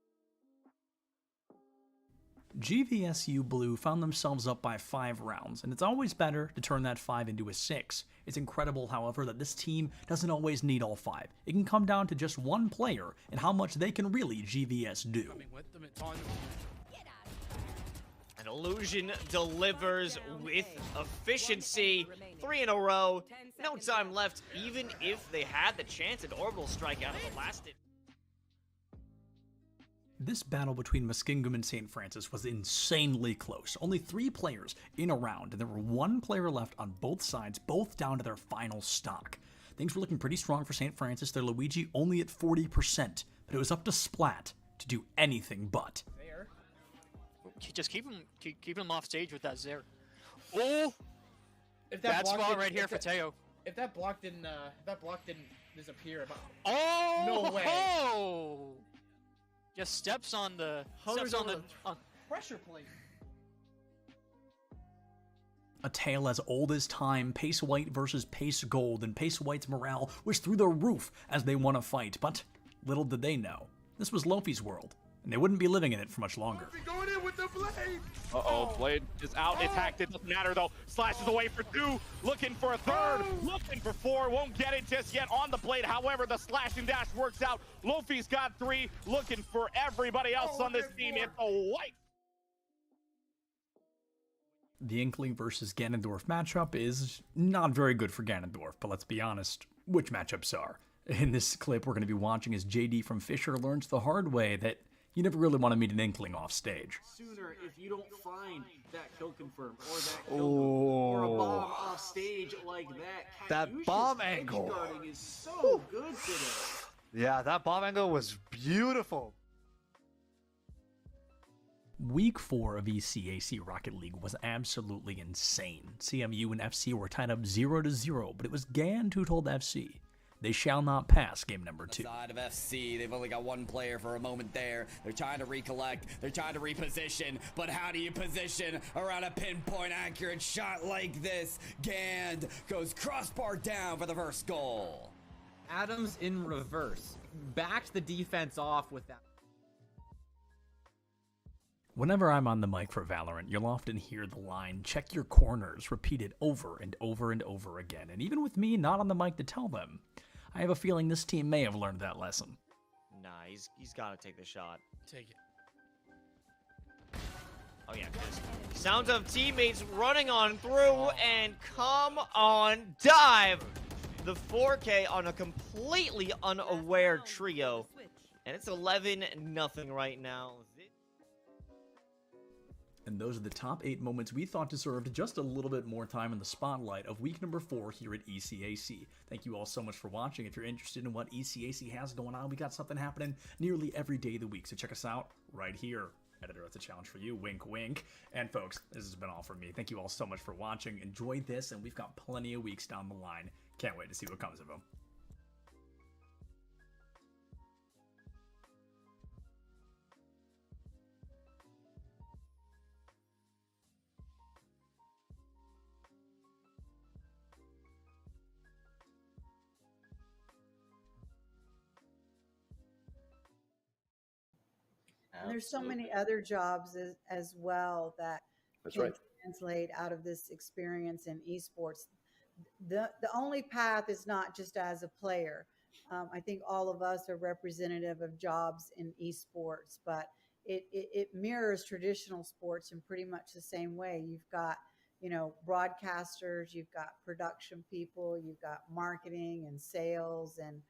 GVSU Blue found themselves up by 5 rounds, and it's always better to turn that 5 into a 6. It's incredible, however, that this team doesn't always need all 5. It can come down to just one player and how much they can really GVS do. An Illusion delivers with efficiency. 3 in a row. No time left, even if they had the chance at Orbital Strike out of the last. This battle between Muskingum and St. Francis was insanely close. Only 3 players in a round, and there were 1 player left on both sides, both down to their final stock. Things were looking pretty strong for St. Francis, their Luigi only at 40%, but it was up to Splat to do anything but. There. Just keep him off stage with that Zare. Oh! If that block spot right here for Teo. If that block didn't disappear, oh! No way. Oh! Just steps on the pressure plate. A tale as old as time, Pace White versus Pace Gold, and Pace White's morale was through the roof as they won a fight, but little did they know, this was Lofi's world, and they wouldn't be living in it for much longer. Going in with the blade. Uh-oh, blade is out. It's hacked. It doesn't matter, though. Slashes away for 2. Looking for a 3rd. Looking for 4. Won't get it just yet on the blade. However, the slash and dash works out. Lofi's got 3. Looking for everybody else on this team. It's a white. The Inkling versus Ganondorf matchup is not very good for Ganondorf, but let's be honest, which matchups are? In this clip we're going to be watching as JD from Fisher learns the hard way that you never really want to meet an Inkling off stage. Sooner if you don't find that kill confirm or that kill or a bomb off stage like that. That bomb angle is so good today. Yeah, that bomb angle was beautiful. Week 4 of ECAC Rocket League was absolutely insane. CMU and FC were tied up 0-0, but it was Gand who told FC they shall not pass game number 2. Side of FC, they've only got 1 player for a moment there. They're trying to recollect, they're trying to reposition, but how do you position around a pinpoint accurate shot like this? Gand goes crossbar down for the first goal. Adams in reverse, backed the defense off with that. Whenever I'm on the mic for Valorant, you'll often hear the line, check your corners, repeated over and over and over again. And even with me not on the mic to tell them, I have a feeling this team may have learned that lesson. Nah, he's got to take the shot. Take it. Oh yeah, sounds of teammates running on through and come on dive. The 4K on a completely unaware trio. And it's 11-0 right now. And those are the top 8 moments we thought deserved just a little bit more time in the spotlight of week number 4 here at ECAC. Thank you all so much for watching. If you're interested in what ECAC has going on, we got something happening nearly every day of the week. So check us out right here. Editor, it's a challenge for you. Wink, wink. And folks, this has been all from me. Thank you all so much for watching. Enjoy this, and we've got plenty of weeks down the line. Can't wait to see what comes of them. And there's so many other jobs as well that can translate out of this experience in esports. The only path is not just as a player. I think all of us are representative of jobs in esports, but it mirrors traditional sports in pretty much the same way. You've got, broadcasters, you've got production people, you've got marketing and sales, and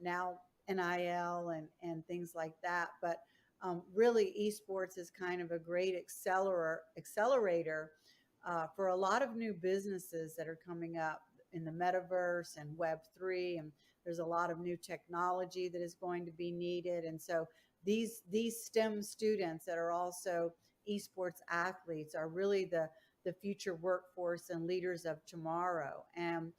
now NIL and things like that. But really, esports is kind of a great accelerator for a lot of new businesses that are coming up in the metaverse and Web3, and there's a lot of new technology that is going to be needed. And so these STEM students that are also esports athletes are really the the future workforce and leaders of tomorrow. And,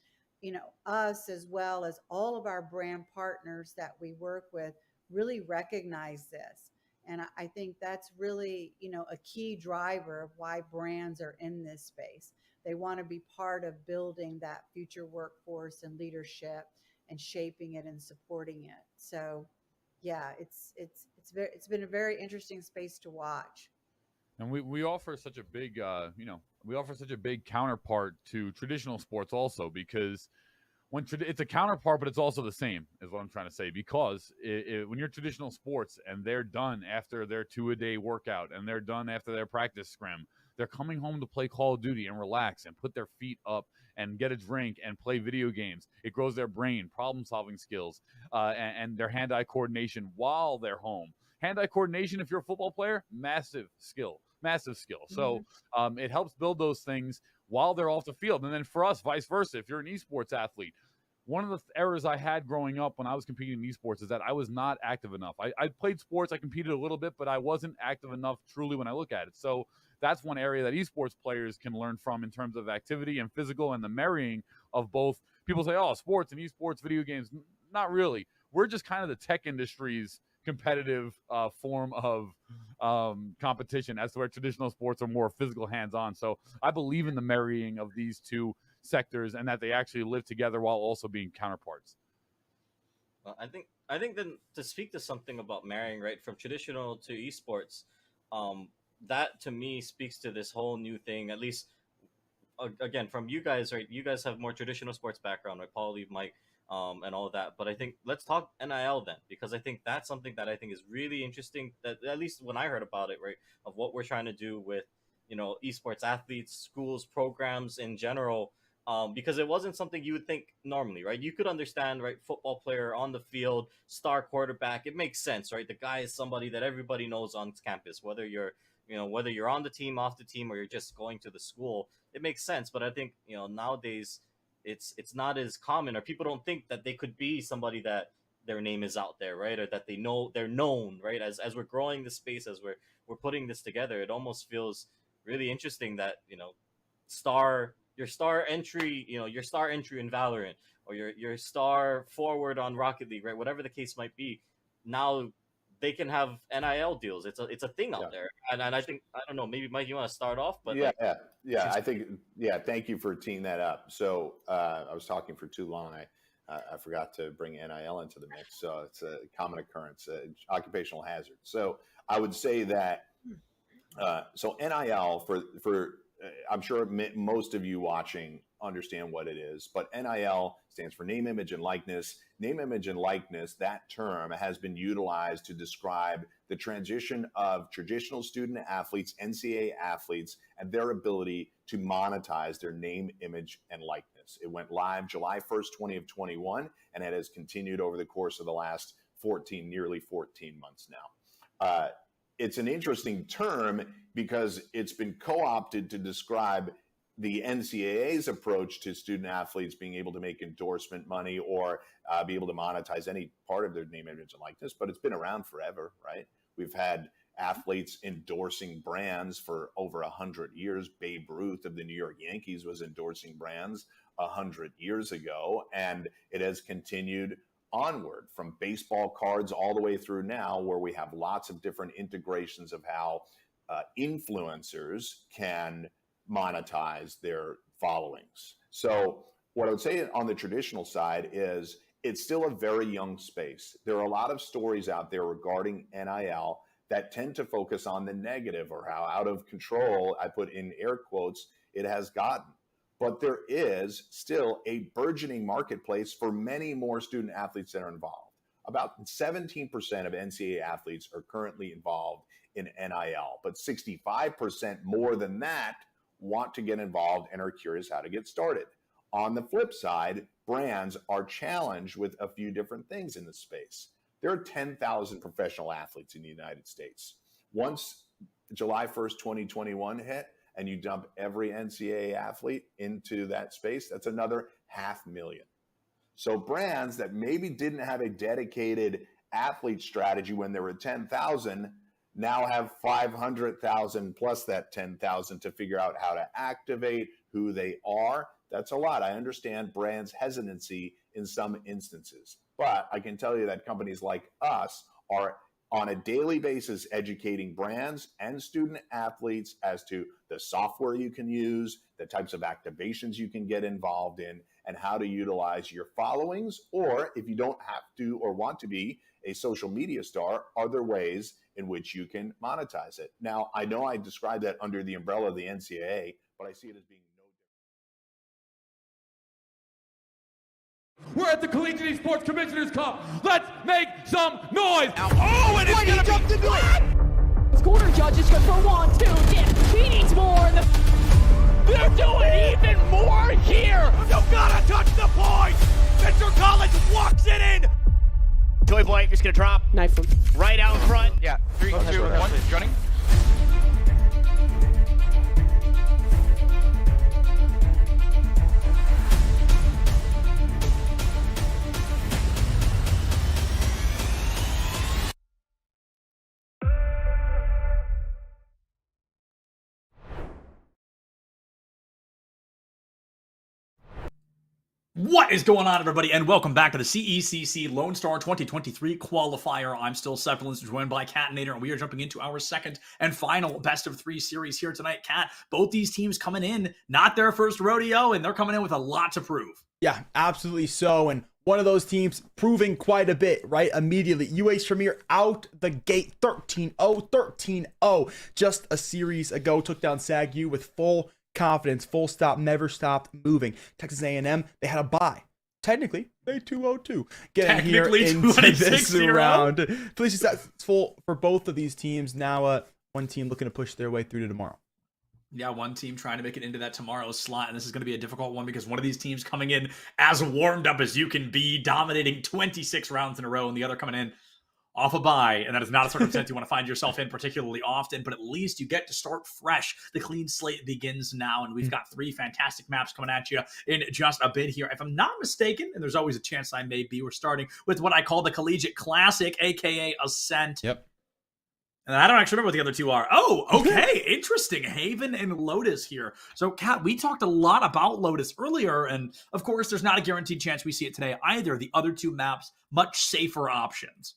us as well as all of our brand partners that we work with really recognize this. And I think that's really, a key driver of why brands are in this space. They want to be part of building that future workforce and leadership and shaping it and supporting it. So, yeah, it's been a very interesting space to watch. And we offer such a big, we offer such a big counterpart to traditional sports also, because it's a counterpart, but it's also the same, is what I'm trying to say. Because when you're traditional sports and they're done after their 2-a-day workout and they're done after their practice scrim, they're coming home to play Call of Duty and relax and put their feet up and get a drink and play video games. It grows their brain, problem-solving skills, and their hand-eye coordination while they're home. Hand-eye coordination, if you're a football player, massive skill. So it helps build those things while they're off the field. And then for us, vice versa, if you're an esports athlete, one of the errors I had growing up when I was competing in esports is that I was not active enough. I played sports, I competed a little bit, but I wasn't active enough truly when I look at it. So that's one area that esports players can learn from in terms of activity and physical and the marrying of both. People say, oh, sports and esports, video games. Not really. We're just kind of the tech industry's competitive form of competition, as to where traditional sports are more physical, hands-on. So I believe in the marrying of these two sectors and that they actually live together while also being counterparts. Well, I think then to speak to something about marrying, right, from traditional to esports, that to me speaks to this whole new thing, at least again from you guys, right? You guys have more traditional sports background, right? Paul, Lee, Mike, and all of that. But I think let's talk NIL then, because I think that's something that I think is really interesting, that at least when I heard about it, right, of what we're trying to do with, esports athletes, schools, programs in general. Because it wasn't something you would think normally, right? You could understand, right? Football player on the field, star quarterback. It makes sense, right? The guy is somebody that everybody knows on campus, whether you're on the team, off the team, or you're just going to the school. It makes sense. But I think, nowadays it's not as common, or people don't think that they could be somebody that their name is out there, right? Or that they're known, right? As we're growing the space, as we're putting this together, it almost feels really interesting that, your star entry in Valorant, or your star forward on Rocket League, right? Whatever the case might be, now they can have NIL deals. It's a thing out there, and I think, I don't know, maybe Mike, you want to start off, but I think thank you for teeing that up. So I was talking for too long. I forgot to bring NIL into the mix, so it's a common occurrence, occupational hazard. So I would say that so NIL for I'm sure most of you watching understand what it is, but NIL stands for name, image, and likeness. Name, image, and likeness, that term has been utilized to describe the transition of traditional student athletes, NCAA athletes, and their ability to monetize their name, image, and likeness. It went live July 1st, 2021, and it has continued over the course of the last nearly 14 months now. It's an interesting term because it's been co-opted to describe the NCAA's approach to student athletes being able to make endorsement money or be able to monetize any part of their name, image, and likeness. But it's been around forever, right? We've had athletes endorsing brands for over 100 years. Babe Ruth of the New York Yankees was endorsing brands 100 years ago, and it has continued onward from baseball cards all the way through now, where we have lots of different integrations of how influencers can monetize their followings. So what I would say on the traditional side is it's still a very young space. There are a lot of stories out there regarding NIL that tend to focus on the negative, or how out of control, I put in air quotes, it has gotten. But there is still a burgeoning marketplace for many more student athletes that are involved. About 17% of NCAA athletes are currently involved in NIL, but 65% more than that want to get involved and are curious how to get started. On the flip side, brands are challenged with a few different things in the space. There are 10,000 professional athletes in the United States. Once July 1st, 2021 hit, and you dump every NCAA athlete into that space, that's another 500,000. So brands that maybe didn't have a dedicated athlete strategy when there were 10,000, now have 500,000 plus that 10,000 to figure out how to activate who they are. That's a lot. I understand brands' hesitancy in some instances, but I can tell you that companies like us are on a daily basis educating brands and student athletes as to the software you can use, the types of activations you can get involved in, and how to utilize your followings, or if you don't have to or want to be a social media star, are there ways in which you can monetize it? Now, I know I described that under the umbrella of the NCAA, but I see it as being We're at the Collegiate Esports Commissioners Cup. Let's make some noise. Oh, and it's gonna jumped into it. Corner judges go for 1, 2, dip. He needs more. And They're doing even more here. You gotta touch the point. Mr. College walks it in. Toy Boy is gonna drop. Knife him. Right out in front. Yeah, 3, 2, 1, running. What is going on, everybody, and welcome back to the CECC Lone Star 2023 Qualifier. I'm still Cephalins, joined by Catinator, and we are jumping into our second and final best-of-3 series here tonight. Cat, both these teams coming in, not their first rodeo, and they're coming in with a lot to prove. Yeah, absolutely so, and one of those teams proving quite a bit, right? Immediately, UH Premier out the gate, 13-0, 13-0. Just a series ago, took down SAG-U with full confidence, full stop, never stopped moving. Texas A&M, they had a bye. Technically, they 2-0-2. Getting here into this round. Pretty successful for both of these teams. Now, one team looking to push their way through to tomorrow. Yeah, one team trying to make it into that tomorrow's slot, and this is going to be a difficult one because one of these teams coming in as warmed up as you can be, dominating 26 rounds in a row, and the other coming in off a bye, and that is not a circumstance you want to find yourself in particularly often, but at least you get to start fresh. The clean slate begins now, and we've got 3 fantastic maps coming at you in just a bit here. If I'm not mistaken, and there's always a chance I may be, we're starting with what I call the Collegiate Classic, aka Ascent. Yep. And I don't actually remember what the other two are. Oh, okay. Interesting. Haven and Lotus here. So, Kat, we talked a lot about Lotus earlier, and of course, there's not a guaranteed chance we see it today either. The other 2 maps, much safer options.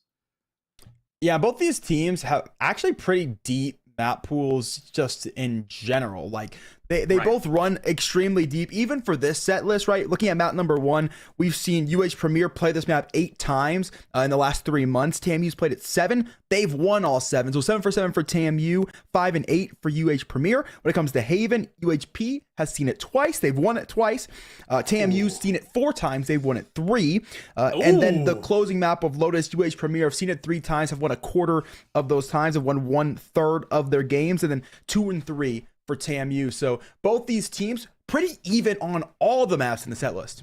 Yeah, both these teams have actually pretty deep map pools just in general. Like, they both run extremely deep, even for this set list, right? Looking at map number 1, we've seen UH Premier play this map 8 times in the last 3 months. TAMU's played it 7. They've won all 7. So 7 for 7 for TAMU, 5 and 8 for UH Premier. When it comes to Haven, UHP has seen it twice. They've won it twice. TAMU's seen it 4 times. They've won it 3. And then the closing map of Lotus, UH Premier, have seen it 3 times, have won a quarter of those times, have won 1/3 of their games, and then 2 and 3 for TAMU. So both these teams pretty even on all the maps in the set list.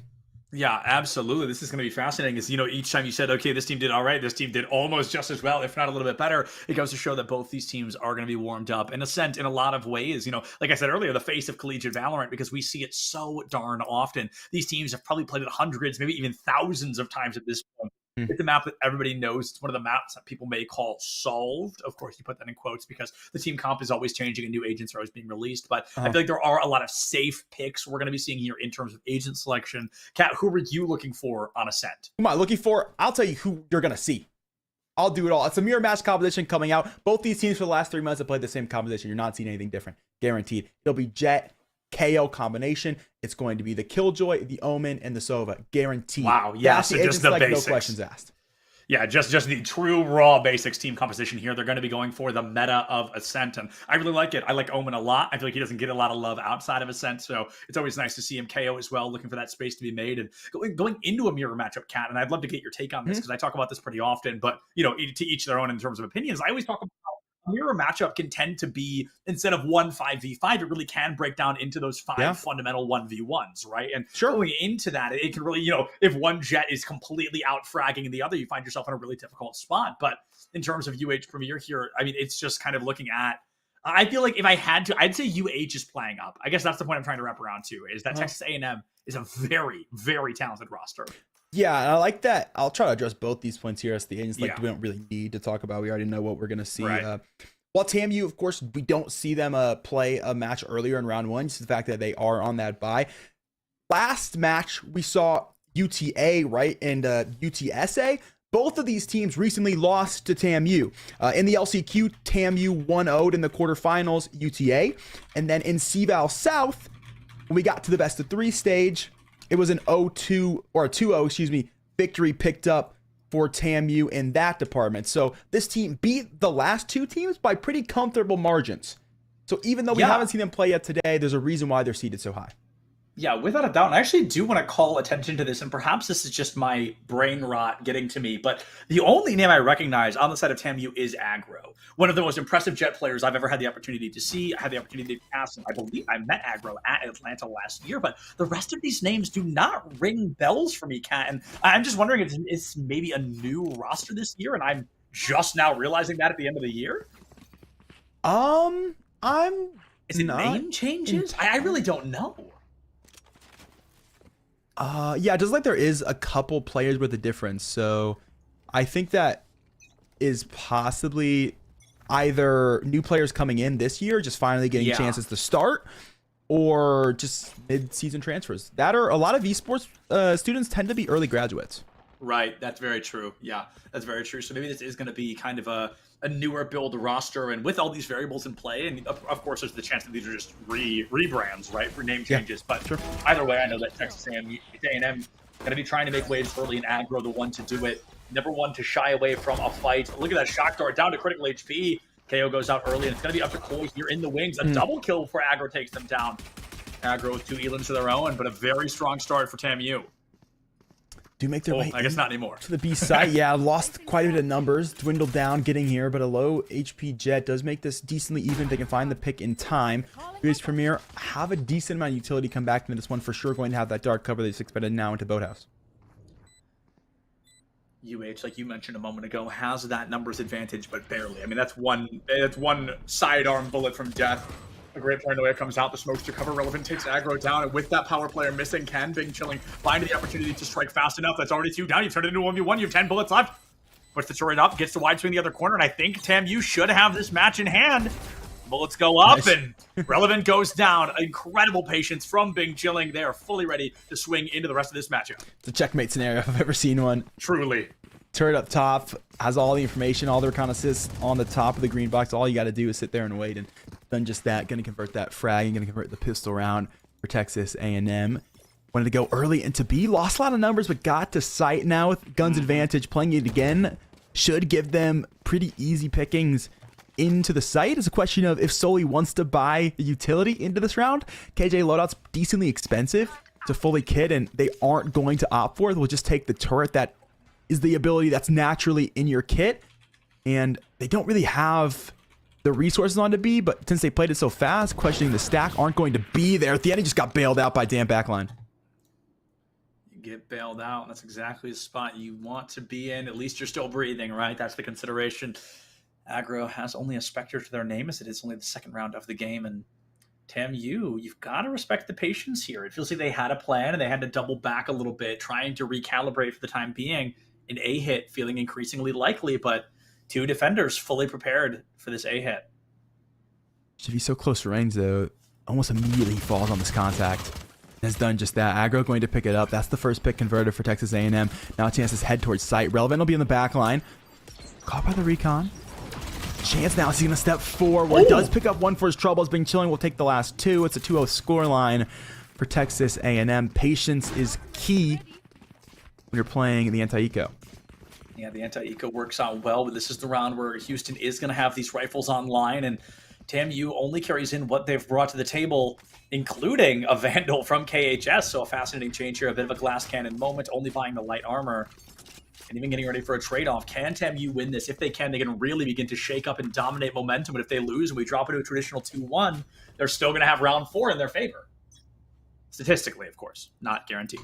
Yeah, absolutely. This is going to be fascinating. Is, each time you said, okay, this team did all right, this team did almost just as well, if not a little bit better, it goes to show that both these teams are going to be warmed up. And Ascent, in a lot of ways, like I said earlier, the face of collegiate Valorant, because we see it so darn often. These teams have probably played it hundreds, maybe even thousands of times at this point. It's a map that everybody knows. It's one of the maps that people may call solved. Of course, you put that in quotes because the team comp is always changing and new agents are always being released. But I feel like there are a lot of safe picks we're going to be seeing here in terms of agent selection. Kat, who were you looking for on Ascent? Who am I looking for? I'll tell you who you're going to see. I'll do it all. It's a mirror match composition coming out. Both these teams for the last 3 months have played the same composition. You're not seeing anything different. Guaranteed. It'll be Jet, KO combination. It's going to be the Killjoy, the Omen, and the Sova. Guaranteed. Wow. Yeah. So just the basics. No questions asked. Yeah, just the true raw basics team composition here. They're going to be going for the meta of Ascent, and I really like it. I like Omen a lot. I feel like he doesn't get a lot of love outside of Ascent, so it's always nice to see him KO as well, looking for that space to be made. And going into a mirror matchup, Cat, and I'd love to get your take on this because I talk about this pretty often, but to each their own in terms of opinions. I always talk about a mirror matchup can tend to be, instead of 1 5v5, it really can break down into those 5 fundamental 1v1s, right? And going into that, it can really, if one Jet is completely out fragging the other, you find yourself in a really difficult spot. But in terms of UH Premier here, I mean, it's just kind of looking at, I feel like if I had to, I'd say UH is playing up. I guess that's the point I'm trying to wrap around to, is that Texas A&M is a very, very talented roster. Yeah, and I like that. I'll try to address both these points here as the agents. Like, Yeah. we don't really need to talk about. We already know what we're going to see. Right. While TAMU, of course, we don't see them play a match earlier in round one. Just the fact that they are on that bye. Last match, we saw UTA, right, and UTSA. Both of these teams recently lost to TAMU. In the LCQ, TAMU 1-0'd in the quarterfinals, UTA. And then in CVAL South, when we got to the best of 3 stage, it was an 0-2 or a 2-0, victory picked up for TAMU in that department. So this team beat the last 2 teams by pretty comfortable margins. So even though we haven't seen them play yet today, there's a reason why they're seeded so high. Yeah, without a doubt. And I actually do want to call attention to this, and perhaps this is just my brain rot getting to me, but the only name I recognize on the side of TAMU is Aggro. One of the most impressive Jet players I've ever had the opportunity to see. I had the opportunity to ask him. I believe I met Aggro at Atlanta last year, but the rest of these names do not ring bells for me, Kat. And I'm just wondering if it's maybe a new roster this year, and I'm just now realizing that at the end of the year? Is it name changes? I really don't know. Yeah, just like there is a couple players with a difference. So I think that is possibly either new players coming in this year, just finally getting chances to start, or just mid-season transfers. That are a lot of esports students tend to be early graduates. Right, that's very true. Yeah, that's very true. So maybe this is going to be kind of a newer build roster, and with all these variables in play, and of course there's the chance that these are just rebrands, right, for name changes. But either way, I know that Texas A&M going to be trying to make waves early, and Aggro the one to do it. Never one to shy away from a fight. Look at that shock dart down to critical HP. KO goes out early, and it's going to be up to Koi here in the wings. A double kill before Aggro takes them down. Aggro with 2 Elans of their own, but a very strong start for TAMU. Do make their way I guess not anymore. to the B side. Yeah, lost quite a bit of numbers, dwindled down getting here, but a low HP Jet does make this decently even. They can find the pick in time. US Premier have a decent amount of utility come back into this one for sure. Going to have that dark cover that's expected now into Boathouse. UH, like you mentioned a moment ago, has that numbers advantage, but barely. I mean, that's one sidearm bullet from death. A great play in the way it comes out. The smokes to cover. Relevant takes Aggro down, and with that power player missing, can Big Chilling find the opportunity to strike fast enough? That's already 2 down. You've turned it into a 1v1. You have 10 bullets left. Puts the turret up, gets the wide swing the other corner, and I think TAMU should have this match in hand. Bullets go up, and Relevant goes down. Incredible patience from Big Chilling. They are fully ready to swing into the rest of this matchup. It's a checkmate scenario if I've ever seen one. Truly. Turret up top has all the information, all the reconnaissance on the top of the green box. All you got to do is sit there and wait, and done just that. Going to convert that frag and going to convert the pistol round for Texas A&M. Wanted to go early into B. Lost a lot of numbers, but got to sight now with guns advantage. Playing it again should give them pretty easy pickings into the site. It's a question of if Soli wants to buy the utility into this round. KJ loadout's decently expensive to fully kit, and they aren't going to opt for it. They'll just take the turret that is the ability that's naturally in your kit, and they don't really have the resources on to B, but since they played it so fast, questioning the stack aren't going to be there. At the end, he just got bailed out by Dan Backline. You get bailed out. That's exactly the spot you want to be in. At least you're still breathing, right? That's the consideration. Aggro has only a Spectre to their name, as it is only the second round of the game, and TAMU, you've got to respect the patience here. It feels like they had a plan, and they had to double back a little bit, trying to recalibrate for the time being. An A hit feeling increasingly likely, but 2 defenders fully prepared for this A hit. If he's so close to range, though, almost immediately falls on this contact. Has done just that. Aggro going to pick it up. That's the first pick converted for Texas A&M. Now a chance to head towards site. Relevant will be in the back line. Caught by the recon. Chance now is he going to step forward. Does pick up one for his troubles. Bing Chilling will take the last 2. It's a 2-0 scoreline for Texas A&M. Patience is key when you're playing the anti-eco. Yeah, the anti-eco works out well, but this is the round where Houston is going to have these rifles online, and TAMU only carries in what they've brought to the table, including a Vandal from KHS, so a fascinating change here, a bit of a glass cannon moment, only buying the light armor, and even getting ready for a trade-off. Can TAMU win this? If they can, they can really begin to shake up and dominate momentum, but if they lose and we drop into a traditional 2-1, they're still going to have round 4 in their favor. Statistically, of course, not guaranteed.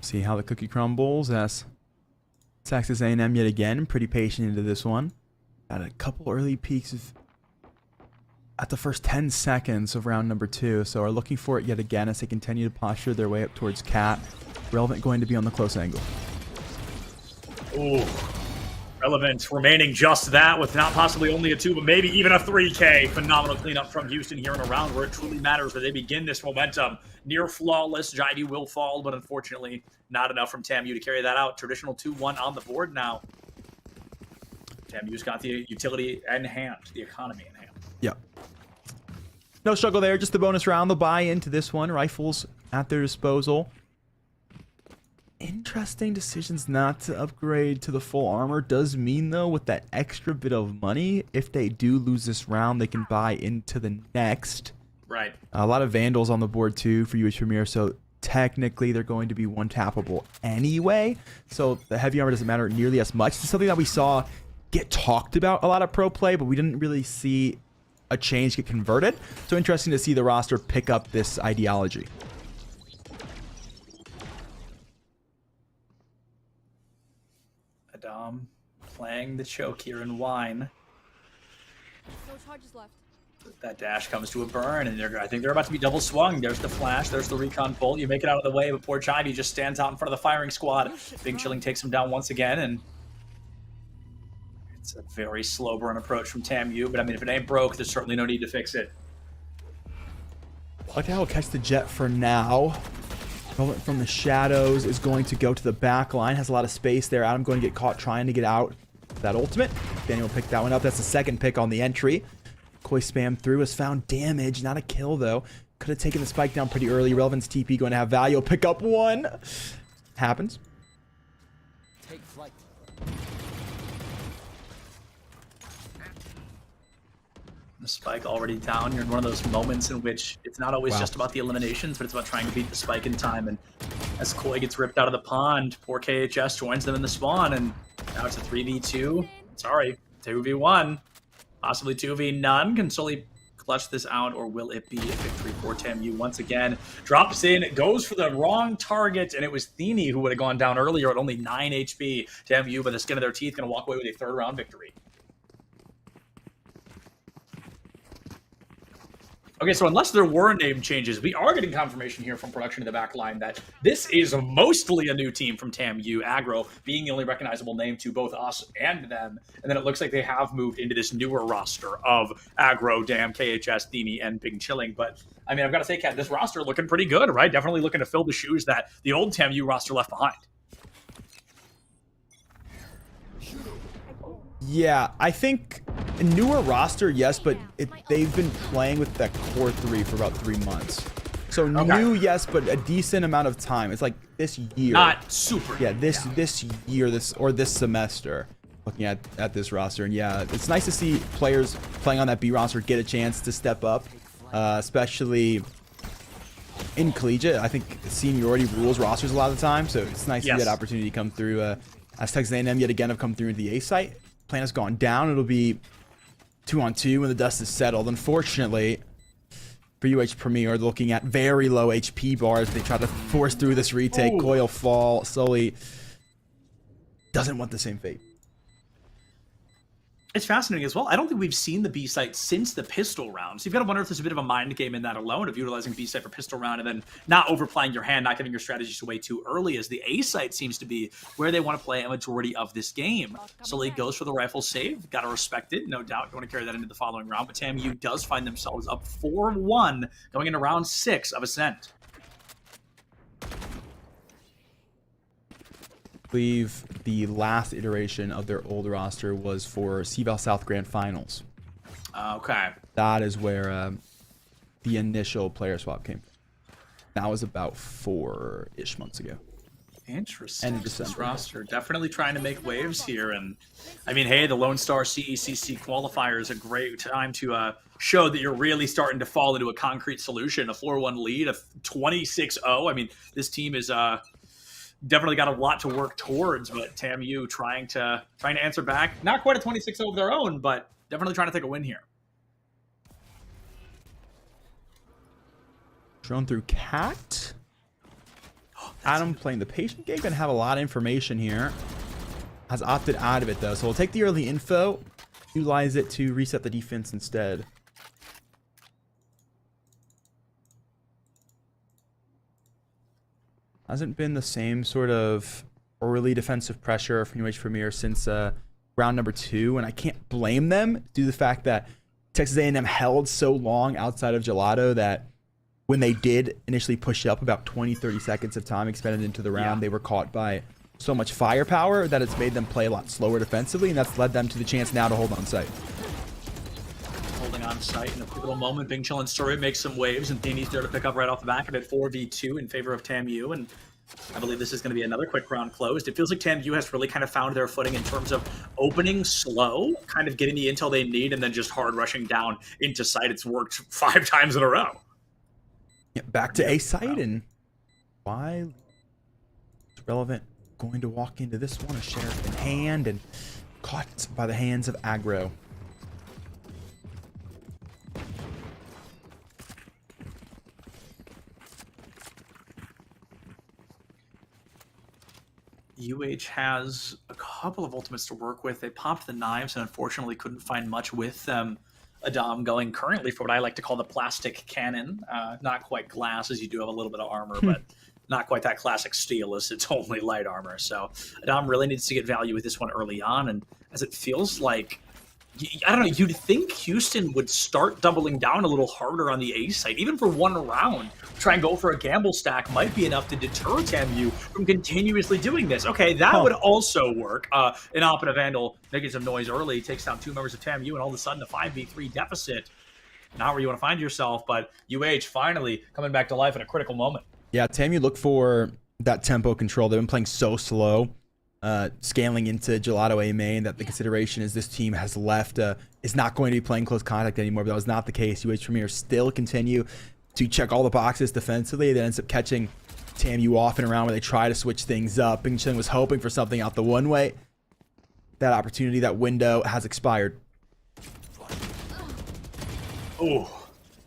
See how the cookie crumbles as Texas A&M yet again pretty patient into this one. Got a couple early peaks at the first 10 seconds of round number 2, so are looking for it yet again as they continue to posture their way up towards Cat. Relevant going to be on the close angle. Ooh. Relevant remaining just that with not possibly only a 2, but maybe even a 3K. Phenomenal cleanup from Houston here in a round where it truly matters, where they begin this momentum. Near flawless. Jivey will fall, but unfortunately not enough from TAMU to carry that out. Traditional 2-1 on the board now. TAMU's got the utility in hand, the economy in hand. Yep. No struggle there, just the bonus round. They'll buy into this one. Rifles at their disposal. Interesting decisions not to upgrade to the full armor. Does mean, though, with that extra bit of money, if they do lose this round, they can buy into the next. Right. A lot of Vandals on the board, too, for UH Premier, so technically they're going to be one-tappable anyway. So the heavy armor doesn't matter nearly as much. It's something that we saw get talked about a lot of pro play, but we didn't really see a change get converted. So interesting to see the roster pick up this ideology. Adam playing the choke here in Wine. No charges left. That dash comes to a burn, and I think they're about to be double swung. There's the flash, there's the recon bolt. You make it out of the way, but poor Jivey just stands out in front of the firing squad. Big Chilling takes him down once again, and it's a very slow burn approach from TAMU, but I mean, if it ain't broke, there's certainly no need to fix it. Okay, I'll catch the jet for now. Relevant from the shadows is going to go to the back line. Has a lot of space there. Adam going to get caught trying to get out that ultimate. Daniel picked that one up. That's the second pick on the entry. Koi spam through, has found damage. Not a kill, though. Could have taken the spike down pretty early. Relevant's TP going to have value. Pick up one. Happens. Take flight. The spike already down. You're in one of those moments in which it's not always just about the eliminations, but it's about trying to beat the spike in time. And as Koi gets ripped out of the pond, poor KHS joins them in the spawn, and now it's a 3v2. Sorry, 2v1. Possibly 2v none. Can Sully clutch this out, or will it be a victory for TAMU once again? Drops in, goes for the wrong target, and it was Thini who would have gone down earlier at only 9 HP. TAMU, by the skin of their teeth, going to walk away with a third round victory. Okay, so unless there were name changes, we are getting confirmation here from production in the back line that this is mostly a new team from TAMU, Aggro being the only recognizable name to both us and them. And then it looks like they have moved into this newer roster of Aggro, Dam, KHS, Thini, and Big Chilling. But, I mean, I've got to say, Kat, this roster looking pretty good, right? Definitely looking to fill the shoes that the old TAMU roster left behind. Yeah, I think a newer roster, yes, but they've been playing with that core 3 for about 3 months. So new, yes, but a decent amount of time. It's like this year. Not super. Yeah, this year, this semester, looking at this roster. And yeah, it's nice to see players playing on that B roster get a chance to step up, especially in collegiate. I think seniority rules rosters a lot of the time, so it's nice to see that opportunity come through. As Texas A&M yet again have come through into the A site. Plan has gone down. It'll be 2-on-2 when the dust is settled. Unfortunately, for UH Premier, looking at very low HP bars. They try to force through this retake. Coil fall. Sully doesn't want the same fate. It's fascinating as well. I don't think we've seen the B site since the pistol round. So you've got to wonder if there's a bit of a mind game in that alone, of utilizing B site for pistol round and then not overplaying your hand, not giving your strategies away too early, as the A site seems to be where they want to play a majority of this game. Sully goes for the rifle save. Got to respect it, no doubt. You want to carry that into the following round. But TAMU does find themselves up 4-1 going into round 6 of Ascent. Believe the last iteration of their old roster was for CVAL South Grand Finals. Okay. That is where the initial player swap came from. That was about 4-ish months ago. Interesting. End of December. This roster definitely trying to make waves here. And I mean, hey, the Lone Star CECC qualifier is a great time to show that you're really starting to fall into a concrete solution. A 4-1 lead, a 26-0. I mean, this team is definitely got a lot to work towards, but TAMU trying to answer back. Not quite a 26-0 of their own, but definitely trying to take a win here. Drone through Cat. Adam playing the patient game. Gonna have a lot of information here. Has opted out of it though, so we'll take the early info, utilize it to reset the defense instead. Hasn't been the same sort of early defensive pressure from UH Premier since round number 2, and I can't blame them due to the fact that Texas A&M held so long outside of Gelato that when they did initially push up, about 20-30 seconds of time expended into the round, they were caught by so much firepower that it's made them play a lot slower defensively, and that's led them to the chance now to hold on site. Holding on site in a pivotal moment. Bing Chill and Story makes some waves, and Theany's there to pick up right off the back of it. 4v2 in favor of TAMU, and I believe this is going to be another quick round closed. It feels like TAMU has really kind of found their footing in terms of opening slow, kind of getting the intel they need, and then just hard rushing down into site. It's worked 5 times in a row. Yeah, back to A site, and why it's relevant. Going to walk into this one, a sheriff in hand, and caught by the hands of aggro. UH has a couple of ultimates to work with. They popped the knives and unfortunately couldn't find much with them. Adam going currently for what I like to call the plastic cannon. Not quite glass, as you do have a little bit of armor, but not quite that classic steel as it's only light armor. So Adam really needs to get value with this one early on, and as it feels like, I don't know, you'd think Houston would start doubling down a little harder on the A site, even for one round. Try and go for a gamble stack might be enough to deter TAMU from continuously doing this. Okay, that would also work. An Op and a Vandal making some noise early, takes down 2 members of TAMU, and all of a sudden a 5v3 deficit. Not where you want to find yourself, but UH finally coming back to life in a critical moment. Yeah, TAMU look for that tempo control. They've been playing so slow. Scaling into Gelato A main, that the consideration is this team has left, is not going to be playing close contact anymore, but that was not the case. UH Premier still continue to check all the boxes defensively. That ends up catching TAMU off and around where they try to switch things up. Bing Cheng was hoping for something out the one way. That opportunity, that window has expired. Oh,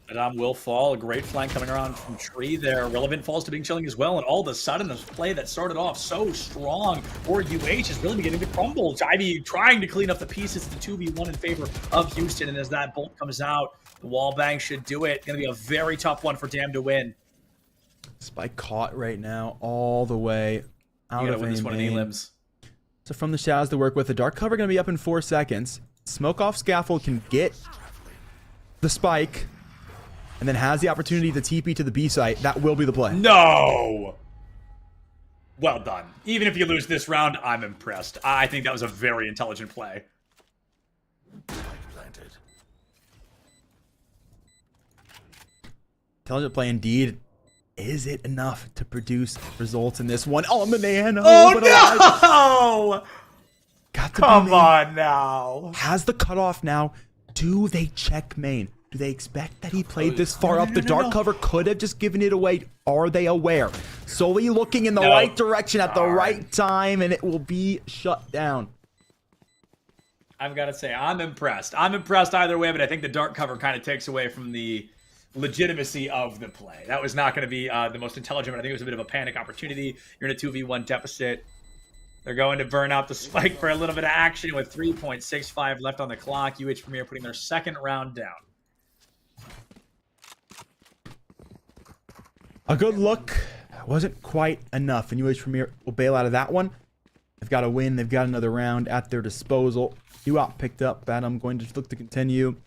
Adam will fall. A great flank coming around from Tree there. Relevant falls to Bing Chilling as well, and all of a sudden this play that started off so strong for UH is really beginning to crumble. Ivy trying to clean up the pieces. It's the 2v1 in favor of Houston, and as that bolt comes out, the wall bang should do it. Going to be a very tough one for Dam to win. Spike caught right now all the way out of win this one in elims. So from the shadows to work with, the dark cover going to be up in 4 seconds. Smoke off scaffold can get the spike, and then has the opportunity to TP to the B site. That will be the play. No! Well done. Even if you lose this round, I'm impressed. I think that was a very intelligent play. Intelligent play indeed. Is it enough to produce results in this one? Oh, Manano! Oh, no! Got to Come on now. Has the cutoff now. Do they check main? Do they expect that he played this far up? The dark cover could have just given it away. Are they aware? Solely looking in the right direction at the right time, and it will be shut down. I've got to say, I'm impressed. I'm impressed either way, but I think the dark cover kind of takes away from the legitimacy of the play. That was not going to be the most intelligent, but I think it was a bit of a panic opportunity. You're in a 2v1 deficit. They're going to burn out the spike for a little bit of action with 3.65 left on the clock. UH Premier putting their second round down. A good look wasn't quite enough, and UH Premier will bail out of that one. They've got a win. They've got another round at their disposal. New op picked up. Adam going to look to continue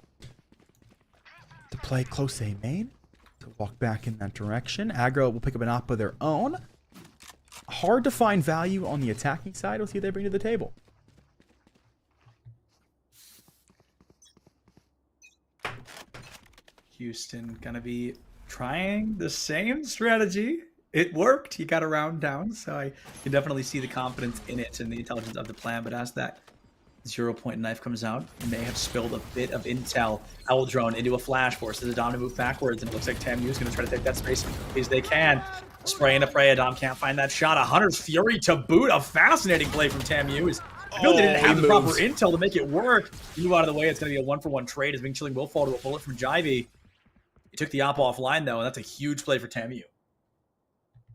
to play close A main, to walk back in that direction. Aggro will pick up an op of their own. Hard to find value on the attacking side. We'll see what they bring to the table. Houston gonna be trying the same strategy. It worked. He got a round down, so I can definitely see the confidence in it and the intelligence of the plan. But as that 0-point knife comes out, may have spilled a bit of intel. Owl drone into a flash force as Adam to move backwards, and it looks like TAMU is going to try to take that space as they can. Spray into prey. Adam can't find that shot. A Hunter's Fury to boot. A fascinating play from TAMU. I know they didn't have the proper intel to make it work. You move out of the way. It's going to be a 1-for-1 trade as Bing Chilling will fall to a bullet from Jivey. He took the op offline, though, and that's a huge play for TAMU.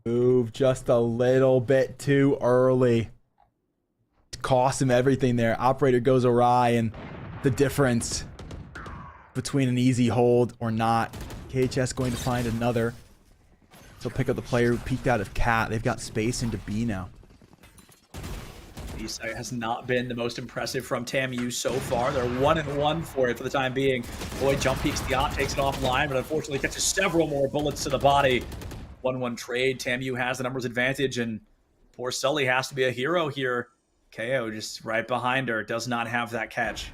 Move just a little bit too early. It cost him everything there. Operator goes awry, and the difference between an easy hold or not. KHS going to find another They'll pick up the player who peeked out of Cat. They've got space into B now. B site has not been the most impressive from TAMU so far. They're 1-1 for it for the time being. Boyd jump peeks the op, takes it offline, but unfortunately catches several more bullets to the body. 1-1 trade. TAMU has the numbers advantage, and poor Sully has to be a hero here. KO just right behind her. Does not have that catch.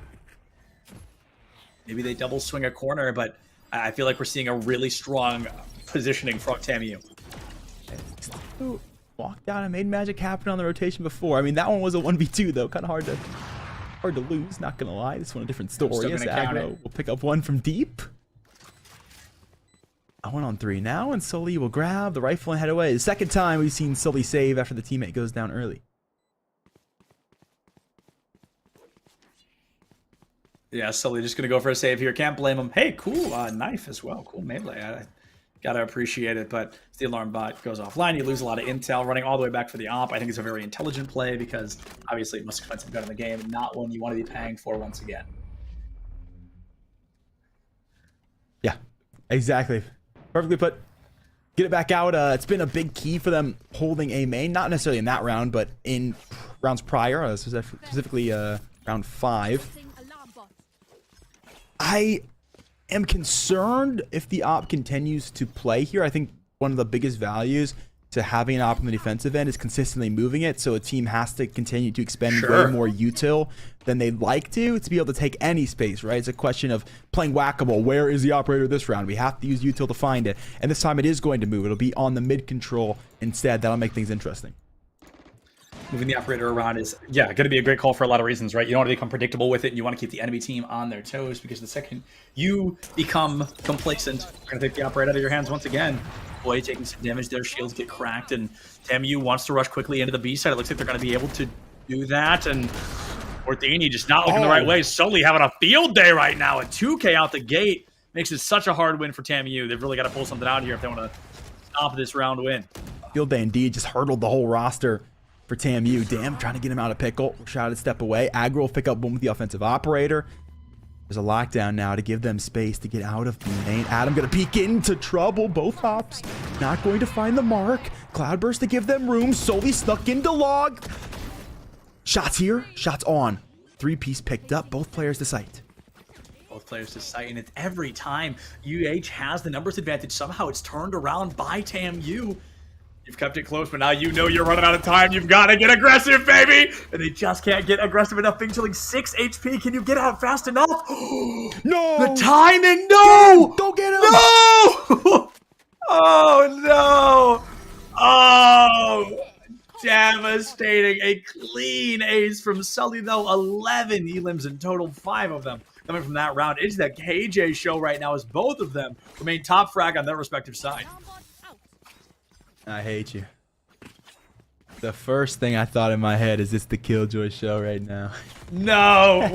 Maybe they double swing a corner, but I feel like we're seeing a really strong positioning from TAMU. Walked down and made magic happen on the rotation before. I mean, that one was a 1v2 though, kind of hard to lose. Not gonna lie, this one a different story. Yes, Aggro will pick up one from deep. I went on 3 now, and Sully will grab the rifle and head away. The second time we've seen Sully save after the teammate goes down early. Yeah, Sully just gonna go for a save here. Can't blame him. Hey, cool knife as well. Cool melee. I gotta appreciate it, but the alarm bot goes offline. You lose a lot of intel running all the way back for the op. I think it's a very intelligent play because obviously most expensive gun in the game, not one you want to be paying for once again. Yeah, exactly. Perfectly put. Get it back out. It's been a big key for them holding A main, not necessarily in that round, but in rounds prior, specifically round 5. I am concerned if the op continues to play here. I think one of the biggest values to having an op on the defensive end is consistently moving it, so a team has to continue to expend way more util than they'd like to be able to take any space, right? It's a question of playing whack-a-mole. Where is the operator this round? We have to use util to find it, and this time it is going to move. It'll be on the mid control instead. That'll make things interesting. Moving the operator around is, going to be a great call for a lot of reasons, right? You don't want to become predictable with it, and you want to keep the enemy team on their toes, because the second you become complacent, you're going to take the operator out of your hands once again. Boy, taking some damage there, shields get cracked, and TAMU wants to rush quickly into the B side. It looks like they're going to be able to do that, and Orthini just not looking the right way. Sully having a field day right now, a 2K out the gate. Makes it such a hard win for TAMU. They've really got to pull something out here if they want to stop this round win. Field day indeed just hurdled the whole roster for TAMU. Damn, trying to get him out of pickle. Shot step away. Aggro will pick up one with the offensive operator. There's a lockdown now to give them space to get out of the main. Adam gonna peek into trouble. Both hops not going to find the mark. Cloudburst to give them room. Solely stuck into log. Shots here. Shots on. 3-piece picked up. Both players to sight. Both players to sight, and it's every time UH has the numbers advantage. Somehow it's turned around by TAMU. You've kept it close, but now you know you're running out of time. You've got to get aggressive, baby! And they just can't get aggressive enough. Bing chilling 6 HP. Can you get out fast enough? No! The timing! No! Go get him! No! Oh, no! Oh! Devastating. A clean ace from Sully, though. 11 elims in total, 5 of them coming from that round. It's the KJ show right now as both of them remain top frag on their respective side. I hate you. The first thing I thought in my head is it's the Killjoy show right now. No,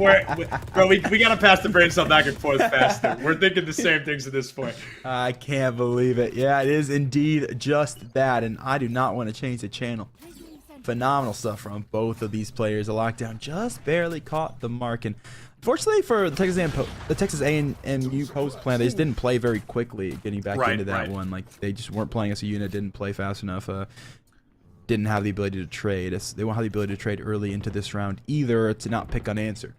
bro, we got to pass the brain cell back and forth faster. We're thinking the same things at this point. I can't believe it. Yeah, it is indeed just that, and I do not want to change the channel. Phenomenal stuff from both of these players. The lockdown just barely caught the mark, and unfortunately for the Texas A&M post plan, they just didn't play very quickly getting back into that one. Like, they just weren't playing as a unit, didn't play fast enough, didn't have the ability to trade. They won't have the ability to trade early into this round either, to not pick unanswered.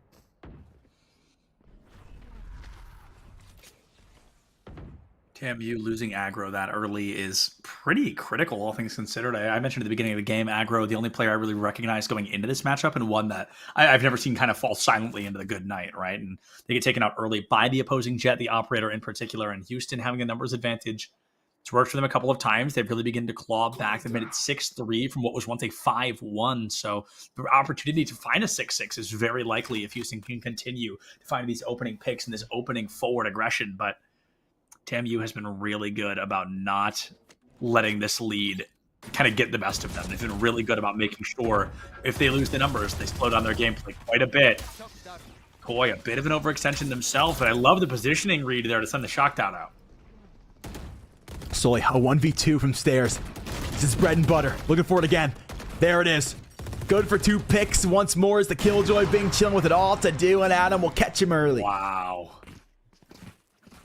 TAMU losing aggro that early is pretty critical, all things considered. I mentioned at the beginning of the game, aggro, the only player I really recognized going into this matchup, and one that I've never seen kind of fall silently into the good night, right? And they get taken out early by the opposing jet, the operator in particular, and Houston having a numbers advantage. It's worked for them a couple of times. They've really begun to claw back. They've made it 6-3 from what was once a 5-1. So the opportunity to find a 6-6 is very likely if Houston can continue to find these opening picks and this opening forward aggression. But TAMU has been really good about not letting this lead kind of get the best of them. They've been really good about making sure if they lose the numbers, they slow down their gameplay quite a bit. Boy, a bit of an overextension themselves, but I love the positioning read there to send the shock down out. Sully, a 1v2 from stairs. This is bread and butter. Looking for it again. There it is. Good for 2 picks once more as the Killjoy Bing chilling with it all to do, and Adam will catch him early. Wow.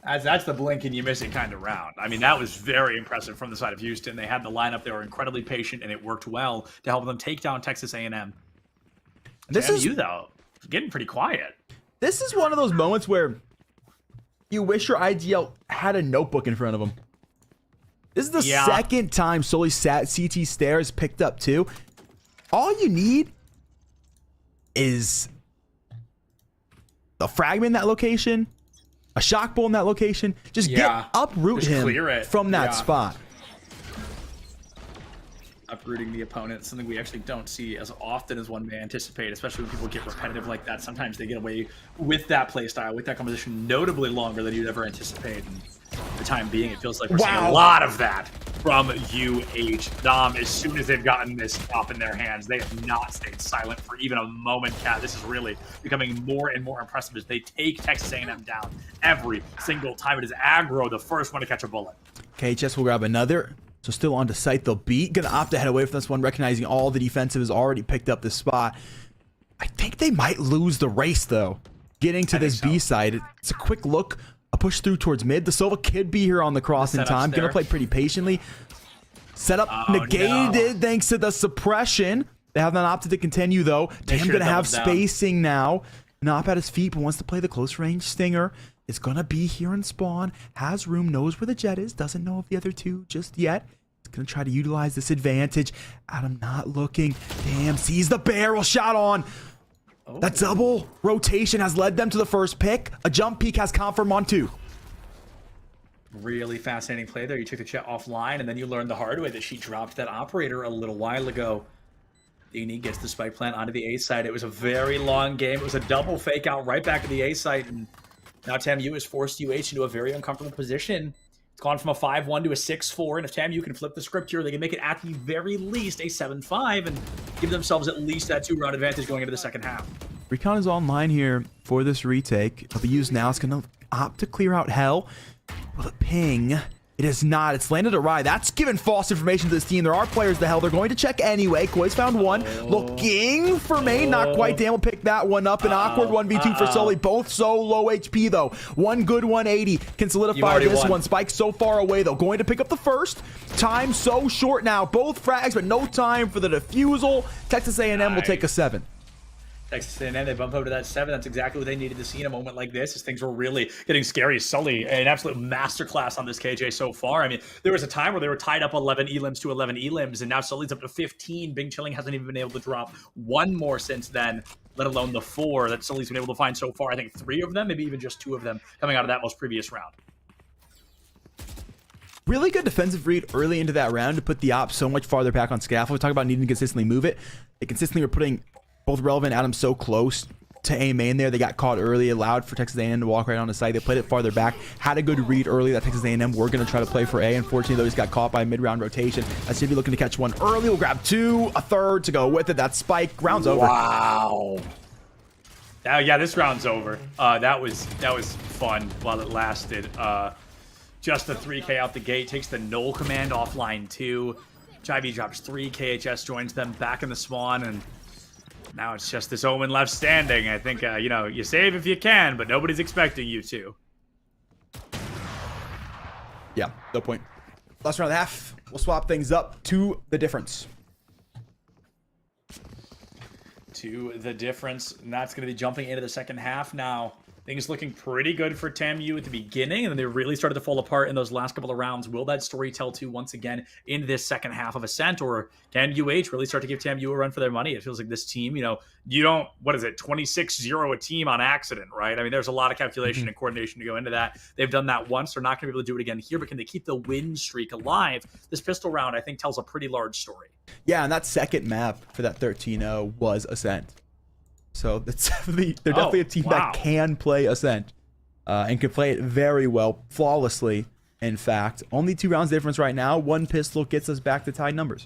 That's the blink and you miss it kind of round. I mean, that was very impressive from the side of Houston. They had the lineup. They were incredibly patient, and it worked well to help them take down Texas A&M. This is you though, getting pretty quiet. This is one of those moments where you wish your IGL had a notebook in front of them. This is the second time solely CT Stairs picked up too. All you need is a fragment in that location, a shock bowl in that location. Just uproot him from that spot. Uprooting the opponent, something we actually don't see as often as one may anticipate, especially when people get repetitive like that. Sometimes they get away with that play style, with that composition, notably longer than you'd ever anticipate. And for the time being, it feels like we're seeing a lot of that from UH. Dom, as soon as they've gotten this stop in their hands, they have not stayed silent for even a moment, Cat. This is really becoming more and more impressive as they take Texas A&M down every single time. It is aggro, the first one to catch a bullet. KHS will grab another. So still on to sight, they'll beat. Gonna opt to head away from this one, recognizing all the defensive has already picked up this spot. I think they might lose the race, though. Getting to this B side, it's a quick look, a push through towards mid. The Silva could be here on the cross in time. Gonna play pretty patiently. Setup negated thanks to the suppression. They have not opted to continue, though. Tam gonna have spacing now. Not at his feet, but wants to play the close range stinger. It's gonna be here in spawn, has room, knows where the jet is, doesn't know of the other two just yet. He's gonna try to utilize this advantage. Adam not looking. Damn, sees the barrel shot on. That double rotation has led them to the first pick. A jump peek has confirmed on 2. Really fascinating play there. You took the jet offline, and then you learned the hard way that she dropped that operator a little while ago. Dini gets the spike plant onto the A side. It was a very long game. It was a double fake out right back to the A side, and now TAMU has forced UH into a very uncomfortable position. It's gone from a 5-1 to a 6-4, and if TAMU can flip the script here, they can make it at the very least a 7-5 and give themselves at least that 2-round advantage going into the second half. Recon is online here for this retake. It'll be used now. It's going to opt to clear out Hell. Will it ping? It is not. It's landed a ride. That's given false information to this team. There are players to Hell. They're going to check anyway. Koi's found one. Looking for main. Not quite. Dan will pick that one up. An awkward 1v2 for Sully. Both so low HP, though. One good 180 can solidify this one. Spike so far away, though. Going to pick up the first. Time so short now. Both frags, but no time for the defusal. Texas A&M will take a 7. Texas A&M, they bump over to that 7. That's exactly what they needed to see in a moment like this, as things were really getting scary. Sully, an absolute masterclass on this KJ so far. I mean, there was a time where they were tied up 11 elims to 11 elims, and now Sully's up to 15. Bing Chilling hasn't even been able to drop one more since then, let alone the 4 that Sully's been able to find so far. I think 3 of them, maybe even just 2 of them, coming out of that most previous round. Really good defensive read early into that round to put the op so much farther back on scaffold. We talk about needing to consistently move it. They consistently were putting both Relevant and Adam so close to A main there. They got caught early, allowed for Texas A&M to walk right on the site. They played it farther back, had a good read early that Texas A&M were going to try to play for A. Unfortunately, though, he's got caught by a mid-round rotation. As Jimmy looking to catch one early, will grab 2, a third to go with it. That spike, round's over. Wow. Yeah, this round's over. That was fun while it lasted. Just a 3K out the gate, takes the null command offline too. Jivy drops 3, KHS joins them back in the spawn, and now it's just this Omen left standing. I think, you know, you save if you can, but nobody's expecting you to. Yeah, no point. Last round and a half. We'll swap things up to the difference. To the difference, and that's going to be jumping into the second half now. Things looking pretty good for TAMU at the beginning, and then they really started to fall apart in those last couple of rounds. Will that story tell too once again in this second half of Ascent, or can UH really start to give TAMU a run for their money? It feels like this team, you know, you don't, what is it, 26-0 a team on accident, right? I mean, there's a lot of calculation and coordination to go into that. They've done that once. They're not going to be able to do it again here, but can they keep the win streak alive? This pistol round, I think, tells a pretty large story. Yeah, and that second map for that 13-0 was Ascent. So that's definitely, they're definitely a team that can play Ascent and can play it very well, flawlessly. In fact, only 2 rounds difference right now. 1 pistol gets us back to tied numbers.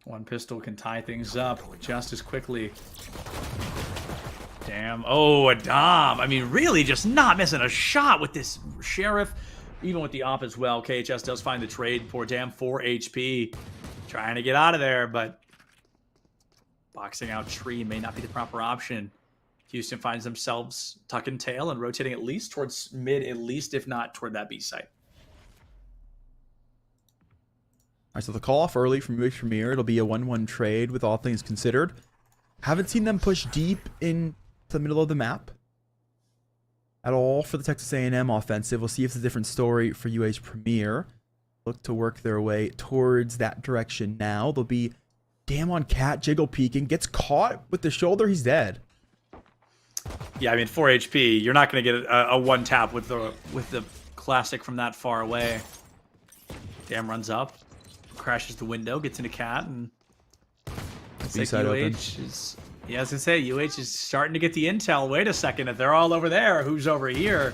1 pistol can tie things up just as quickly. Damn. Oh, Adam. I mean, really just not missing a shot with this Sheriff. Even with the op as well. KHS does find the trade. Poor Damn, 4 HP. Trying to get out of there, but boxing out Tree may not be the proper option. Houston finds themselves tuck and tail and rotating at least towards mid, at least if not toward that B site. All right, so the call off early from UH Premier. It'll be a 1-1 trade with all things considered. Haven't seen them push deep into the middle of the map at all for the Texas A&M offensive. We'll see if it's a different story for UH Premier. Look to work their way towards that direction now. They'll be damn on Cat, Jiggle peeking, gets caught with the shoulder, he's dead. Yeah, I mean 4 HP, you're not going to get a one tap with the classic from that far away. Damn runs up, crashes the window, gets into Cat, and it's like UH is. Yeah, I was gonna say UH is starting to get the intel. Wait a second, if they're all over there, who's over here?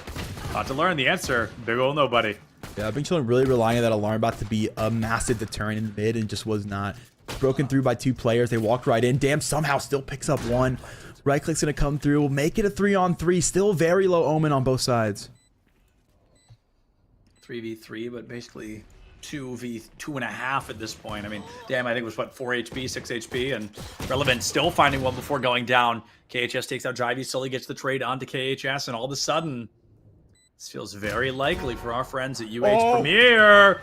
About to learn the answer. Big ol' nobody. Yeah, Bing Chilling really relying on that alarm bot to be a massive deterrent in mid, and just was not. Broken through by 2 players. They walked right in. Damn, somehow still picks up 1. Right click's gonna come through. We'll make it a 3-on-3. Still very low omen on both sides. 3v3, but basically 2v2.5 at this point. I mean, damn, I think it was what, 4 HP, 6 HP, and Relevant still finding one before going down. KHS takes out Jivey, slowly gets the trade onto KHS, and all of a sudden, this feels very likely for our friends at UH Premier.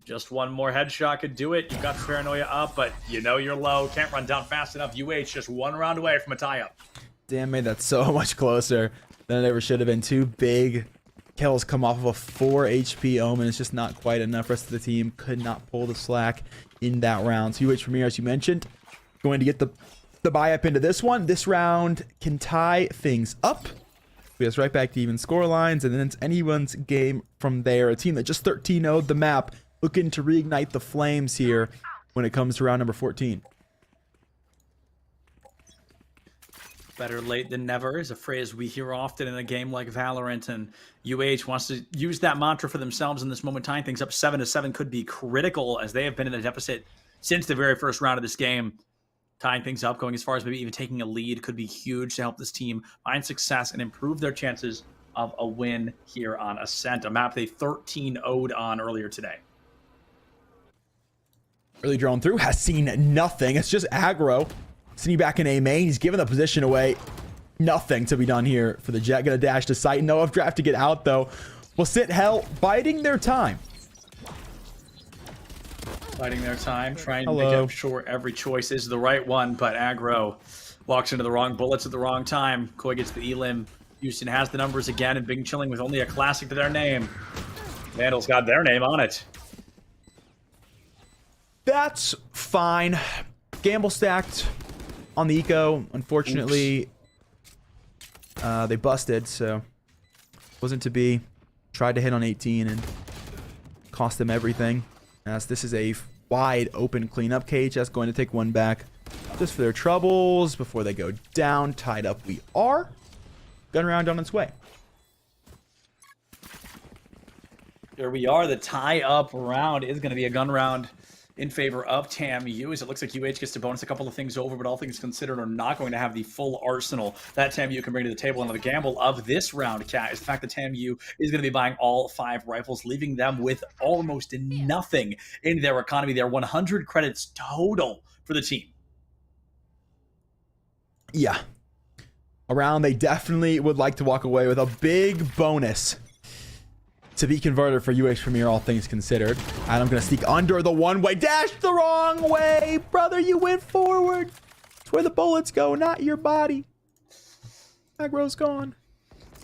Just one more headshot could do it. You got the paranoia up, but you know you're low. Can't run down fast enough. UH just 1 round away from a tie-up. Damn, made that so much closer than it ever should have been. 2 big kills come off of a 4 HP omen. It's just not quite enough. Rest of the team could not pull the slack in that round. So UH Premier, as you mentioned, going to get the buy up into this one. This round can tie things up. We us right back to even score lines, and then it's anyone's game from there. A team that just 13-0'd the map, looking to reignite the flames here when it comes to round number 14. Better late than never is a phrase we hear often in a game like Valorant, and UH wants to use that mantra for themselves in this moment. Tying things up 7-7 could be critical, as they have been in a deficit since the very first round of this game. Tying things up, going as far as maybe even taking a lead, could be huge to help this team find success and improve their chances of a win here on Ascent, a map they 13-0'd on earlier today. Early drone through, has seen nothing. It's just aggro. Sitting back in A main, he's giving the position away. Nothing to be done here for the Jet. Gonna dash to site. No off draft to get out though. Will sit hell, biding their time. Biding their time, trying to make sure every choice is the right one, but aggro walks into the wrong bullets at the wrong time. Koi gets the elim. Houston has the numbers again, and Bing Chilling with only a classic to their name. Vandal's got their name on it. That's fine. Gamble stacked on the eco. Unfortunately, they busted, so wasn't to be. Tried to hit on 18 and cost them everything. As this is a wide open cleanup. KHS going to take 1 back just for their troubles before they go down. Tied up we are. Gun round on its way. Here we are. The tie-up round is going to be a gun round in favor of TAMU, as it looks like UH gets to bonus a couple of things over, but all things considered are not going to have the full arsenal that TAMU can bring to the table. And the gamble of this round, Cat, is the fact that TAMU is going to be buying all 5 rifles, leaving them with almost nothing in their economy. They're 100 credits total for the team. Yeah. A round they definitely would like to walk away with a big bonus to be converted for UH Premier, all things considered. Adam gonna sneak under the one-way dash the wrong way. Brother, you went forward. It's where the bullets go, not your body. Aggro's gone.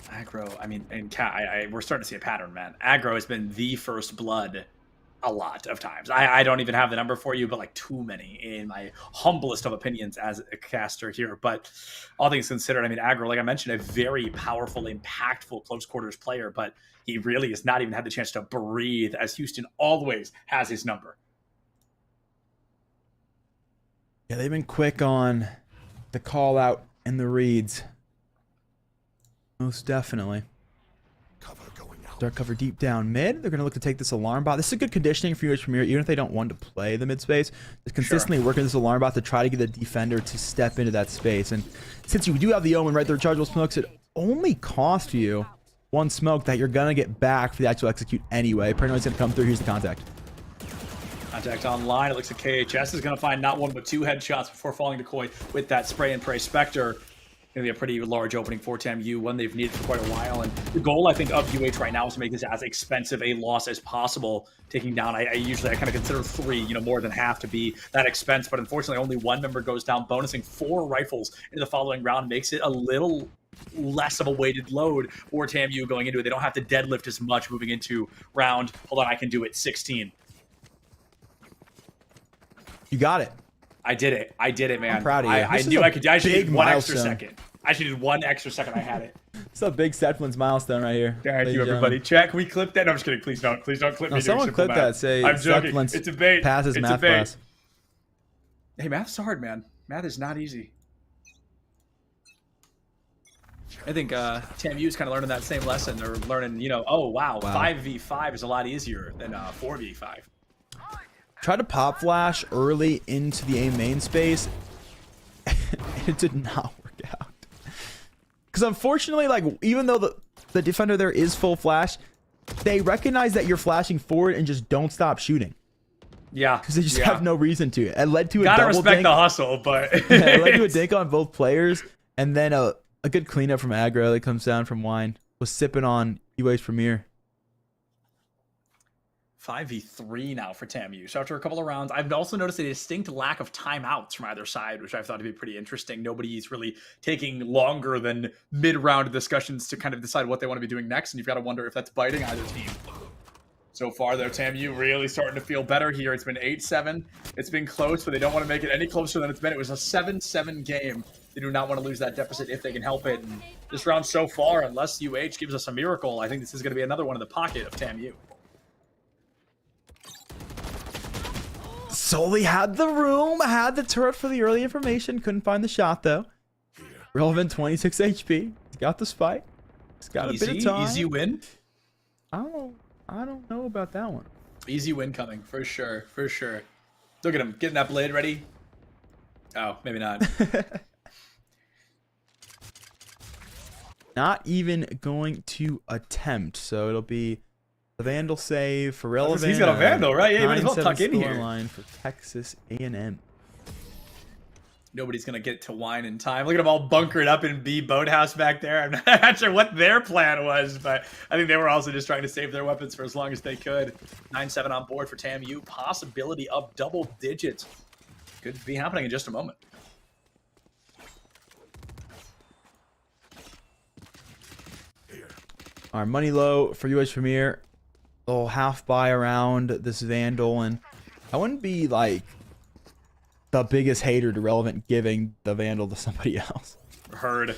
Aggro, I mean, and Cat, we're starting to see a pattern, man. Aggro has been the first blood a lot of times. I don't even have the number for you, but like too many in my humblest of opinions as a caster here. But all things considered, I mean, Aggro, like I mentioned, a very powerful, impactful close quarters player, but he really has not even had the chance to breathe, as Houston always has his number. Yeah, they've been quick on the call out and the reads. Most definitely. Dark cover deep down mid. They're going to look to take this alarm bot. This is a good conditioning for UH Premier, even if they don't want to play the mid space. Just consistently working this alarm bot to try to get a defender to step into that space. And since you do have the omen right there, rechargeable smokes, it only cost you 1 smoke that you're going to get back for the actual execute anyway. Paranoid's going to come through. Here's the contact. Contact online. It looks like KHS is going to find not 1 but 2 headshots before falling to Koi with that spray and pray Spectre. going to be a pretty large opening for TAMU, one they've needed for quite a while. And the goal, I think, of UH right now is to make this as expensive a loss as possible. Taking down, I usually kind of consider 3, more than half to be that expense. But unfortunately, only 1 member goes down. Bonusing 4 rifles into the following round makes it a little less of a weighted load for TAMU going into it. They don't have to deadlift as much moving into round. Hold on, I can do it. 16. You got it. I did it. I did it, man. I'm proud of you. I knew I could. I should big did 1 extra milestone. second. I should did 1 extra second. I had it. It's a big Setflin's milestone right here. Thank you, everybody. Chat, can we clip that? No, I'm just kidding. Please don't. Please don't clip me. Someone clip that. Say I'm joking. Setflin's It's a bait. passes It's math a bait. class. Hey, math's hard, man. Math is not easy. I think TAMU is kind of learning that same lesson. They're learning, oh, wow. 5v5 is a lot easier than 4v5. Tried to pop flash early into the A main space. It did not work out. Because unfortunately, like, even though the defender there is full flash, they recognize that you're flashing forward and just don't stop shooting. Yeah. Because they just have no reason to. It led to a Gotta double respect dink. the hustle, but... Yeah, it led to a dink on both players. And then a good cleanup from aggro that comes down from Wine. Was sipping on UH Premier. 5v3 now for TAMU. So after a couple of rounds, I've also noticed a distinct lack of timeouts from either side, which I thought to be pretty interesting. Nobody's really taking longer than mid-round discussions to kind of decide what they want to be doing next, and you've got to wonder if that's biting either team. So far, though, TAMU really starting to feel better here. It's been 8-7. It's been close, but they don't want to make it any closer than it's been. It was a 7-7 game. They do not want to lose that deficit if they can help it. And this round so far, unless UH gives us a miracle, I think this is going to be another one in the pocket of TAMU. Solely had the room, had the turret for the early information. Couldn't find the shot, though. Relevant 26 HP. He's got the spike. He's got a bit of time. Easy win? I don't know about that one. Easy win coming, for sure, for sure. Look at him, getting that blade ready. Oh, maybe not. Not even going to attempt, so it'll be the Vandal save for Relevant. He's got a Vandal, right? Yeah, you might as well 9-7 tuck in here. Line for Texas A&M. Nobody's going to get to Wine in time. Look at them all bunkered up in B boathouse back there. I'm not sure what their plan was, but I think they were also just trying to save their weapons for as long as they could. 9-7 on board for TAMU. Possibility of double digits. Could be happening in just a moment. Our money low for UH Premier. Little half buy around this Vandal, and I wouldn't be like the biggest hater to Relevant giving the Vandal to somebody else. Heard.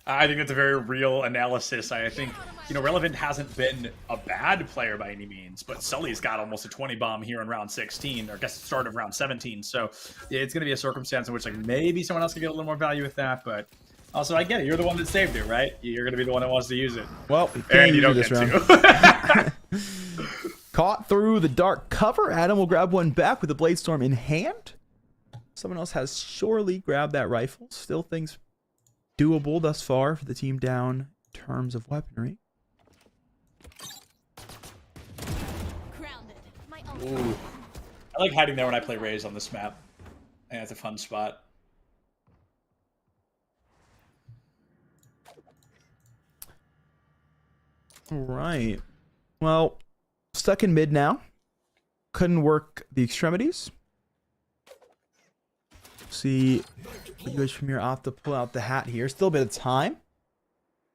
I think that's a very real analysis. I think, Relevant hasn't been a bad player by any means, but Sully's got almost a 20 bomb here in round 16, or I guess the start of round 17. So yeah, it's going to be a circumstance in which like maybe someone else can get a little more value with that, but also I get it. You're the one that saved it, right? You're going to be the one that wants to use it. Well, and you don't this get round. to. Caught through the dark cover. Adam will grab one back with the Blade Storm in hand. Someone else has surely grabbed that rifle. Still things doable thus far for the team down in terms of weaponry. Ooh. I like hiding there when I play Raze on this map. I think that's a fun spot. All right. Well, stuck in mid now. Couldn't work the extremities. See, UH Premier opt to pull out the hat here. Still a bit of time.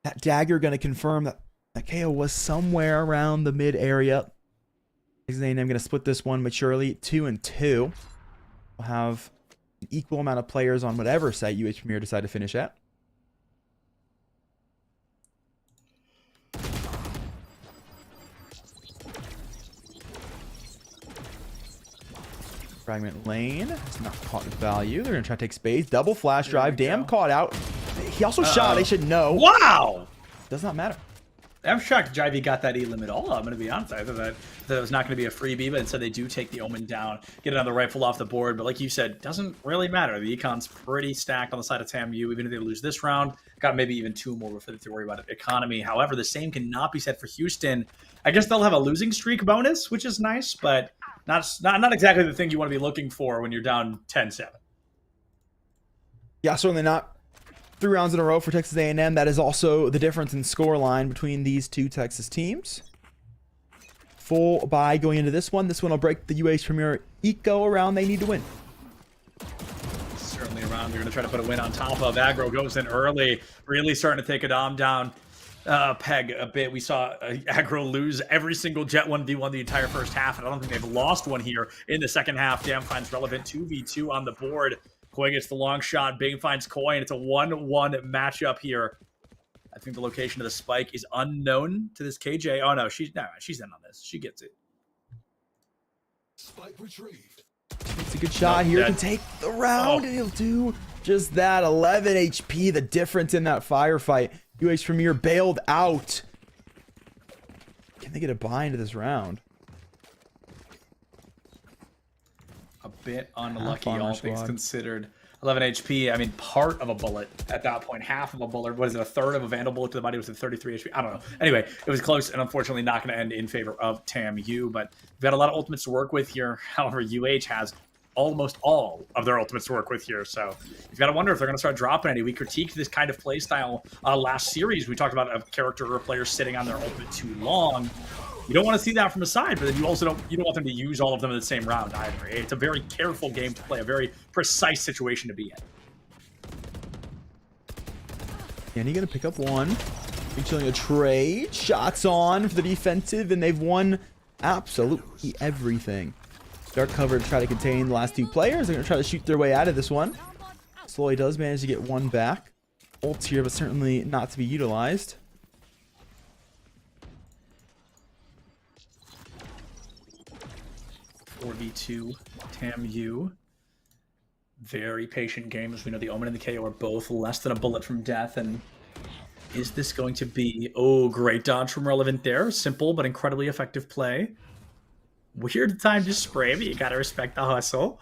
That dagger going to confirm that KO was somewhere around the mid area. I'm going to split this one maturely, 2 and 2. We'll have an equal amount of players on whatever site UH Premier decide to finish at. Fragment lane has not caught value. They're going to try to take space. Double flash drive. Damn, caught out. He also shot. They should know. Wow! Does not matter. I'm shocked Jivey got that E-limit all. I'm going to be honest. I thought that it was not going to be a freebie, but instead they do take the Omen down, get another rifle off the board. But like you said, doesn't really matter. The Econ's pretty stacked on the side of TAMU. Even if they lose this round, got maybe even 2 more before they have to worry about economy. However, the same cannot be said for Houston. I guess they'll have a losing streak bonus, which is nice, but not exactly the thing you want to be looking for when you're down 10-7. Yeah, certainly not. 3 rounds in a row for Texas A&M. That is also the difference in score line between these two Texas teams. Full buy going into this one. This one will break the UH Premier Eco around they need to win. Certainly around. They're going to try to put a win on top of. Aggro goes in early, really starting to take a dom down peg a bit. We saw Aggro lose every single Jet 1v1 the entire first half, and I don't think they've lost one here in the second half. Damn finds Relevant 2v2 on the board. Koi gets the long shot. Bing finds Koi, and it's a 1-1 matchup here. I think the location of the spike is unknown to this KJ. Oh, no, she's in on this. She gets it. Spike retrieved. It's a good shot here. Can take the round, and he'll do just that. 11 HP, the difference in that firefight. UH Premier bailed out. Can they get a buy into this round? A bit unlucky, all things considered. 11 HP, I mean, part of a bullet at that point, half of a bullet. What is it, a third of a Vandal bullet to the body was at 33 HP? I don't know. Anyway, it was close and unfortunately not going to end in favor of TAMU, but we've got a lot of ultimates to work with here. However, UH has almost all of their ultimates to work with here, so you've got to wonder if they're going to start dropping any. We critiqued this kind of play style last series. We talked about a character or a player sitting on their ultimate too long. You don't want to see that from the side, but then you also don't want them to use all of them in the same round either. It's a very careful game to play, a very precise situation to be in. And he's going to pick up one. Chilling a trade. Shots on for the defensive, and they've won absolutely everything. Dark cover to try to contain the last two players. They're going to try to shoot their way out of this one. Slowly does manage to get one back. Ults here, but certainly not to be utilized. 4v2 TAMU. Very patient game, as we know the Omen and the KO are both less than a bullet from death. And is this going to be... Oh, great dodge from Relevant there. Simple, but incredibly effective play. Weird time to spray, but you gotta respect the hustle.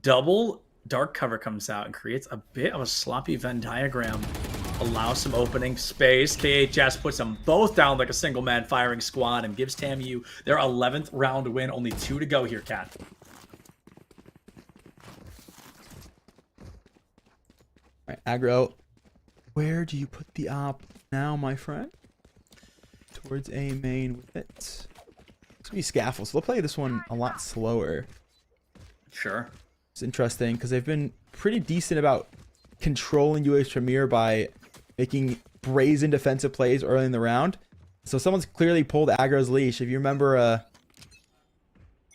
Double dark cover comes out and creates a bit of a sloppy Venn diagram. Allows some opening space. KHS puts them both down like a single man firing squad and gives TAMU their 11th round win. Only 2 to go here, Cat. All right, Aggro. Where do you put the op now, my friend? Towards A main with it. It's gonna be Scaffold, so they'll play this one a lot slower. Sure. It's interesting because they've been pretty decent about controlling UH Premier by making brazen defensive plays early in the round. So someone's clearly pulled Aggro's leash. If you remember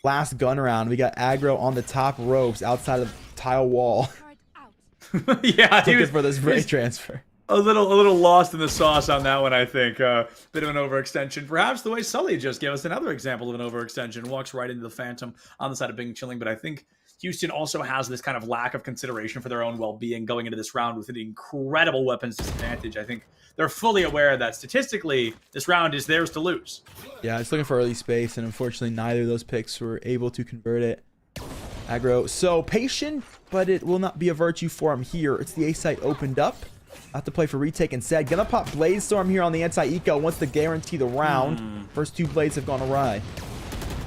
last gun round, we got Aggro on the top ropes outside of the tile wall. Yeah, he was for this break transfer. A little lost in the sauce on that one, I think. Bit of an overextension. Perhaps the way Sully just gave us another example of an overextension. Walks right into the Phantom on the side of Bing chilling. But I think Houston also has this kind of lack of consideration for their own well-being going into this round with an incredible weapons disadvantage. I think they're fully aware that statistically, this round is theirs to lose. Yeah, it's looking for early space, and unfortunately, neither of those picks were able to convert it. Aggro, so patient, but it will not be a virtue for him here. It's the A site opened up. Have to play for retake instead. Gonna pop Bladestorm here on the anti-eco. Wants to guarantee the round. First 2 blades have gone awry.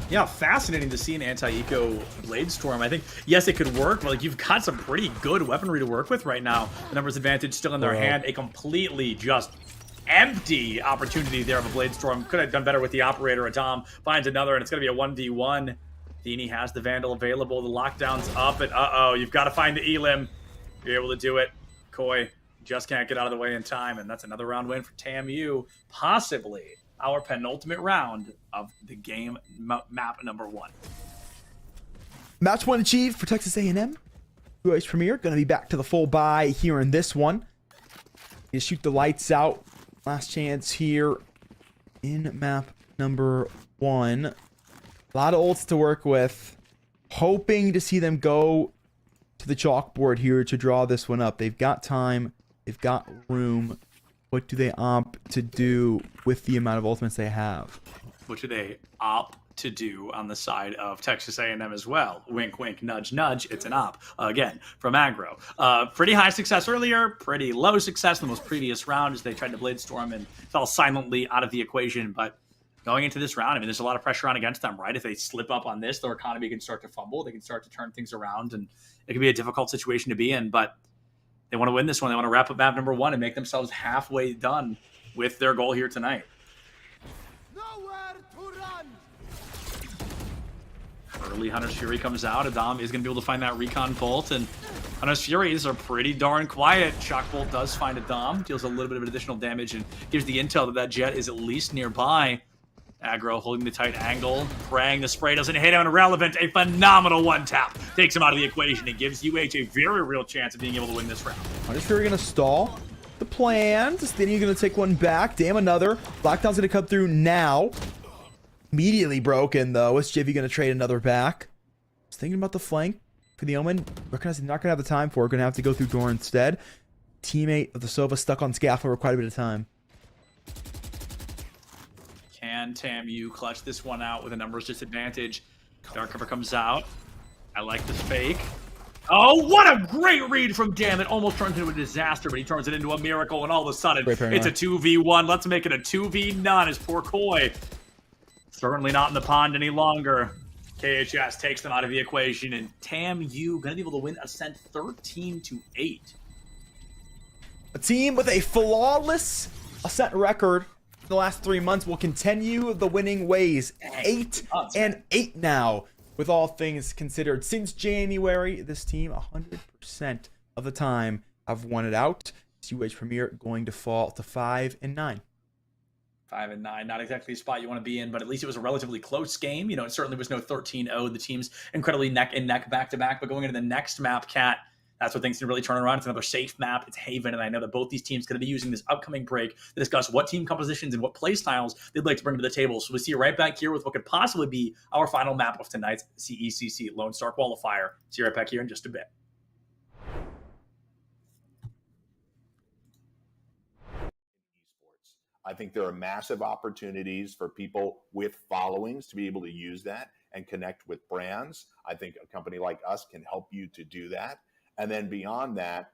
Yeah, fascinating to see an anti-eco Bladestorm. I think, yes, it could work, but like you've got some pretty good weaponry to work with right now. The numbers advantage still in their hand. A completely just empty opportunity there of a Bladestorm. Could have done better with the operator. Adam finds another, and it's going to be a 1v1. Dini has the Vandal available. The lockdown's up, and you've got to find the Elim. You're able to do it. Koi just can't get out of the way in time, and that's another round win for TAMU. Possibly our penultimate round of the game map number 1. Match 1 achieved for Texas A&M. UH Premier going to be back to the full buy here in this one. You shoot the lights out. Last chance here in map number 1. A lot of ults to work with. Hoping to see them go to the chalkboard here to draw this one up. They've got time. They've got room. What do they opt to do with the amount of ultimates they have? What do they opt to do on the side of Texas A&M as well? Wink, wink, nudge, nudge. It's an op. Again, from Aggro. Pretty high success earlier. Pretty low success in the most previous round as they tried to Bladestorm and fell silently out of the equation. But going into this round, I mean, there's a lot of pressure on against them, right? If they slip up on this, their economy can start to fumble. They can start to turn things around, and it can be a difficult situation to be in. But They want to win this one. They want to wrap up map number 1 and make themselves halfway done with their goal here tonight. Early Hunter's Fury comes out. Adam is going to be able to find that recon bolt, and Hunter's Furies are pretty darn quiet. Shock Bolt does find Adam, deals a little bit of additional damage, and gives the intel that that Jet is at least nearby. Aggro holding the tight angle, praying the spray doesn't hit him. Irrelevant, a phenomenal one-tap. Takes him out of the equation and gives UH a very real chance of being able to win this round. Hunter's Fury going to stall the plans. Then you're going to take one back. Damn, another. Blacktown's going to come through now. Immediately broken, though. Is Jivy going to trade another back? Just thinking about the flank for the Omen. Recognizing not going to have the time for it. Going to have to go through door instead. Teammate of the Sova stuck on scaffold for quite a bit of time. Can TAMU clutch this one out with a numbers disadvantage? Dark Cover comes out. I like the fake. Oh, what a great read from Jam. It almost turns into a disaster, but he turns it into a miracle, and all of a sudden, it's a 2v1. Let's make it a 2v none as poor Koi. Certainly not in the pond any longer. KHS takes them out of the equation, and TAMU going to be able to win Ascent 13-8. A team with a flawless Ascent record in the last 3 months will continue the winning ways. 8-8 now, with all things considered. Since January, this team 100% of the time have won it out. UH Premier going to fall to 5-9. 5-9, not exactly the spot you want to be in, but at least it was a relatively close game. You know, it certainly was no 13-0. The team's incredibly neck and neck back-to-back, but going into the next map, Cat, that's what things can really turn around. It's another safe map. It's Haven, and I know that both these teams are going to be using this upcoming break to discuss what team compositions and what play styles they'd like to bring to the table. So we see you right back here with what could possibly be our final map of tonight's CECC Lone Star Qualifier. See you right back here in just a bit. I think there are massive opportunities for people with followings to be able to use that and connect with brands. I think a company like us can help you to do that. And then beyond that,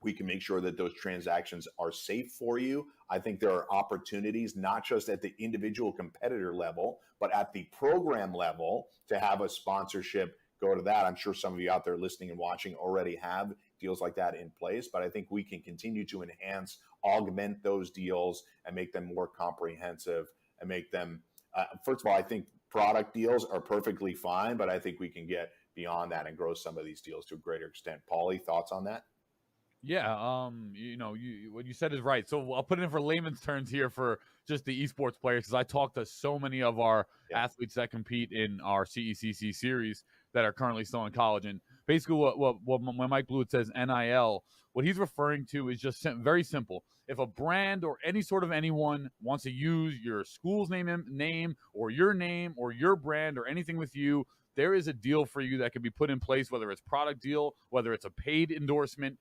we can make sure that those transactions are safe for you. I think there are opportunities, not just at the individual competitor level, but at the program level to have a sponsorship go to that. I'm sure some of you out there listening and watching already have deals like that in place, but I think we can continue to enhance, augment those deals and make them more comprehensive and make them, first of all, I think product deals are perfectly fine, but I think we can get beyond that and grow some of these deals to a greater extent. Paulie, thoughts on that? Yeah, you know, what you said is right. So I'll put it in for layman's terms here for just the esports players, because I talk to so many of our athletes that compete in our CECC series that are currently still in college. And basically when Mike Blewett says NIL, what he's referring to is just very simple. If a brand or any sort of anyone wants to use your school's name or your brand or anything with you, there is a deal for you that can be put in place, whether it's product deal, whether it's a paid endorsement.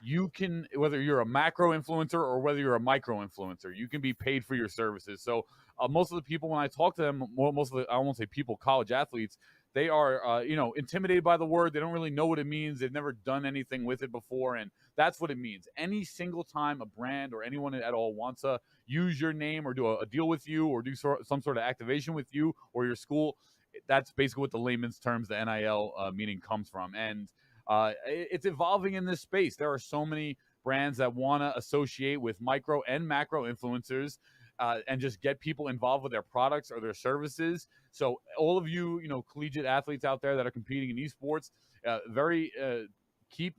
You can, whether you're a macro influencer or whether you're a micro influencer, you can be paid for your services. So most of the people, when I talk to them, most of the, I won't say people, college athletes, they are, intimidated by the word. They don't really know what it means. They've never done anything with it before. And that's what it means. Any single time a brand or anyone at all wants to use your name or do a deal with you or do some sort of activation with you or your school, that's basically what the layman's terms, the NIL meaning comes from. And it's evolving in this space. There are so many brands that want to associate with micro and macro influencers and just get people involved with their products or their services. So all of you, collegiate athletes out there that are competing in esports,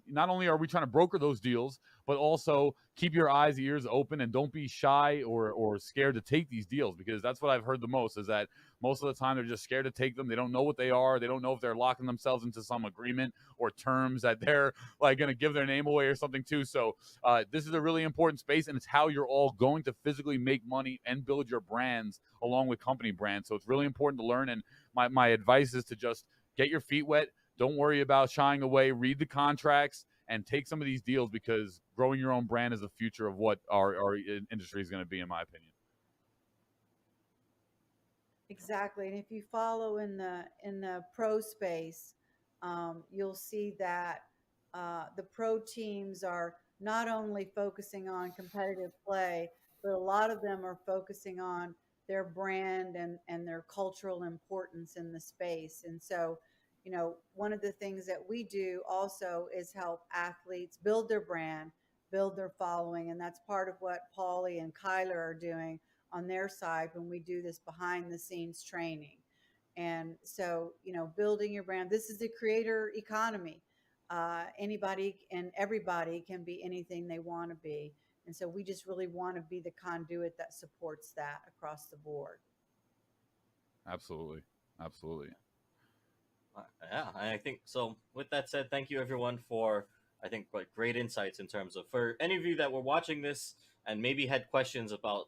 not only are we trying to broker those deals, but also keep your eyes, ears open, and don't be shy or scared to take these deals, because that's what I've heard the most, is that most of the time they're just scared to take them. They don't know what they are. They don't know if they're locking themselves into some agreement or terms that they're like going to give their name away or something too. So this is a really important space, and it's how you're all going to physically make money and build your brands along with company brands. So it's really important to learn. And my advice is to just get your feet wet. Don't worry about shying away. Read the contracts and take some of these deals, because growing your own brand is the future of what our industry is going to be, in my opinion. Exactly. And if you follow in the pro space, you'll see that the pro teams are not only focusing on competitive play, but a lot of them are focusing on their brand and their cultural importance in the space. And so, one of the things that we do also is help athletes build their brand, build their following. And that's part of what Paulie and Kyler are doing on their side when we do this behind the scenes training. And so, building your brand, this is the creator economy. Anybody and everybody can be anything they want to be. And so we just really want to be the conduit that supports that across the board. Absolutely. Absolutely. Yeah, I think so. With that said, thank you everyone for, I think, great insights in terms of, for any of you that were watching this and maybe had questions about,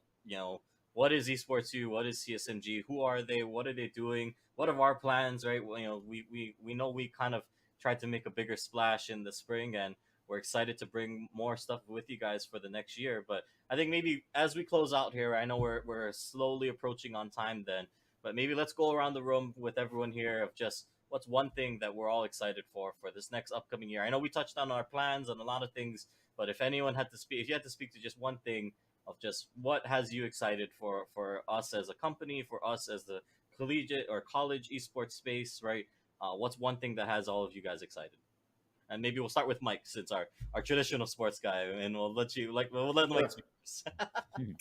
what is Esports U, what is CSMG, who are they, what are they doing, what are our plans, right? Well, we know we kind of tried to make a bigger splash in the spring, and we're excited to bring more stuff with you guys for the next year. But I think maybe as we close out here, I know we're slowly approaching on time then, but maybe let's go around the room with everyone here of just what's one thing that we're all excited for this next upcoming year. I know we touched on our plans and a lot of things, but if anyone had to speak, if you had to speak to just one thing of just what has you excited for us as a company, for us as the collegiate or college esports space, right? What's one thing that has all of you guys excited? And maybe we'll start with Mike, since our traditional sports guy, and we'll let Mike speak first.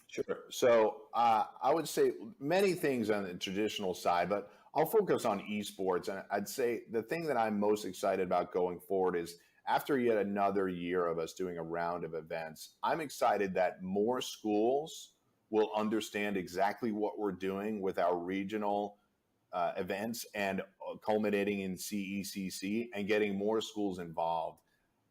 Sure. So I would say many things on the traditional side, but I'll focus on esports. And I'd say the thing that I'm most excited about going forward is, after yet another year of us doing a round of events, I'm excited that more schools will understand exactly what we're doing with our regional events and culminating in CECC and getting more schools involved.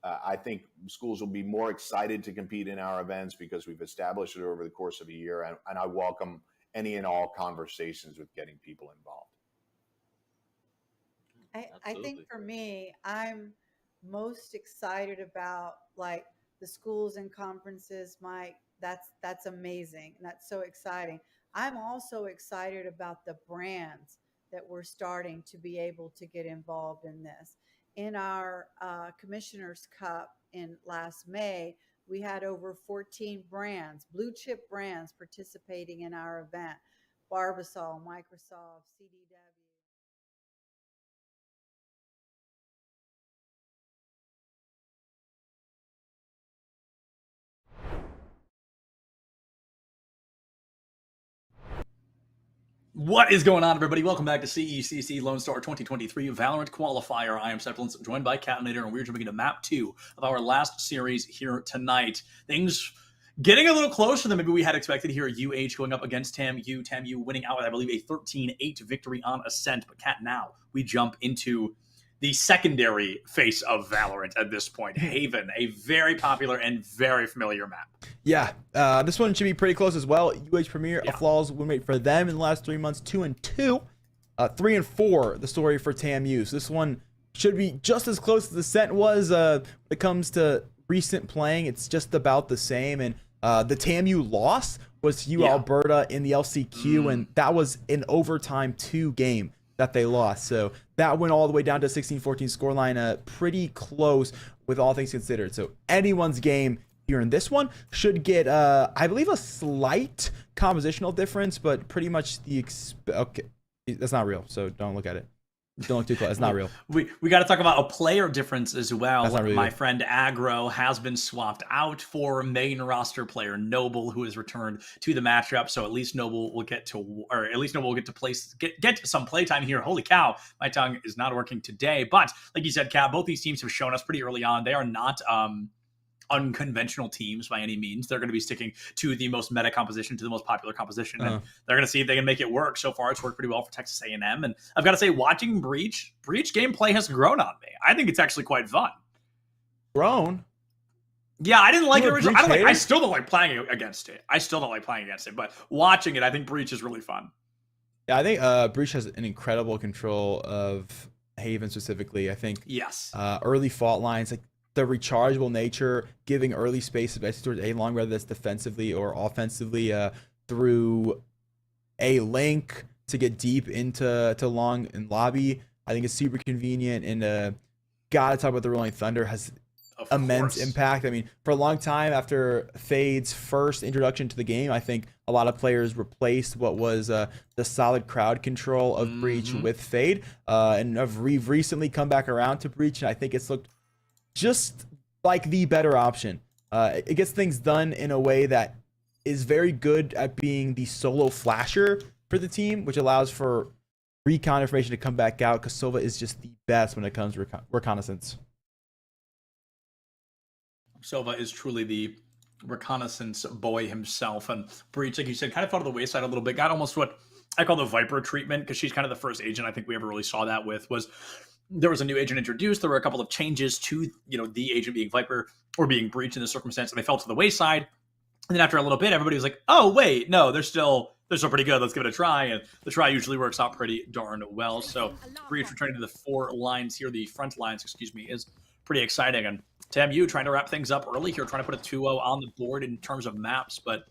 I think schools will be more excited to compete in our events because we've established it over the course of a year, and I welcome any and all conversations with getting people involved. I think for me, I'm most excited about like the schools and conferences. Mike, that's amazing. That's so exciting. I'm also excited about the brands that we're starting to be able to get involved in this. In our Commissioner's Cup in last May, we had over 14 brands, blue chip brands, participating in our event. Barbasol, Microsoft, CDW. What is going on, everybody? Welcome back to CECC Lone Star 2023 Valorant Qualifier. I am Sepulence, joined by Catinator, and we're jumping into map 2 of our last series here tonight. Things getting a little closer than maybe we had expected here. UH going up against TAMU. TAMU winning out with, I believe, a 13-8 victory on Ascent. But Cat, now we jump into the secondary face of Valorant at this point. Haven, a very popular and very familiar map. Yeah, this one should be pretty close as well. UH Premier, a flawless win rate for them in the last 3 months, 2-2, 3-4. The story for TAMU. So this one should be just as close as the Ascent was. When it comes to recent playing, it's just about the same. And the TAMU loss was to Alberta in the LCQ, and that was an overtime 2 game that they lost. So that went all the way down to 16-14 scoreline, pretty close with all things considered. So anyone's game here in this one should get, I believe, a slight compositional difference, but pretty much the okay, that's not real. So don't look at it. Don't look too close. It's not real. We got to talk about a player difference as well. That's not really My real. friend Aggro has been swapped out for main roster player Noble, who has returned to the matchup. So at least Noble will get to, or at least Noble will get to get some playtime here. Holy cow, my tongue is not working today. But like you said, Kat, both these teams have shown us pretty early on they are not unconventional teams by any means. They're going to be sticking to the most meta composition, to the most popular composition, and they're going to see if they can make it work. So far, it's worked pretty well for Texas A&M, and I've got to say, watching Breach gameplay has grown on me. I think it's actually quite fun. Grown? Yeah, I didn't like it You're a originally. Breach I hater? still don't like playing against it. But watching it, I think Breach is really fun. Yeah, I think Breach has an incredible control of Haven specifically. I think early fault lines, like the rechargeable nature, giving early space, especially towards A-long, whether that's defensively or offensively, through A-link to get deep into long and lobby. I think it's super convenient. And gotta talk about the Rolling Thunder has immense impact. I mean, for a long time after Fade's first introduction to the game, I think a lot of players replaced what was the solid crowd control of Breach with Fade, and we've recently come back around to Breach, and I think it's looked just like the better option. It gets things done in a way that is very good at being the solo flasher for the team, which allows for recon information to come back out, because Sova is just the best when it comes to reconnaissance. Sova is truly the reconnaissance boy himself, and Breach, like you said, kind of fell to the wayside a little bit. Got almost what I call the Viper treatment, because she's kind of the first agent I think we ever really saw that with. Was there was a new agent introduced, there were a couple of changes to, you know, the agent being Viper or being Breach in this circumstance, and they fell to the wayside. And then after a little bit, everybody was like, oh wait, no, they're still pretty good. Let's give it a try. And the try usually works out pretty darn well. So Breach returning to the four lines here, the front lines, excuse me, is pretty exciting. And TMU trying to wrap things up early here, trying to put a 2-0 on the board in terms of maps. But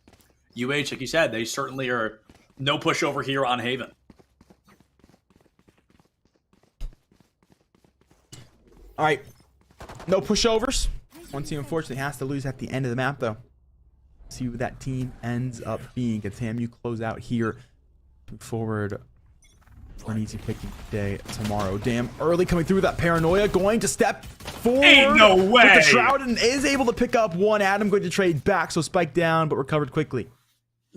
UH, like you said, they certainly are no pushover here on Haven. All right, no pushovers. One team unfortunately has to lose at the end of the map, though. See what that team ends up being. Can TMU close out here? Move forward for an easy picking day tomorrow. Damn, early coming through with that paranoia. Going to step forward. Ain't no way. With the Shroud, and is able to pick up one. Adam going to trade back, so spike down, but recovered quickly.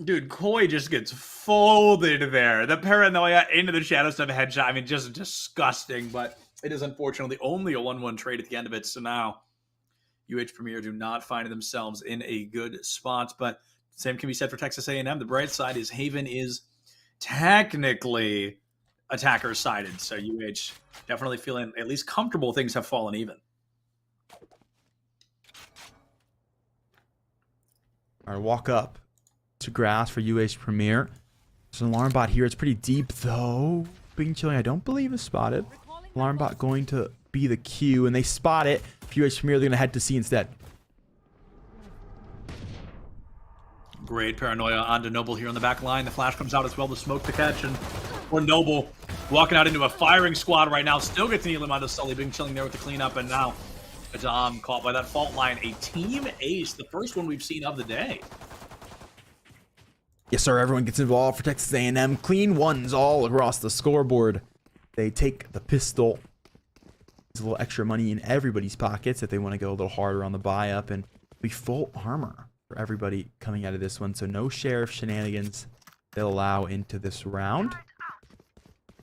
Dude, Koi just gets folded there. The paranoia into the shadows of a headshot. I mean, just disgusting, but it is unfortunately only a 1-1 trade at the end of it. So now UH Premier do not find themselves in a good spot, but same can be said for Texas A&M. The bright side is Haven is technically attacker-sided, so UH definitely feeling at least comfortable things have fallen even. All right, walk up to grass for UH Premier. There's an alarm bot here. It's pretty deep, though. Big Chilling, I don't believe, is spotted. Alarm bot going to be the Q, and they spot it. UH Premier, they're going to head to C instead. Great paranoia onto Noble here on the back line. The flash comes out as well, the smoke to catch, and or Noble walking out into a firing squad right now. Still gets an elim onto Sully. Big Chilling there with the cleanup, and now Adam caught by that fault line. A team ace, the first one we've seen of the day. Yes, sir. Everyone gets involved for Texas A&M. Clean ones all across the scoreboard. They take the pistol. There's a little extra money in everybody's pockets if they want to go a little harder on the buy up, and be full armor for everybody coming out of this one. So no sheriff shenanigans they'll allow into this round.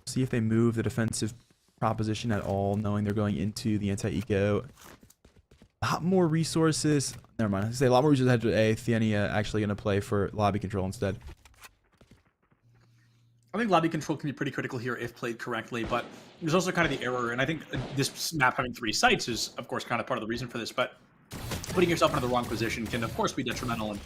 See if they move the defensive proposition at all, knowing they're going into the anti-eco. A lot more resources. Never mind. I was gonna say a lot more resources ahead to A. Theania actually going to play for lobby control instead. I think lobby control can be pretty critical here if played correctly, but there's also kind of the error, and I think this map having 3 sites is, of course, kind of part of the reason for this, but putting yourself into the wrong position can, of course, be detrimental, and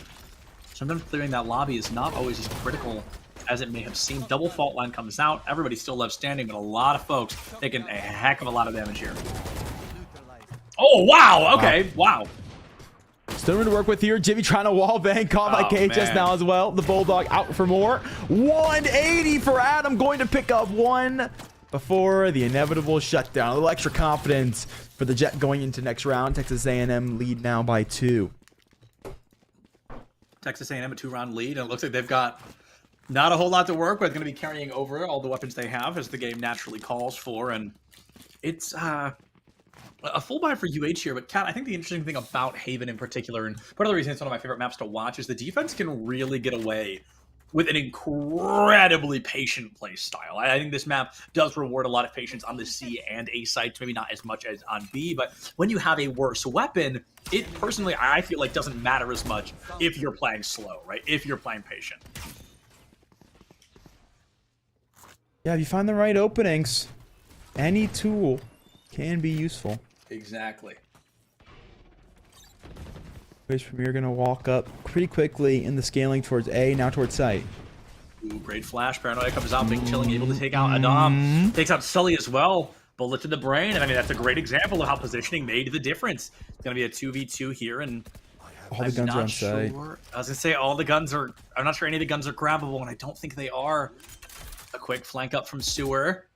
sometimes clearing that lobby is not always as critical as it may have seemed. Double fault line comes out. Everybody still left standing, but a lot of folks taking a heck of a lot of damage here. Oh, wow! Okay, wow. Still to work with here. Jimmy trying to wall bang. Caught by KHS now as well. The Bulldog out for more. 180 for Adam. Going to pick up one before the inevitable shutdown. A little extra confidence for the Jet going into next round. Texas A&M lead now by 2. Texas A&M a 2-round lead, and it looks like they've got not a whole lot to work with. Going to be carrying over all the weapons they have as the game naturally calls for, and it's a full buy for UH here, but Kat, I think the interesting thing about Haven in particular, and part of the reason it's one of my favorite maps to watch, is the defense can really get away with an incredibly patient play style. I think this map does reward a lot of patience on the C and A sites, maybe not as much as on B, but when you have a worse weapon, it personally, I feel like, doesn't matter as much if you're playing slow, right? If you're playing patient. Yeah, if you find the right openings, any tool can be useful. Exactly. UH Premier going to walk up pretty quickly in the scaling towards A, now towards site. Ooh, great flash. Paranoia comes out. Big Chilling able to take out Adam. Takes out Sully as well. Bullet to the brain. And I mean, that's a great example of how positioning made the difference. It's going to be a 2v2 here. And all the guns are on site. I was going to say all the guns are... I'm not sure any of the guns are grabbable, and I don't think they are. A quick flank up from Sewer.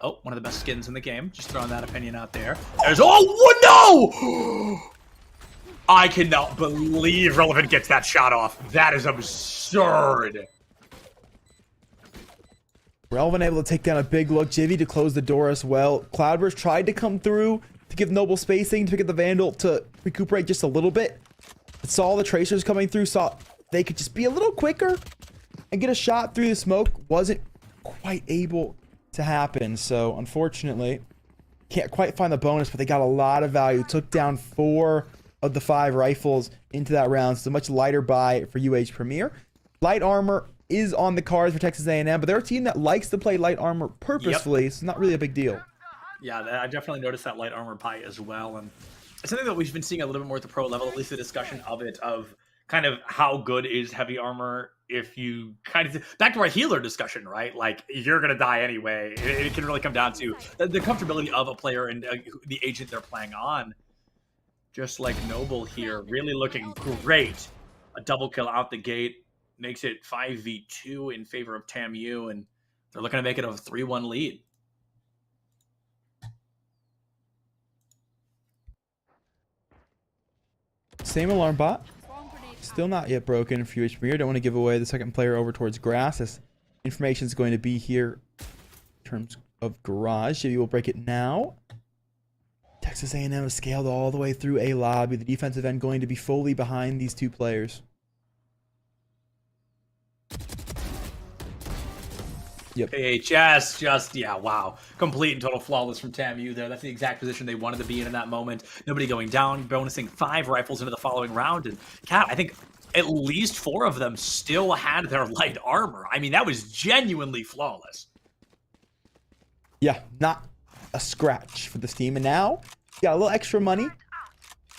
Oh, one of the best skins in the game. Just throwing that opinion out there. There's no! I cannot believe Relevant gets that shot off. That is absurd. Relevant able to take down a big look. Jivvy to close the door as well. Cloudburst tried to come through to give Noble spacing to pick up the Vandal to recuperate just a little bit. But saw the Tracers coming through, saw they could just be a little quicker and get a shot through the smoke. Wasn't quite able to happen, so unfortunately can't quite find the bonus, but they got a lot of value. Took down 4 of the 5 rifles into that round, so a much lighter buy for UH Premier. Light armor is on the cards for Texas A&M, but they're a team that likes to play light armor purposefully, so not really a big deal. Yeah, I definitely noticed that light armor buy as well, and it's something that we've been seeing a little bit more at the pro level, at least the discussion of it, of kind of how good is heavy armor if you kind of back to our healer discussion, right? Like, you're gonna die anyway. It can really come down to the comfortability of a player and the agent they're playing on. Just like Noble here, really looking great. A double kill out the gate makes it 5v2 in favor of TAMU, and they're looking to make it a 3-1 lead. Same alarm bot. Still not yet broken for UH Premier. Don't want to give away the second player over towards Grass, as information is going to be here in terms of Garage. Jivvy will break it now. Texas A&M has scaled all the way through A lobby. The defensive end going to be fully behind these 2 players. Yep. KHS just, yeah, wow. Complete and total flawless from TAMU there. That's the exact position they wanted to be in that moment. Nobody going down, bonusing 5 rifles into the following round. And Cat, I think at least 4 of them still had their light armor. I mean, that was genuinely flawless. Yeah, not a scratch for this team. And now, got a little extra money.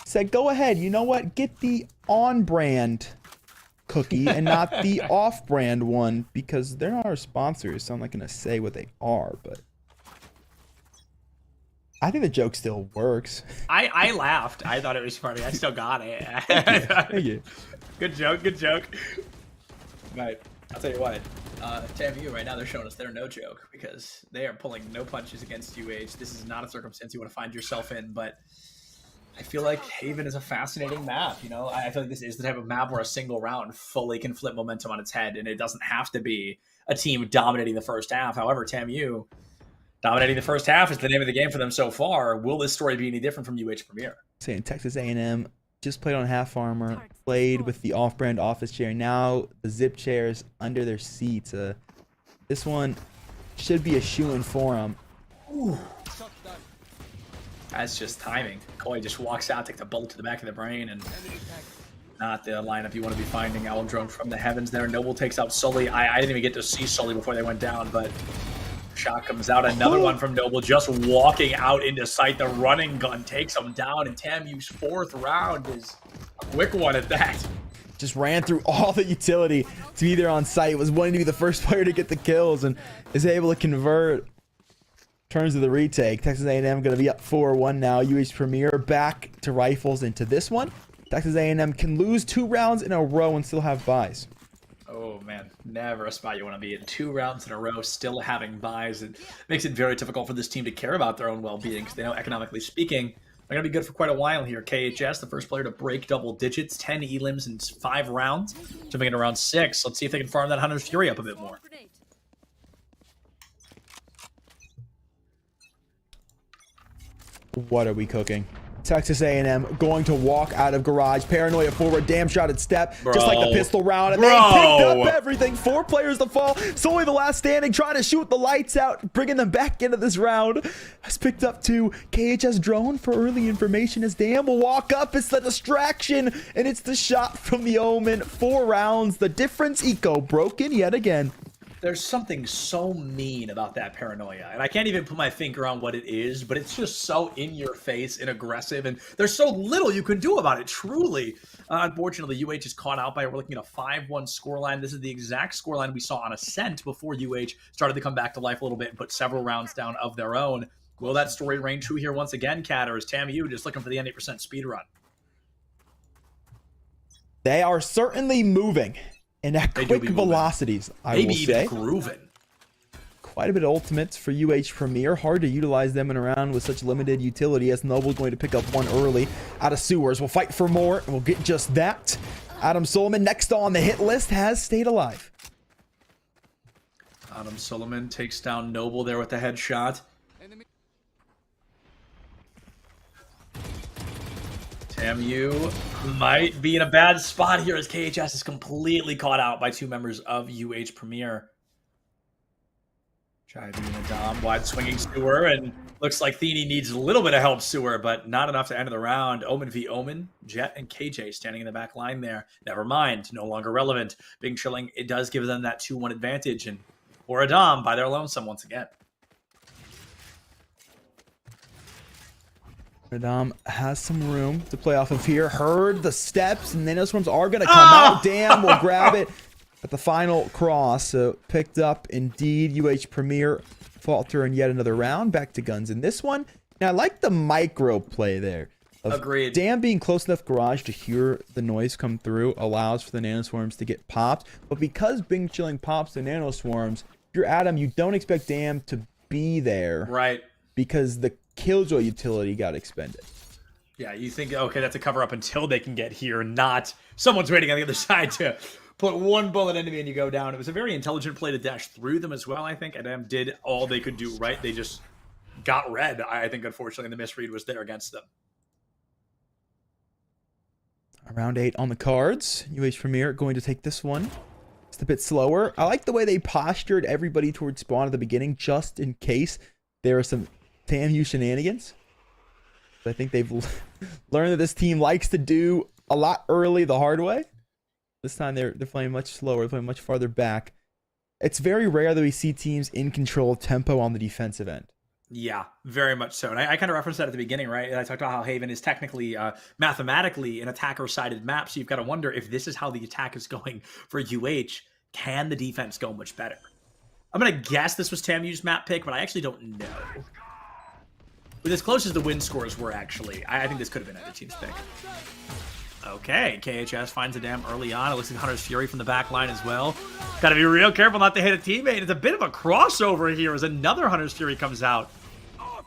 Said, go ahead, you know what? Get the on-brand cookie and not the off-brand one, because they're not our sponsors, so I'm not going to say what they are, but I think the joke still works. I laughed. I thought it was funny. I still got it. Thank you. Good joke, good joke. Right. I'll tell you what, TAMU right now, they're showing us they're no joke, because they are pulling no punches against UH. This is not a circumstance you want to find yourself in, but I feel like Haven is a fascinating map. You know, I feel like this is the type of map where a single round fully can flip momentum on its head, and it doesn't have to be a team dominating the first half. However, TAMU dominating the first half is the name of the game for them so far. Will this story be any different from UH Premier? Saying Texas A&M just played on half armor, played with the off-brand office chair. Now the zip chairs under their seats. This one should be a shoo-in for them. Ooh. That's just timing. Koi just walks out, takes a bullet to the back of the brain, and not the lineup you want to be finding. Owl drone from the heavens there. Noble takes out Sully. I didn't even get to see Sully before they went down, but shot comes out. Another one from Noble, just walking out into sight. The running gun takes him down, and TAMU's 4th round is a quick one at that. Just ran through all the utility to be there on site. Was wanting to be the first player to get the kills and is able to convert. In terms of the retake, Texas A&M going to be up 4-1 now. UH Premier back to rifles into this one. Texas A&M can lose 2 rounds in a row and still have buys. Oh man, never a spot you want to be in. 2 rounds in a row, still having buys. It makes it very difficult for this team to care about their own well-being, because they know, economically speaking, they're going to be good for quite a while here. KHS, the first player to break double digits, 10 elims in 5 rounds, jumping into round 6. Let's see if they can farm that Hunter's Fury up a bit more. What are we cooking? Texas A&M going to walk out of garage. Paranoia forward, damn shot at step. Bro. Just like the pistol round. And they picked up everything. 4 players to fall. Sully the last standing, trying to shoot the lights out, bringing them back into this round. Has picked up 2. KHS drone for early information as Damn will walk up. It's the distraction, and it's the shot from the Omen. 4 rounds. The difference eco broken yet again. There's something so mean about that Paranoia, and I can't even put my finger on what it is, but it's just so in your face and aggressive, and there's so little you can do about it, truly. Unfortunately, UH is caught out by, we're looking at a 5-1 scoreline. This is the exact scoreline we saw on Ascent before UH started to come back to life a little bit and put several rounds down of their own. Will that story reign true here once again, Cat, or is TAMU just looking for the N8% speed run? They are certainly moving. And at quick velocities, I will say. Maybe even grooving. Quite a bit of ultimates for UH Premier. Hard to utilize them in a round with such limited utility, as Noble going to pick up one early out of sewers. We'll fight for more, and we'll get just that. Adam Solomon, next on the hit list, has stayed alive. Adam Solomon takes down Noble there with the headshot. TAMU might be in a bad spot here as KHS is completely caught out by two members of UH Premier. Try doing a dom, wide swinging Sewer, and looks like Theny needs a little bit of help, Sewer, but not enough to end the round. Omen v Omen, Jet and KJ standing in the back line there. Never mind, no longer relevant. Bing Chilling, it does give them that 2-1 advantage, and or a dom by their lonesome once again. Dom has some room to play off of here. Heard the steps, and Nanoswarms are going to come out. Damn, we'll grab it at the final cross. So picked up indeed. UH Premier falter in yet another round. Back to guns in this one. Now I like the micro play there. Agreed. Damn, being close enough garage to hear the noise come through allows for the Nanoswarms to get popped. But because Bing Chilling pops the Nanoswarms, if you're Adam, you don't expect Damn to be there. Right. Because the Killjoy utility got expended. Yeah, you think, okay, that's a cover up until they can get here, not someone's waiting on the other side to put one bullet into me and you go down. It was a very intelligent play to dash through them as well, I think. Adam did all they could do right. They just got red. I think, unfortunately, the misread was there against them. Round 8 on the cards. UH Premier going to take this one. It's a bit slower. I like the way they postured everybody towards spawn at the beginning, just in case there are some TAMU shenanigans. I think they've learned that this team likes to do a lot early the hard way. This time they're playing much slower, they're playing much farther back. It's very rare that we see teams in control of tempo on the defensive end. Yeah, very much so. And I kind of referenced that at the beginning, right? And I talked about how Haven is technically, mathematically, an attacker-sided map. So you've got to wonder if this is how the attack is going for UH. Can the defense go much better? I'm going to guess this was TAMU's map pick, but I actually don't know. But as close as the win scores were, actually, I think this could have been either team's pick. Okay, KHS finds a damn early on. It looks like Hunter's Fury from the back line as well. Got to be real careful not to hit a teammate. It's a bit of a crossover here as another Hunter's Fury comes out.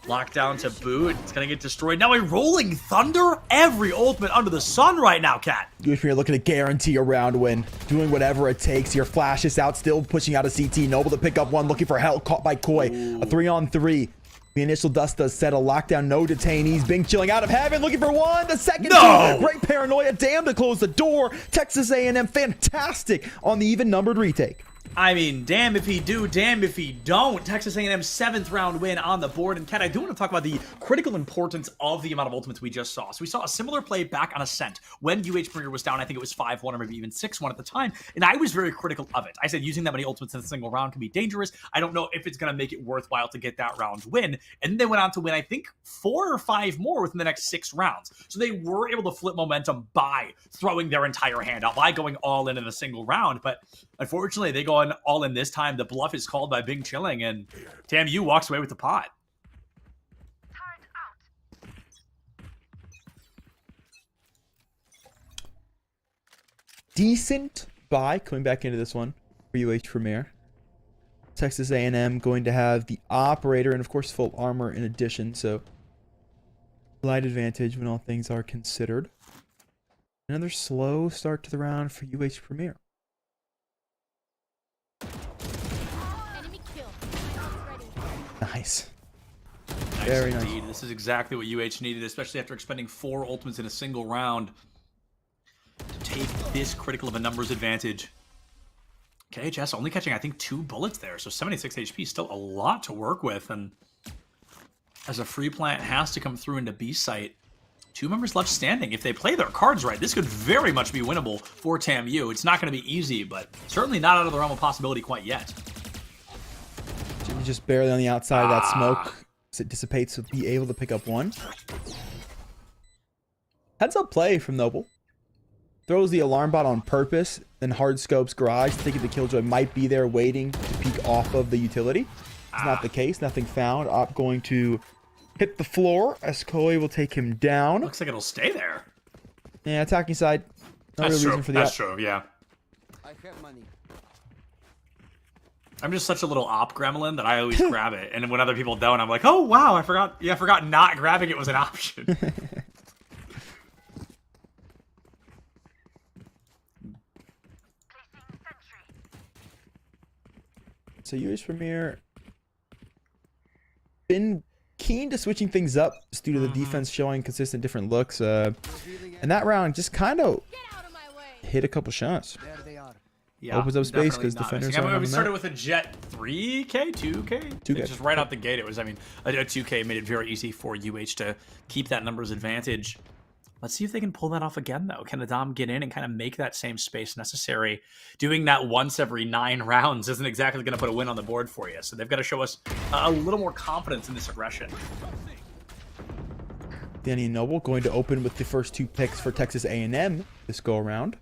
Lockdown to boot. It's going to get destroyed. Now a Rolling Thunder. Every ultimate under the sun right now, Cat. UH Premier looking to guarantee a round win. Doing whatever it takes here. Flash is out, still pushing out a CT. Noble to pick up one, looking for help. Caught by Koi. Ooh. A 3-on-3. The initial dust does settle. Lockdown, no detainees. Bing Chilling out of heaven, looking for one. The second two. Great paranoia. Damn to close the door. Texas A&M, fantastic on the even-numbered retake. I mean, damn if he do, damn if he don't. Texas A&M's 7th round win on the board. And Kat, I do want to talk about the critical importance of the amount of ultimates we just saw. So we saw a similar play back on Ascent when UH Premier was down. I think it was 5-1 or maybe even 6-1 at the time. And I was very critical of it. I said using that many ultimates in a single round can be dangerous. I don't know if it's going to make it worthwhile to get that round win. And then they went on to win, I think, 4 or 5 more within the next 6 rounds. So they were able to flip momentum by throwing their entire hand out, by going all in a single round. But unfortunately, they go all in this time. The bluff is called by Bing Chilling, and TAMU walks away with the pot. Decent buy coming back into this one for UH Premier. Texas A&M going to have the operator and, of course, full armor in addition, so light advantage when all things are considered. Another slow start to the round for UH Premier. Nice. Very nice. Indeed. This is exactly what UH needed, especially after expending 4 ultimates in a single round to take this critical of a numbers advantage. KHS only catching, I think, 2 bullets there, so 76 HP, still a lot to work with. And as a free plant has to come through into B site, 2 members left standing. If they play their cards right, this could very much be winnable for TAMU. It's not going to be easy, but certainly not out of the realm of possibility quite yet. Just barely on the outside of that smoke as it dissipates, to be able to pick up one. Heads up play from Noble. Throws the alarm bot on purpose, then hard scopes garage, thinking the Killjoy might be there waiting to peek off of the utility. It's not the case. Nothing found. Op going to hit the floor as Koi will take him down. Looks like it'll stay there. Yeah, attacking side. No That's real true. reason for the That's true, yeah. I have money. I'm just such a little op gremlin that I always grab it, and when other people don't, I'm like, oh wow, I forgot. Yeah, I forgot not grabbing it was an option. So US Premier been keen to switching things up just due to the defense showing consistent different looks. And that round just kind of hit a couple shots. Yeah, opens up space because definitely defenders not aren't on we the started map. with a Jet 3K, 2K? 2K. Just right out the gate, it was, I mean, a 2K made it very easy for UH to keep that numbers advantage. Let's see if they can pull that off again, though. Can the Dom get in and kind of make that same space necessary? Doing that once every 9 rounds isn't exactly going to put a win on the board for you, so they've got to show us a little more confidence in this aggression. Danny Noble going to open with the first 2 picks for Texas A&M this go around.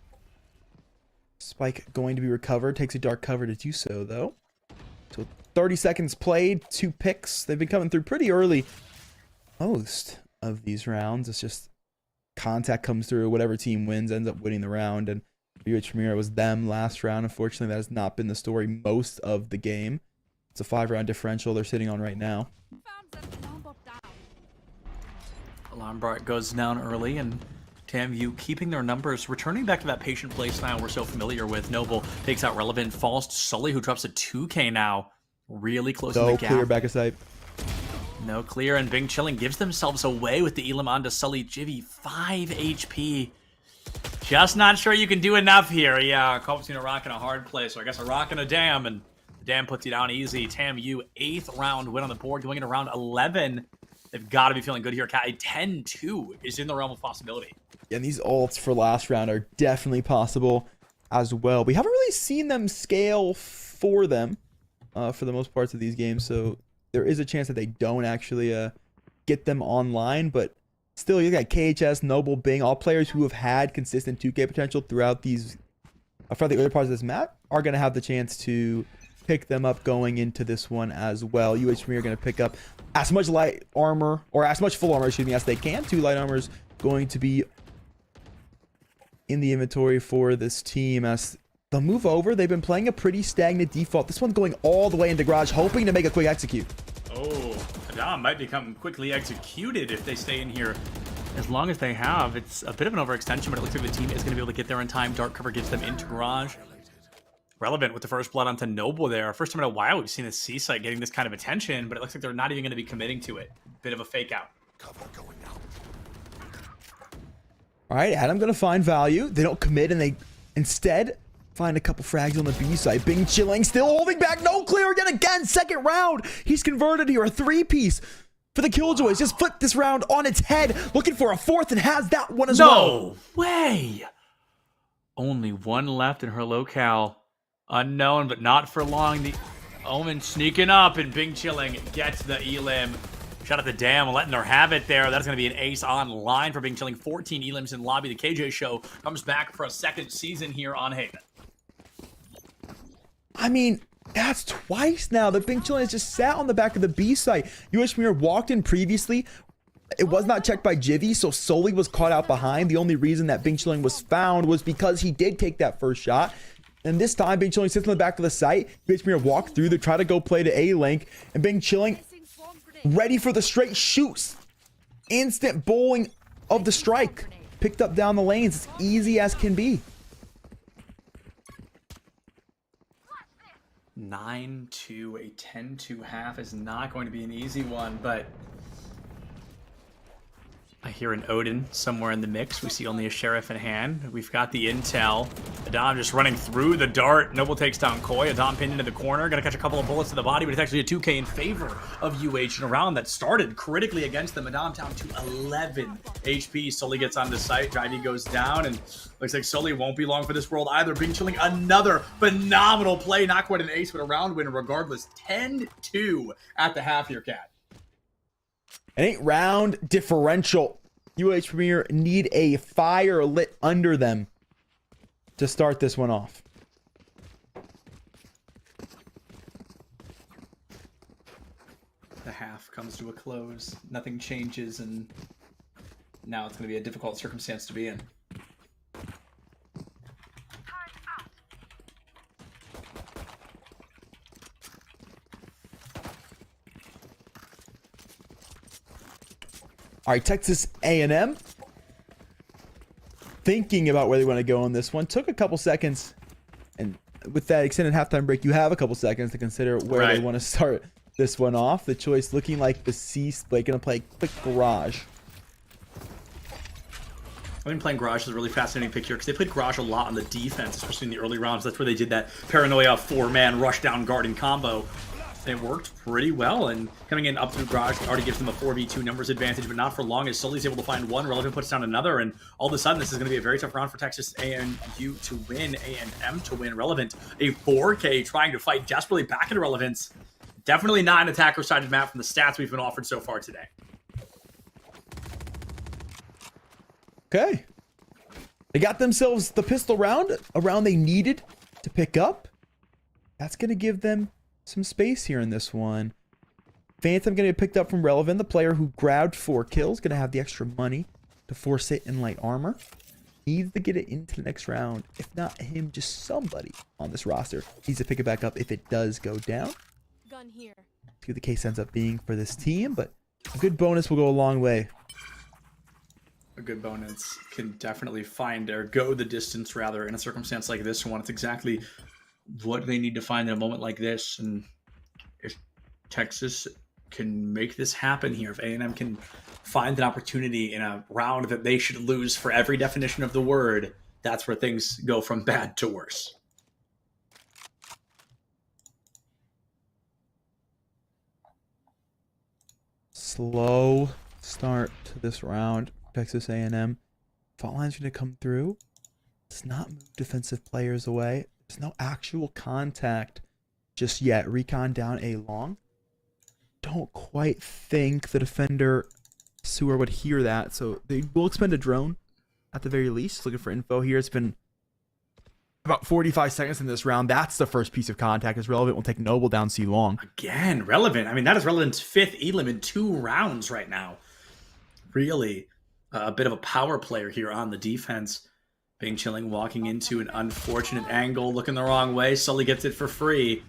Spike going to be recovered. Takes a dark cover to do so, though. So 30 seconds played, 2 picks. They've been coming through pretty early. Most of these rounds, it's just contact comes through. Whatever team wins ends up winning the round. And UH Premier was them last round. Unfortunately, that has not been the story most of the game. It's a 5-round differential they're sitting on right now. Alarm Bart goes down early, and TAMU keeping their numbers, returning back to that patient play style we're so familiar with. Noble takes out Relevant, falls to Sully, who drops a 2K now. Really closing the gap. Clear back of sight. No clear, and Bing Chilling gives themselves away with the Elam onto Sully. Jivvy, 5 HP. Just not sure you can do enough here. Yeah, caught between a rock and a hard place, so I guess a rock and a dam, and the dam puts you down easy. TAMU, 8th round win on the board, going into round 11. They've got to be feeling good here. A 10-2 is in the realm of possibility. And these ults for last round are definitely possible as well. We haven't really seen them scale for them for the most parts of these games, so there is a chance that they don't actually get them online, but still, you got KHS, Noble, Bing, all players who have had consistent 2K potential throughout these, throughout the early parts of this map, are going to have the chance to pick them up going into this one as well. UH Premier are going to pick up as much light armor, or as much full armor, excuse me, as they can. 2 light armors going to be in the inventory for this team as they'll move over. They've been playing a pretty stagnant default. This one's going all the way into garage, hoping to make a quick execute. Oh, Adam might become quickly executed if they stay in here as long as they have. It's a bit of an overextension, but it looks like the team is going to be able to get there in time. Dark cover gets them into garage. Relevant with the first blood onto Noble there. First time in a while we've seen the CECC getting this kind of attention, but it looks like they're not even going to be committing to it. Bit of a fake out. All right, Adam going to find value. They don't commit, and they instead find a couple frags on the B side. Bing Chilling still holding back. No clear again. Second round. He's converted here. A 3-piece for the Killjoys. Just flipped this round on its head. Looking for a 4th and has that one as well. No way. Only one left in her locale. Unknown, but not for long. The Omen sneaking up, and Bing Chilling gets the Elim. Shot at the dam, letting her have it there. That's going to be an ace online for Bing Chilling. 14 Elims in lobby. The KJ show comes back for a 2nd season here on Haven. I mean, that's twice now that Bing Chilling has just sat on the back of the B site. US Premier walked in previously. It was not checked by Jivvy, so Soli was caught out behind. The only reason that Bing Chilling was found was because he did take that first shot. And this time, Bing Chilling sits on the back of the site. US Premier walked through to try to go play to A-Link. And Bing Chilling ready for the straight shoots. Instant bowling of the strike. Picked up down the lanes. As easy as can be. 9-2, a 10-2 half is not going to be an easy one, but I hear an Odin somewhere in the mix. We see only a Sheriff in hand. We've got the intel. Adam just running through the dart. Noble takes down Koi. Adam pinned into the corner. Gonna catch a couple of bullets to the body, but it's actually a 2K in favor of UH in a round that started critically against them. Adam down to 11 HP. Sully gets onto site. Drivey goes down, and looks like Sully won't be long for this world either. Bing Chilling, another phenomenal play. Not quite an ace, but a round win regardless. 10-2 at the half here, Cat. An 8-round differential. UH Premier need a fire lit under them to start this one off. The half comes to a close. Nothing changes, and now it's going to be a difficult circumstance to be in. All right, Texas A&M. Thinking about where they want to go on this one. Took a couple seconds. And with that extended halftime break, you have a couple seconds to consider where they want to start this one off. The choice looking like the C split. Going to play quick garage. I think playing Garage is a really fascinating pick here because they played Garage a lot on the defense, especially in the early rounds. That's where they did that Paranoia 4-man rush down guarding combo. It worked pretty well, and coming in up through Garage already gives them a 4v2 numbers advantage, but not for long as Sully's able to find one. Relevant puts down another, and all of a sudden this is going to be a very tough round for Texas A&U to win, A&M to win. Relevant, a 4K trying to fight desperately back into Relevance. Definitely not an attacker-sided map from the stats we've been offered so far today. Okay. They got themselves the pistol round, a round they needed to pick up. That's going to give them some space here in this one. Phantom going to get picked up from Relevant. The player who grabbed 4 kills. Going to have the extra money to force it in light armor. Needs to get it into the next round. If not him, just somebody on this roster needs to pick it back up if it does go down. Gun here. See what the case ends up being for this team, but a good bonus will go a long way. A good bonus can definitely find or go the distance rather in a circumstance like this one. It's exactly what they need to find in a moment like this. And if Texas can make this happen here, if A&M can find an opportunity in a round that they should lose for every definition of the word, that's where things go from bad to worse. Slow start to this round. Texas A&M. Fault line's going to come through. Does not move defensive players away. There's no actual contact just yet. Recon down A long. Don't quite think the defender Sewer would hear that, so they will expend a drone at the very least. Looking for info here. It's been about 45 seconds in this round. That's the first piece of contact. Is Relevant will take Noble down C long. Again, Relevant. I mean, that is Relevant's 5th elim in 2 rounds right now. Really a bit of a power player here on the defense. Bing Chilling walking into an unfortunate angle, looking the wrong way. Sully gets it for free.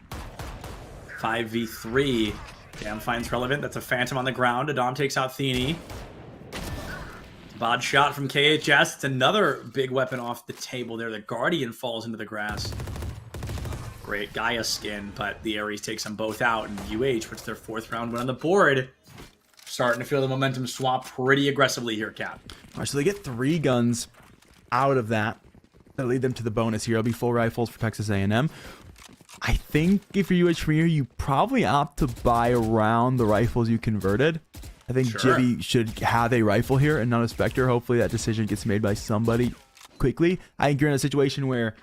5v3. Dam finds Relevant. That's a Phantom on the ground. Adam takes out Theny. Bod shot from KHS. It's another big weapon off the table there. The Guardian falls into the grass. Great Gaia skin, but the Ares takes them both out, and UH puts their 4th round win on the board. Starting to feel the momentum swap pretty aggressively here, Cap. All right, so they get 3 guns out of that. That'll lead them to the bonus here. It'll be full rifles for Texas A&M. I think if you're UH Premier, you probably opt to buy around the rifles you converted. I think Jibby should have a rifle here and not a Spectre. Hopefully that decision gets made by somebody quickly. I think you're in a situation where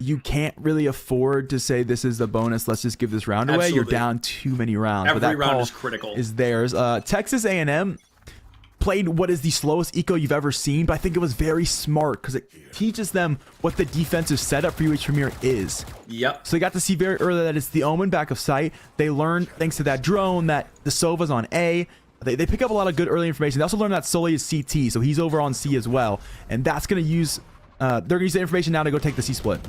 you can't really afford to say this is the bonus. Let's just give this round away. You're down too many rounds. Every but that round is critical. Is theirs. Texas A&M played what is the slowest eco you've ever seen, but I think it was very smart because it teaches them what the defensive setup for UH Premier is. Yep. So they got to see very early that it's the Omen back of sight. They learned, thanks to that drone, that the Sova's on A. They pick up a lot of good early information. They also learned that Sully is CT, so he's over on C as well. And that's going to use, they're going to use the information now to go take the C split.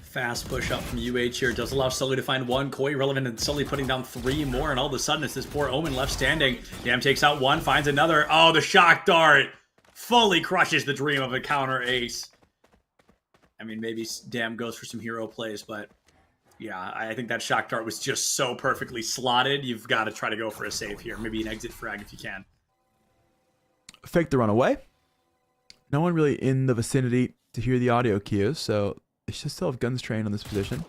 Fast push up from UH here. Does allow Sully to find 1. Koi Relevant and Sully putting down 3 more. And all of a sudden, it's this poor Omen left standing. Dam takes out 1, finds another. Oh, the shock dart fully crushes the dream of a counter ace. I mean, maybe Dam goes for some hero plays, but yeah, I think that shock dart was just so perfectly slotted. You've got to try to go for a save here. Maybe an exit frag if you can. Fake the runaway. No one really in the vicinity to hear the audio cues, so they should still have guns trained on this position.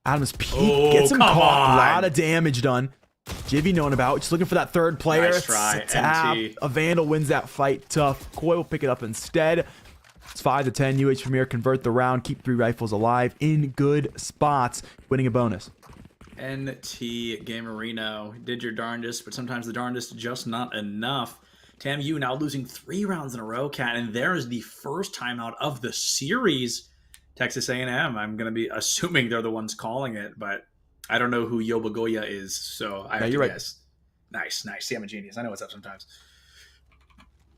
Adams peek, gets him caught. A lot of damage done. Jivy known about, just looking for that 3rd player. Nice try, MT. A Vandal wins that fight tough. Koi will pick it up instead. It's 5-10. UH Premier convert the round, keep 3 rifles alive in good spots, winning a bonus. NT Gamerino, did your darndest, but sometimes the darndest just not enough. TAMU now losing 3 rounds in a row, Cat, and there is the first timeout of the series. Texas A&M, I'm going to be assuming they're the ones calling it, but I don't know who Yobagoya is, so I have to guess. Nice. See, I'm a genius. I know what's up sometimes.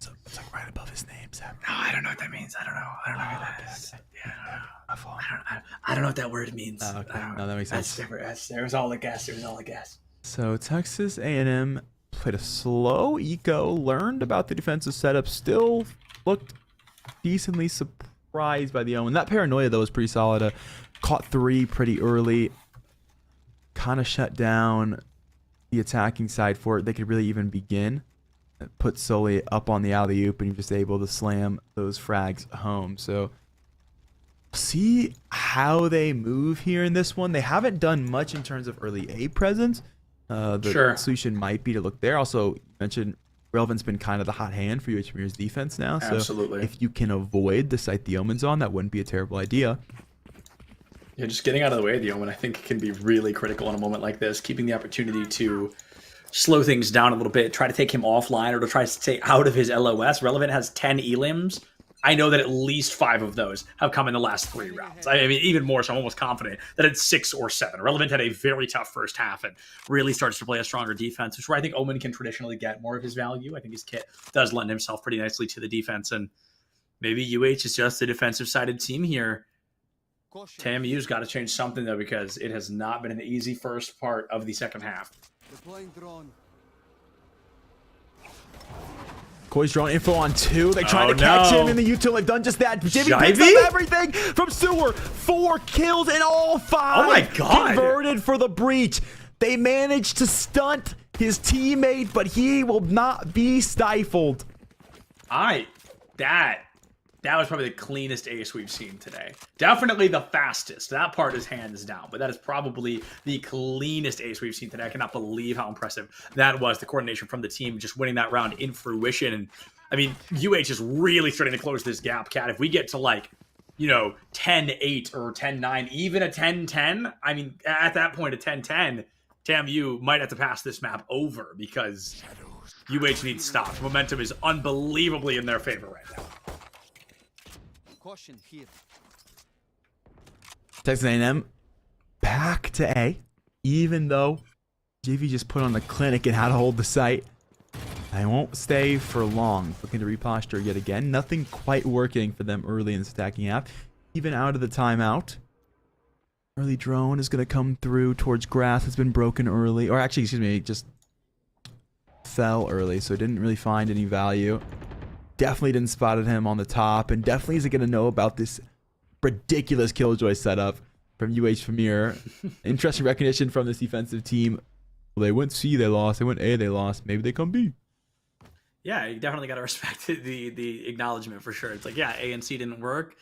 So it's like right above his name, Sam. No, I don't know what that means. I don't know who that is. Yeah, I don't know what that word means. Okay. No, that makes sense. There was all a guess. So Texas A&M played a slow eco, learned about the defensive setup, still looked decently surprised by the Omen. That paranoia, though, was pretty solid. Caught 3 pretty early. Kind of shut down the attacking side for it. They could really even begin. Put Sully up on the alley-oop, and you're just able to slam those frags home. So see how they move here in this one. They haven't done much in terms of early A presence. The solution might be to look there. Also, you mentioned Relevant's been kind of the hot hand for UH Premier's defense now. So Absolutely. if you can avoid the site the Omen's on, that wouldn't be a terrible idea. Yeah, just getting out of the way of the Omen, I think, can be really critical in a moment like this. Keeping the opportunity to slow things down a little bit, try to take him offline, or to try to stay out of his LOS. Relevant has 10 elims. I know that at least 5 of those have come in the last 3 rounds. I mean, even more so, I'm almost confident that it's 6 or 7. Relevant had a very tough first half and really starts to play a stronger defense, which is where I think Omen can traditionally get more of his value. I think his kit does lend himself pretty nicely to the defense, and maybe UH is just a defensive-sided team here. TMU's got to change something, though, because it has not been an easy first part of the second half. Koi's drone info on 2. They try to catch him in the util. They've done just that. Jimmy picks up everything from Sewer. 4 kills and all 5 oh my God. converted for the breach. They managed to stunt his teammate, but he will not be stifled. That was probably the cleanest ace we've seen today. Definitely the fastest. That part is hands down, but that is probably the cleanest ace we've seen today. I cannot believe how impressive that was. The coordination from the team just winning that round in fruition. And I mean, UH is really starting to close this gap, Cat. If we get to 10-8 or 10-9, even a 10-10, I mean, at that point, a 10-10, TAMU might have to pass this map over because UH needs stops. Momentum is unbelievably in their favor right now. Caution here. Texas A&M back to A, even though JV just put on the clinic and how to hold the site. I won't stay for long. Looking to reposture yet again. Nothing quite working for them early in this attacking half. Even out of the timeout. Early drone is going to come through towards grass. It's been broken early. Or actually, excuse me, just fell early, so didn't really find any value. Definitely didn't spotted him on the top, and definitely isn't going to know about this ridiculous Killjoy setup from UH Premier. Interesting recognition from this defensive team. Well, they went C, they lost. They went A, they lost. Maybe they come B. Yeah, you definitely got to respect the acknowledgement for sure. It's like, yeah, A and C didn't work.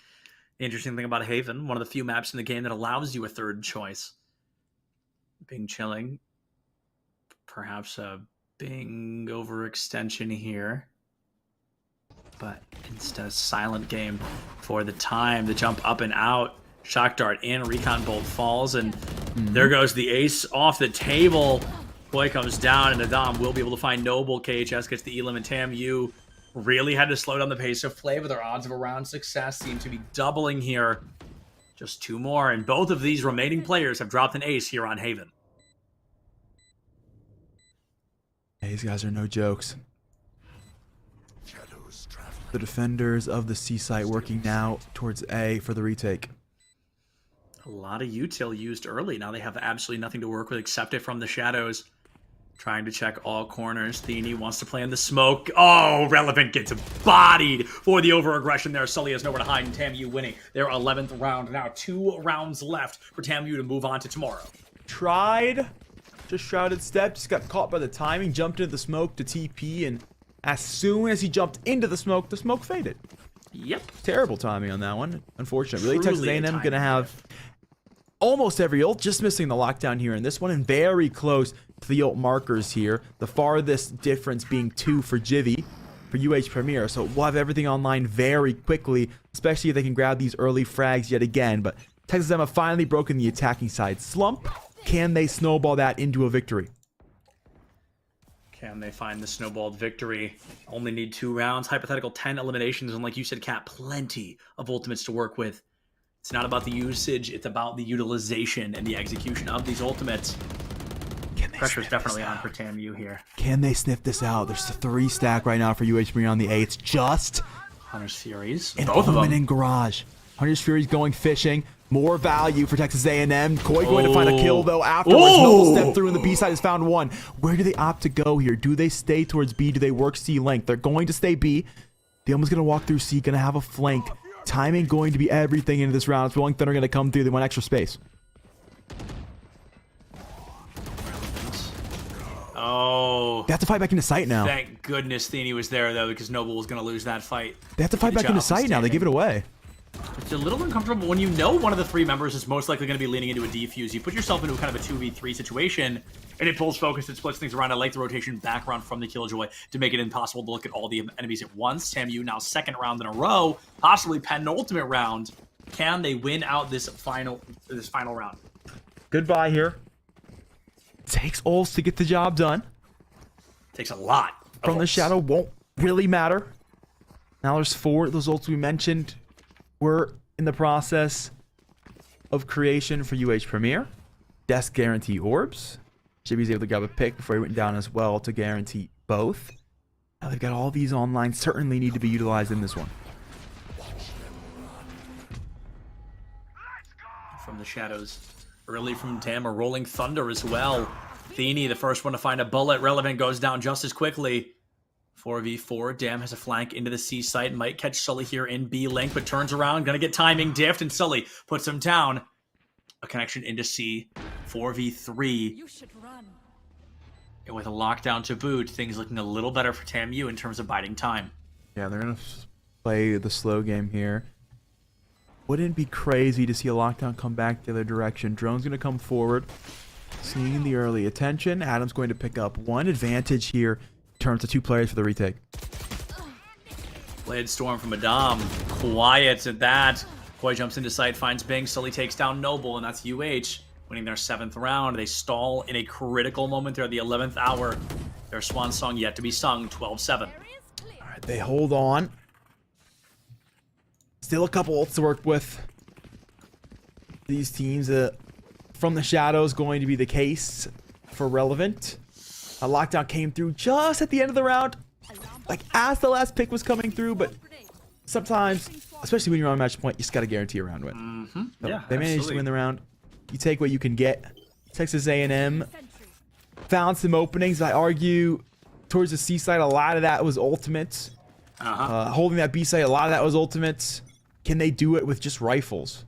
The interesting thing about Haven, one of the few maps in the game that allows you a third choice. Bing chilling. Perhaps a Bing overextension here. But instead of silent game for the time. The jump up and out. Shock dart in. Recon bolt falls. And there goes the ace off the table. Boy comes down, and Adam will be able to find Noble. KHS gets the Elim, and TAMU really had to slow down the pace of play, but their odds of a round success seem to be doubling here. Just 2 more, and both of these remaining players have dropped an ace here on Haven. These guys are no jokes. The defenders of the C site working now towards A for the retake. A lot of util used early. Now they have absolutely nothing to work with except it from the shadows. Trying to check all corners. Theany wants to play in the smoke. Oh, Relevant gets bodied for the over-aggression there. Sully has nowhere to hide, and TAMU winning their 11th round. Now 2 rounds left for TAMU to move on to tomorrow. Tried. Just shrouded step. Just got caught by the timing. Jumped into the smoke to TP, and as soon as he jumped into the smoke faded. Yep. Terrible timing on that one. Unfortunate. Really, Texas Truly A&M going to have almost every ult, just missing the lockdown here in this one, and very close to the ult markers here. The farthest difference being 2 for Jivy for UH Premier. So we'll have everything online very quickly, especially if they can grab these early frags yet again. But Texas A&M have finally broken the attacking side slump. Can they snowball that into a victory? Can they find the snowballed victory? Only need 2 rounds. Hypothetical 10 eliminations. And like you said, Kat, plenty of ultimates to work with. It's not about the usage. It's about the utilization and the execution of these ultimates. Pressure's definitely on for TAMU here. Can they sniff this out? There's a 3 stack right now for UH Premier on the A. It's just Hunter's Furies. And both of them. in Garage. Hunter's Fury's going fishing. More value for Texas A&M. Koi going to find a kill, though, afterwards. Noble step through, and the B side has found one. Where do they opt to go here? Do they stay towards B? Do they work C length? They're going to stay B. The Omen's going to walk through C, going to have a flank. Timing going to be everything into this round. It's Rolling Thunder going to come through. They want extra space. Oh. They have to fight back into sight now. Thank goodness Theny was there, though, because Noble was going to lose that fight. They have to fight back into sight now. They give it away. It's a little uncomfortable when you know one of the three members is most likely going to be leaning into a defuse. You put yourself into kind of a 2v3 situation, and it pulls focus, it splits things around. I like the rotation background from the Killjoy to make it impossible to look at all the enemies at once. TAMU now second round in a row, possibly penultimate round. Can they win out this final round? Goodbye here. Takes ults to get the job done. Takes a lot. From the shadow won't really matter. Now there's 4. Those ults we mentioned were in the process of creation for UH Premier. Desk guarantee orbs. Jibby's able to grab a pick before he went down as well to guarantee both. Now they've got all these online, certainly need to be utilized in this one. From the shadows. Early from Tam, a Rolling Thunder as well. Theny, the first one to find a bullet. Relevant goes down just as quickly. 4v4. Dam has a flank into the C site. Might catch Sully here in B link, but turns around. Gonna get timing diffed, and Sully puts him down. A connection into C. 4v3. You should run. And with a lockdown to boot, things looking a little better for TAMU in terms of biding time. Yeah, they're gonna play the slow game here. Wouldn't be crazy to see a lockdown come back the other direction. Drone's gonna come forward. Seeing the early attention. Adam's going to pick up one advantage here. Turns to 2 players for the retake. Blade Storm from Adam. Quiet at that. Koi jumps into sight, finds Bing. Sully takes down Noble, and that's UH. Winning their 7th round. They stall in a critical moment. They're at the 11th hour. Their swan song yet to be sung. 12-7. All right, they hold on. Still a couple ults to work with. These teams from the shadows going to be the case for Relevant. A lockdown came through just at the end of the round, like as the last pick was coming through, but sometimes, especially when you're on match point, you just got to guarantee a round win. So Yeah, they managed to win the round. You take what you can get. Texas A&M found some openings. I argue towards the C side, a lot of that was ultimates. Holding that B side, a lot of that was ultimates. Can they do it with just rifles?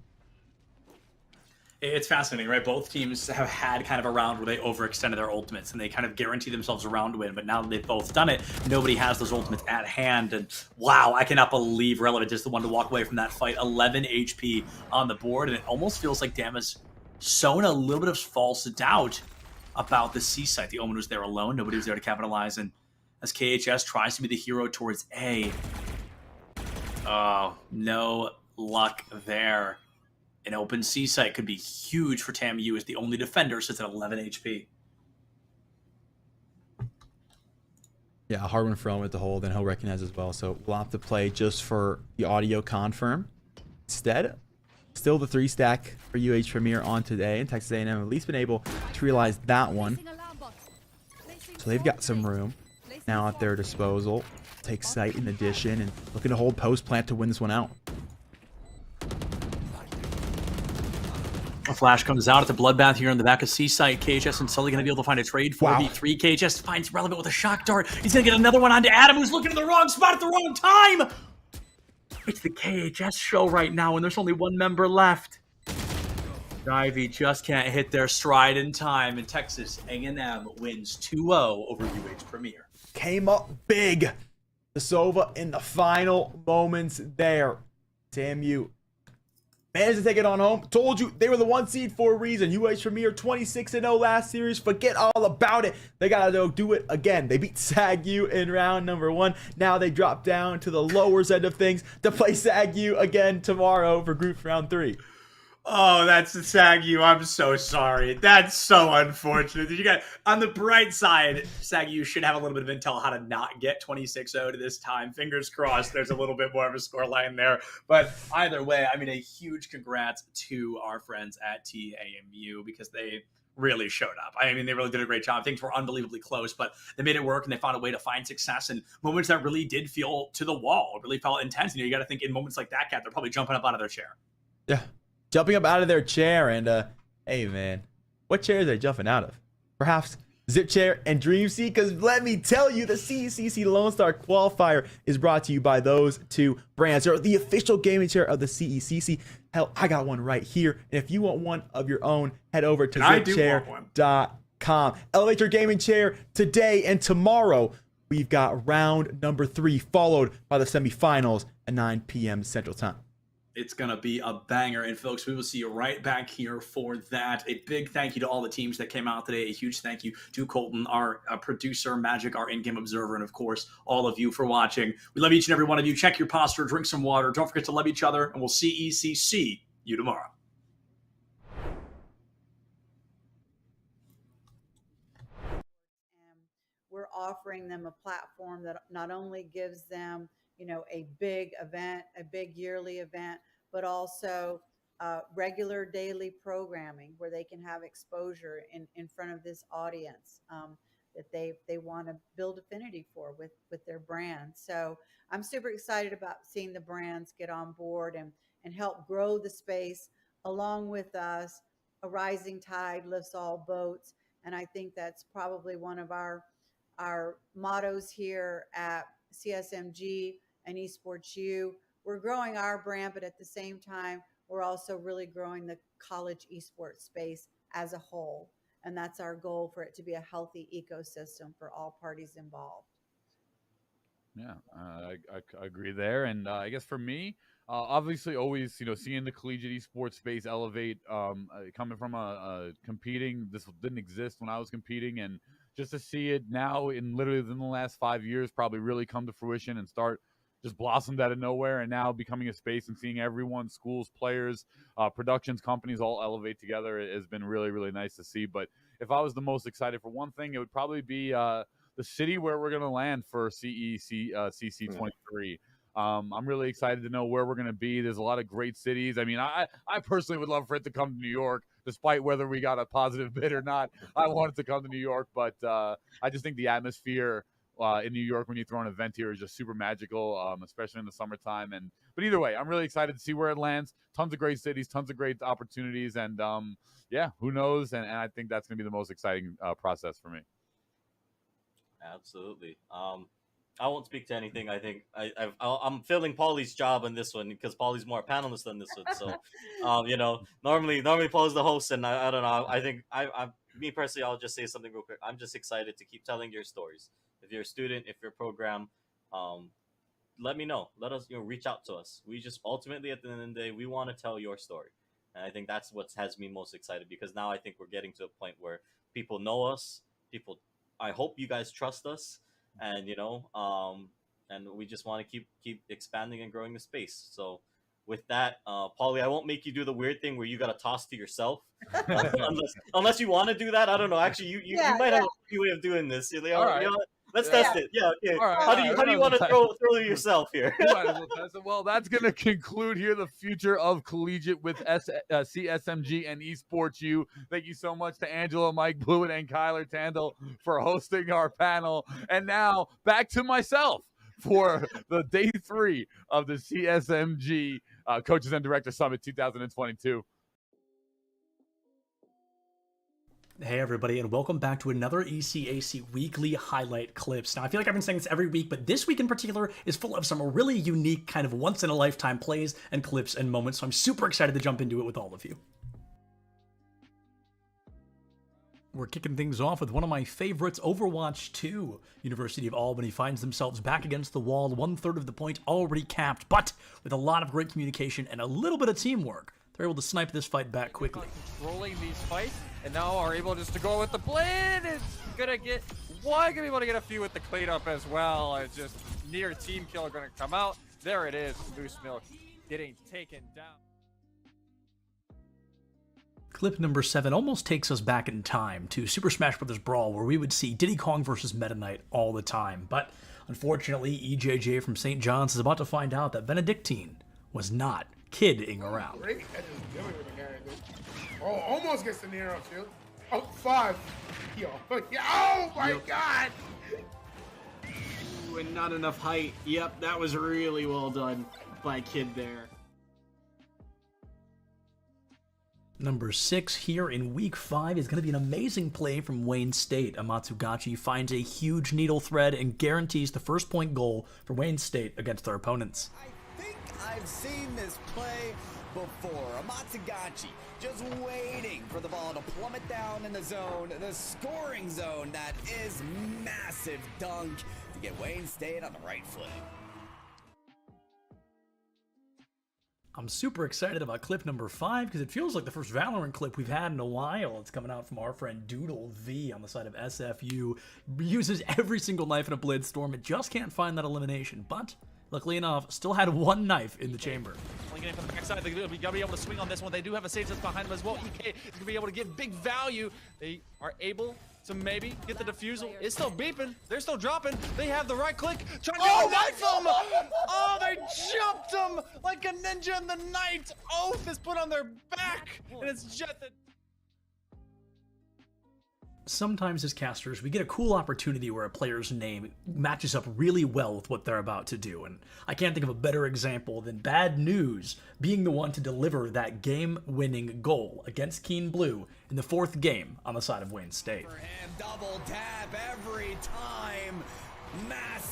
It's fascinating, right? Both teams have had kind of a round where they overextended their ultimates and they kind of guarantee themselves a round win, but now that they've both done it, nobody has those ultimates at hand, and wow, I cannot believe Relevant is the one to walk away from that fight. 11 HP on the board, and it almost feels like Dam has sown a little bit of false doubt about the C site. The Omen was there alone, nobody was there to capitalize, and as KHS tries to be the hero towards A, oh, no luck there. An open C site could be huge for TAMU as the only defender sits at 11 HP. Yeah, a hard one for Element to hold, and he'll recognize as well. So we'll have to play just for the audio confirm. Instead, still the 3-stack for UH Premier on today, and Texas A&M have at least been able to realize that one. So they've got some room now at their disposal. Take site in addition, and looking to hold post plant to win this one out. A flash comes out at the bloodbath here on the back of C site. KHS and Sully going to be able to find a trade. 4v3. KHS finds Relevant with a shock dart. He's going to get another one onto Adam, who's looking in the wrong spot at the wrong time. It's the KHS show right now, and there's only one member left. Divey just can't hit their stride in time, and Texas A&M wins 2-0 over UH Premier. Came up big. The Sova in the final moments there. TAMU managed to take it on home. Told you they were the 1 seed for a reason. UH Premier 26-0 last series. Forget all about it. They got to do it again. They beat SAG-U in round number 1. Now they drop down to the lower end of things to play SAG-U again tomorrow for group round 3. Oh, that's the SAG-U. I'm so sorry. That's so unfortunate. You got on the bright side, SAG-U should have a little bit of intel how to not get 26-0 to this time. Fingers crossed there's a little bit more of a scoreline there. But either way, I mean, a huge congrats to our friends at TAMU because they really showed up. I mean, they really did a great job. Things were unbelievably close, but they made it work and they found a way to find success in moments that really did feel to the wall. It really felt intense. You got to think in moments like that, Kat, they're probably jumping up out of their chair. Yeah, jumping up out of their chair. And hey, man, what chairs are they jumping out of? Perhaps Zip Chair and Dream Seat, because let me tell you, the CECC Lone Star Qualifier is brought to you by those two brands. They're the official gaming chair of the CECC. Hell, I got one right here. And if you want one of your own, head over to zipchair.com. Elevate your gaming chair today and tomorrow. We've got round number 3, followed by the semifinals at 9 p.m. Central Time. It's going to be a banger. And folks, we will see you right back here for that. A big thank you to all the teams that came out today. A huge thank you to Colton, our producer, Magic, our in-game observer, and of course, all of you for watching. We love each and every one of you. Check your posture, drink some water. Don't forget to love each other, and we'll CECC you tomorrow. We're offering them a platform that not only gives them, a big event, a big yearly event, but also regular daily programming where they can have exposure in front of this audience that they want to build affinity for with their brand. So I'm super excited about seeing the brands get on board and help grow the space along with us. A rising tide lifts all boats. And I think that's probably one of our mottos here at CSMG and Esports U. We're growing our brand, but at the same time, we're also really growing the college esports space as a whole. And that's our goal, for it to be a healthy ecosystem for all parties involved. Yeah, I agree there. And I guess for me, obviously always, seeing the collegiate esports space elevate, coming from competing, this didn't exist when I was competing, and just to see it now in literally within the last 5 years, probably really come to fruition and start just blossomed out of nowhere, and now becoming a space and seeing everyone, schools, players, productions, companies all elevate together has been really, really nice to see. But if I was the most excited for one thing, it would probably be the city where we're going to land for CECC 23. I'm really excited to know where we're going to be. There's a lot of great cities. I mean, I personally would love for it to come to New York, despite whether we got a positive bid or not. I want it to come to New York, but I just think the atmosphere in New York when you throw an event here is just super magical, especially in the summertime. But either way, I'm really excited to see where it lands. Tons of great cities, tons of great opportunities, and yeah, who knows? And I think that's going to be the most exciting process for me. Absolutely. I won't speak to anything. I think I'm filling Paulie's job on this one because Paulie's more a panelist than this one. So, normally Paulie's the host, and I don't know. I think me personally, I'll just say something real quick. I'm just excited to keep telling your stories. If you're a student, if you're a program, let me know. Let us, reach out to us. We just ultimately, at the end of the day, we want to tell your story. And I think that's what has me most excited, because now I think we're getting to a point where people know us. I hope you guys trust us, and and we just want to keep expanding and growing the space. So with that, Paulie, I won't make you do the weird thing where you got to toss to yourself, unless you want to do that. I don't know. Actually, you might have a way of doing this. All right. Let's test it. Yeah. Okay. Right, how do you want to throw yourself here? Well, that's going to conclude here the future of collegiate with CSMG and Esports U. Thank you so much to Angela, Mike Blewett, and Kyler Tandle for hosting our panel. And now back to myself for the day 3 of the CSMG Coaches and Director Summit 2022. Hey everybody, and welcome back to another ECAC weekly highlight clips. Now, I feel like I've been saying this every week, but this week in particular is full of some really unique kind of once-in-a-lifetime plays and clips and moments, so I'm super excited to jump into it with all of you. We're kicking things off with one of my favorites, Overwatch 2. University of Albany finds themselves back against the wall, 1/3 of the point already capped, but with a lot of great communication and a little bit of teamwork, they're able to snipe this fight back quickly. Controlling these fights, and now are able just to go with the blade. It's gonna get one, gonna be able to get a few with the cleanup as well. It's just near team kill are gonna come out. There it is, Loose Milk getting taken down. Clip number 7 almost takes us back in time to Super Smash Bros. Brawl, where we would see Diddy Kong versus Meta Knight all the time. But unfortunately, EJJ from St. John's is about to find out that Benedictine was not kidding around. Great. Oh, almost gets the near up shield. Oh, 5. Yo. Oh my God. Ooh, and not enough height. Yep, that was really well done by Kid there. Number 6 here in week 5 is going to be an amazing play from Wayne State. Amatsugachi finds a huge needle thread and guarantees the first point goal for Wayne State against their opponents. I think I've seen this play before. Amatsugachi just waiting for the ball to plummet down in the zone, the scoring zone. That is massive dunk to get Wayne State on the right foot. I'm super excited about clip number 5 because it feels like the first Valorant clip we've had in a while. It's coming out from our friend Doodle V on the side of SFU. Uses every single knife in a Blitzstorm. It just can't find that elimination, but luckily enough, still had one knife in the chamber. Linking in from the backside, they're going to be able to swing on this one. They do have a sage that's behind them as well. EK is going to be able to give big value. They are able to maybe get the defusal. It's still beeping. They're still dropping. They have the right click. Trying to knife him. Oh, they jumped him like a ninja in the night. Oath is put on their back, and it's just that. Sometimes as casters, we get a cool opportunity where a player's name matches up really well with what they're about to do, and I can't think of a better example than Bad News being the one to deliver that game-winning goal against Keen Blue in the 4th game on the side of Wayne State. For him, double tap every time. Massive